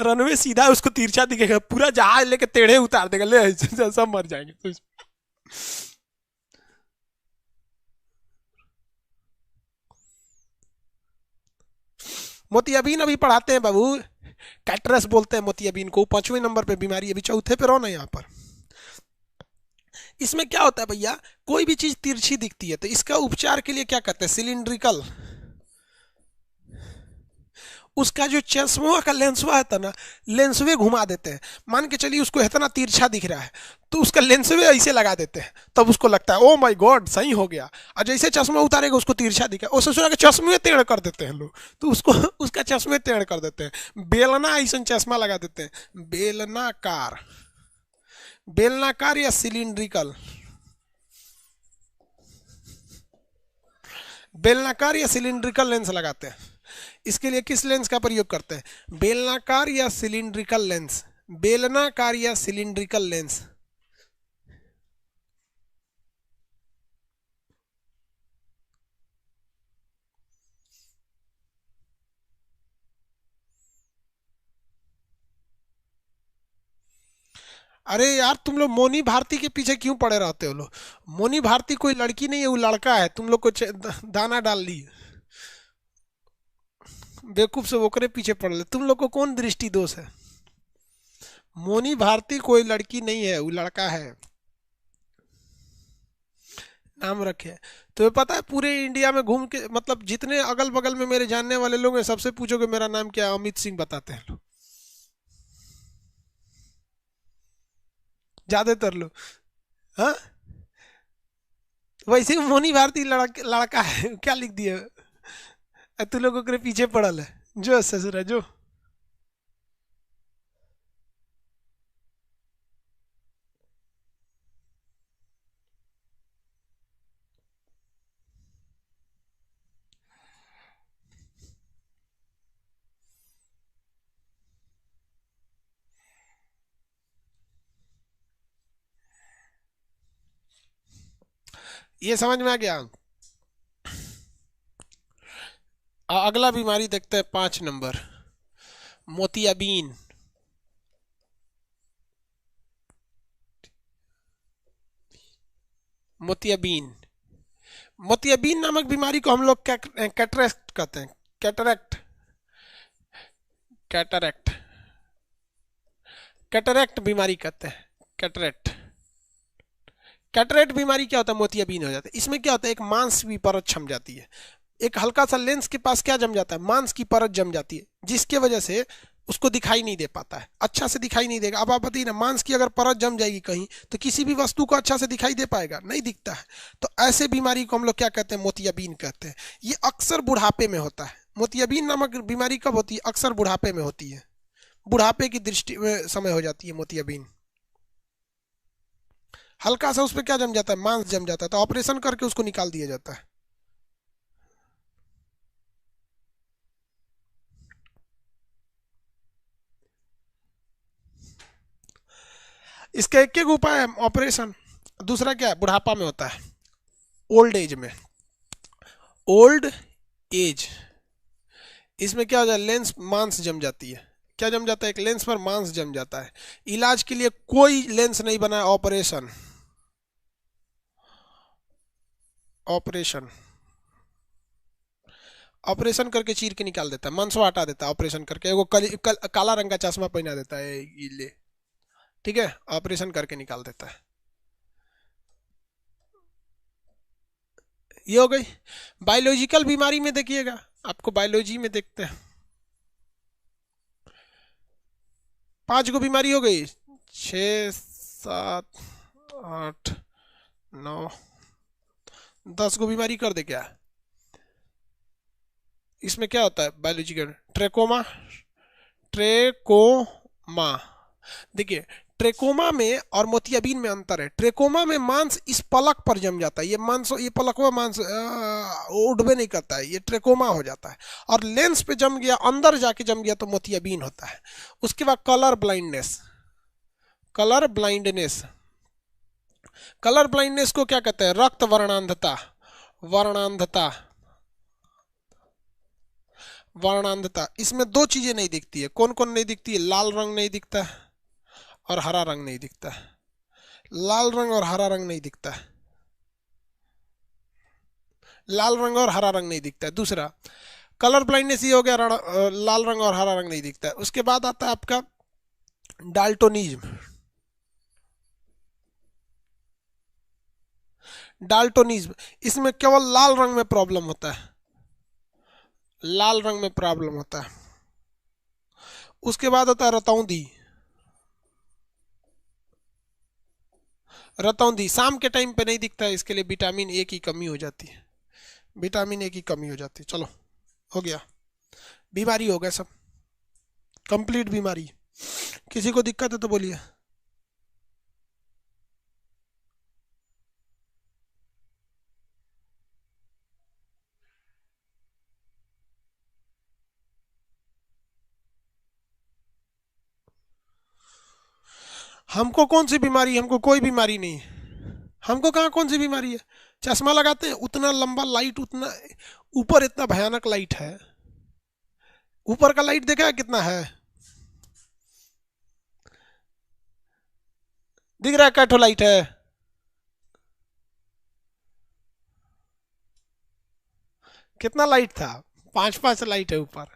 रनवे सीधा है उसको तिरछा दिखेगा, पूरा जहाज लेके टेढ़े उतार देगा, ले सब मर जाएंगे। तो मोतियाबिन अभी पढ़ाते हैं बाबू, कैटरस बोलते हैं मोतियाबिन को। 5वें नंबर पे बीमारी, अभी चौथे पे रहो ना यहाँ पर। इसमें क्या होता है भैया, कोई भी चीज तिरछी दिखती है तो इसका उपचार के लिए क्या करते हैं? सिलिंड्रिकल, उसका जो चश्मा का लेंसवा है ना, लेंसवे घुमा देते हैं। मान के चलिए उसको इतना तिरछा दिख रहा है तो उसका लेंसवे ऐसे लगा देते हैं, तब उसको लगता है ओ माय गॉड सही हो गया। और जैसे चश्मा उतारेगा उसको तिरछा दिखा, वो ससुरा के चश्मे टेढ़ कर देते हैं लोग, तो उसको उसका चश्मे टेढ़ कर देते हैं। बेलना ऐसा चश्मा लगा देते हैं, बेलनाकार, बेलनाकार या सिलिंड्रिकल, बेलनाकार या सिलिंड्रिकल लेंस लगाते हैं। इसके लिए किस लेंस का प्रयोग करते हैं? बेलनाकार या सिलिंड्रिकल लेंस, बेलनाकार या सिलिंड्रिकल लेंस। अरे यार तुम लोग मोनी भारती के पीछे क्यों पड़े रहते हो लोग? मोनी भारती कोई लड़की नहीं है, वो लड़का है। तुम लोग को दाना डाल ली, बेवकूफ से ओकरे पीछे पड़ ले। तुम लोग को कौन दृष्टि दोष है? मोनी भारती कोई लड़की नहीं है, वो लड़का है, नाम रखे। तो पता है पूरे इंडिया में घूम के, मतलब जितने अगल बगल में मेरे जानने वाले लोग हैं, सबसे पूछोगे मेरा नाम क्या है, अमित सिंह बताते हैं लोग, ज्यादातर लोग। हाँ, वैसे ही मोनी भारती लड़का लड़का है, क्या लिख दिया? तू लोगों के पीछे पड़ल है, जो ससुरा जो। ये समझ में आ गया। अगला बीमारी देखते हैं 5 नंबर, मोतियाबिंद। मोतियाबिंद, मोतियाबिंद नामक बीमारी को हम लोग कैटरेक्ट कहते हैं। कैटरेक्ट, कैटरेक्ट, कैटरेक्ट बीमारी कहते हैं। कैटरेक्ट, कैटरेक्ट बीमारी क्या होता है? मोतियाबिंद हो जाता है। इसमें क्या होता है? एक मांस की परत छम जाती है, एक हल्का सा लेंस के पास क्या जम जाता है? मांस की परत जम जाती है, जिसके वजह से उसको दिखाई नहीं दे पाता है, अच्छा से दिखाई नहीं देगा। अब आप बताइए ना, मांस की अगर परत जम जाएगी कहीं तो किसी भी वस्तु को अच्छा से दिखाई दे पाएगा? नहीं दिखता है। तो ऐसे बीमारी को हम लोग क्या कहते हैं? मोतियाबिंद कहते हैं। ये अक्सर बुढ़ापे में होता है। मोतियाबिंद नामक बीमारी कब होती है? अक्सर बुढ़ापे में होती है। बुढ़ापे की दृष्टि में समय हो जाती है मोतियाबिंद। हल्का सा उस पर क्या जम जाता है? मांस जम जाता है, तो ऑपरेशन करके उसको निकाल दिया जाता है। इसका एक एक उपाय है, ऑपरेशन। दूसरा क्या है? बुढ़ापा में होता है, ओल्ड एज में। ओल्ड एज, इसमें क्या हो जाए? लेंस मांस जम जाती है। क्या जम जाता है? एक लेंस पर मांस जम जाता है। इलाज के लिए कोई लेंस नहीं बना है, ऑपरेशन। ऑपरेशन, ऑपरेशन करके चीर के निकाल देता है, मांसवा हटा देता है ऑपरेशन करके। वो काला रंग का चश्मा पहना देता है ये ले, ठीक है, ऑपरेशन करके निकाल देता है। ये हो गई। बायोलॉजिकल बीमारी में देखिएगा, आपको बायोलॉजी में देखते हैं 5 गो बीमारी हो गई, 6 7 8 9 10 गो बीमारी कर दे क्या? इसमें क्या होता है बायोलॉजिकल? Trachoma, trachoma. देखिए, ट्रेकोमा में और मोतियाबिंद में अंतर है। ट्रेकोमा में मांस इस पलक पर जम जाता है, ये मांस, ये पलकवा मांस उड़बे नहीं करता है, ये ट्रेकोमा हो जाता है। और लेंस पे जम गया, अंदर जाके जम गया, तो मोतियाबिंद होता है। उसके बाद colour blindness. Colour blindness, colour blindness को क्या कहते हैं? रक्त वर्णांधता। वर्णांधता, वर्णांधता। इसमें 2 चीजें नहीं दिखती है। कौन कौन नहीं दिखती है? लाल रंग नहीं दिखता है और हरा रंग नहीं दिखता है। लाल रंग और हरा रंग नहीं दिखता है। लाल रंग और हरा रंग नहीं दिखता है। दूसरा कलर ब्लाइंडनेस ये हो गया, लाल रंग और हरा रंग नहीं दिखता है। उसके बाद आता है आपका डाल्टोनिज्म। डाल्टोनिज्म, इसमें केवल लाल रंग में प्रॉब्लम होता है, लाल रंग में प्रॉब्लम होता है। उसके बाद होता है रतौंधी। रतौंधी शाम के टाइम पे नहीं दिखता है, इसके लिए विटामिन ए की कमी हो जाती है। विटामिन ए की कमी हो जाती है। चलो, हो गया, बीमारी हो गया सब, कंप्लीट बीमारी। किसी को दिक्कत है तो बोलिए। हमको कौन सी बीमारी? हमको कोई बीमारी नहीं है। हमको कहाँ कौन सी बीमारी है? चश्मा लगाते हैं, उतना लंबा लाइट, उतना ऊपर इतना भयानक लाइट है। ऊपर का लाइट देखा है कितना है? दिख रहा है कैठो लाइट है? कितना लाइट था? 5 5 लाइट है ऊपर,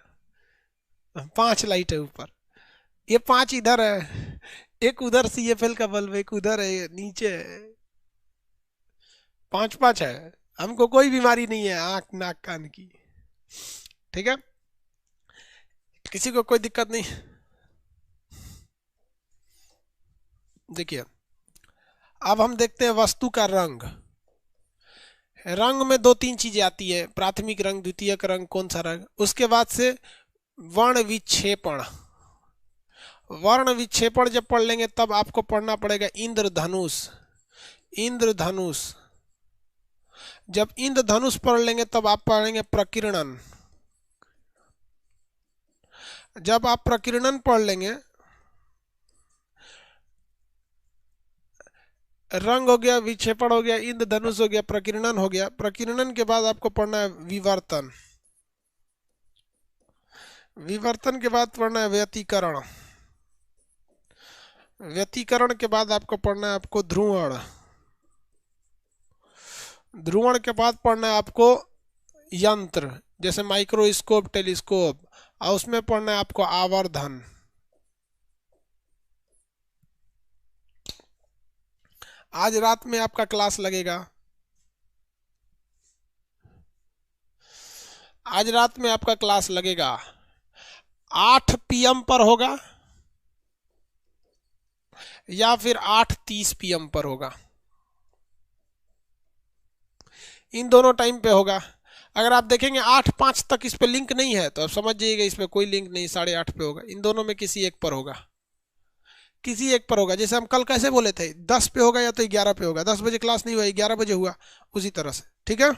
5 लाइट है ऊपर। ये 5 इधर है, एक उधर CFL का बल्ब, एक उधर है नीचे है। 5 5 है। हमको कोई बीमारी नहीं है आंख नाक कान की, ठीक है, किसी को कोई दिक्कत नहीं। देखिए, अब हम देखते हैं वस्तु का रंग। रंग में 2 3 चीजें आती है, प्राथमिक रंग, द्वितीयक रंग, कौन सा रंग। उसके बाद से वर्ण विक्षेपण। वर्ण विक्षेपण जब पढ़ लेंगे तब आपको पढ़ना पड़ेगा इंद्रधनुष। इंद्रधनुष, जब इंद्रधनुष पढ़ लेंगे तब आप पढ़ेंगे प्रकीर्णन। जब आप प्रकीर्णन पढ़ लेंगे, रंग हो गया, विक्षेपण हो गया, इंद्रधनुष हो गया, प्रकीर्णन हो गया। प्रकीर्णन के बाद आपको पढ़ना है विवर्तन। विवर्तन के बाद पढ़ना है व्यतिकरण। व्यतिकरण के बाद आपको पढ़ना है आपको ध्रुवण। ध्रुवण के बाद पढ़ना है आपको यंत्र, जैसे माइक्रोस्कोप, टेलीस्कोप, और उसमें पढ़ना है आपको आवर्धन। आज रात में आपका क्लास लगेगा। आज रात में आपका क्लास लगेगा 8 PM पर होगा या फिर 8:30 PM पर होगा। इन दोनों टाइम पे होगा। अगर आप देखेंगे 8:05 तक इस पे लिंक नहीं है तो आप समझ जाइएगा इस पे कोई लिंक नहीं, 8:30 पे होगा। इन दोनों में किसी एक पर होगा, किसी एक पर होगा। जैसे हम कल कैसे बोले थे 10 पे होगा या तो 11 पे होगा। 10 बजे क्लास नहीं हुआ, 11 बजे हुआ, उसी तरह से। ठीक है,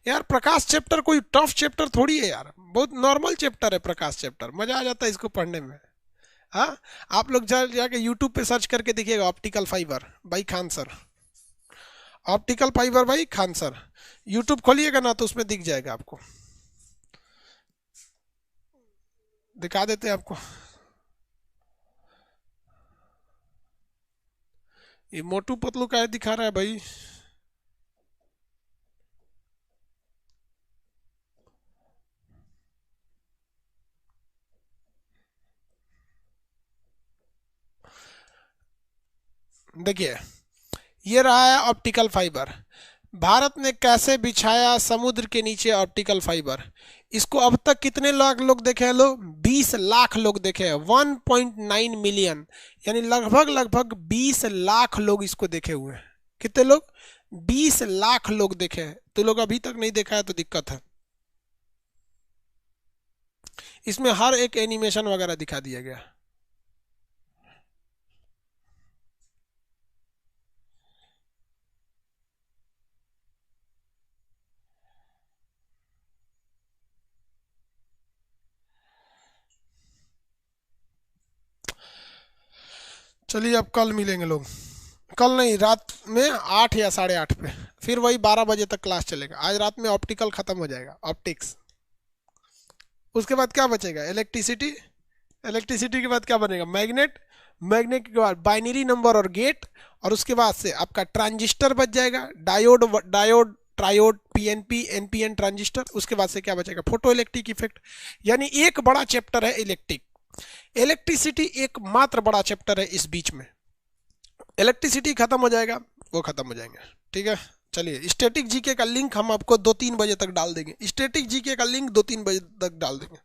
यार प्रकाश चैप्टर कोई टफ चैप्टर थोड़ी है यार, बहुत नॉर्मल चैप्टर है प्रकाश चैप्टर। मजा आ जाता है इसको पढ़ने में। हाँ, आप लोग जाके यूट्यूब पे सर्च करके देखिएगा optical fibre by Khan sir. Optical fibre by Khan sir YouTube खोलिएगा ना तो उसमें दिख जाएगा आपको। दिखा देते हैं आपको। ये मोटू पतलू का दिखा रहा है भाई। देखिए, ये रहा है ऑप्टिकल फाइबर। भारत ने कैसे बिछाया समुद्र के नीचे ऑप्टिकल फाइबर। इसको अब तक कितने लाख लोग देखे हैं? लोग 20 लाख लोग देखे हैं, 1.9 मिलियन, यानी लगभग लगभग 20 लाख लोग इसको देखे हुए हैं। कितने लोग? 20 लाख लोग देखे हैं। तो लोग अभी तक नहीं देखा है तो दिक्कत है। इसमें हर एक एनिमेशन वगैरह दिखा दिया गया। चलिए अब कल मिलेंगे लोग। कल नहीं, रात में 8 या 8:30 पे, फिर वही 12 बजे तक क्लास चलेगा। आज रात में ऑप्टिकल खत्म हो जाएगा, ऑप्टिक्स। उसके बाद क्या बचेगा? इलेक्ट्रिसिटी। इलेक्ट्रिसिटी के बाद क्या बनेगा? मैग्नेट। मैग्नेट के बाद बाइनरी नंबर और गेट, और उसके बाद से आपका ट्रांजिस्टर बच जाएगा, diode, diode, triode, PNP, NPN transistor. उसके बाद से क्या बचेगा? Photo electric effect. यानी एक बड़ा चैप्टर है इलेक्ट्रिक। इलेक्ट्रिसिटी एकमात्र बड़ा चैप्टर है इस बीच में। इलेक्ट्रिसिटी खत्म हो जाएगा, वो खत्म हो जाएंगे। ठीक है, चलिए स्टैटिक जीके का लिंक हम आपको 2-3 बजे तक डाल देंगे। स्टैटिक जीके का लिंक 2-3 बजे तक डाल देंगे।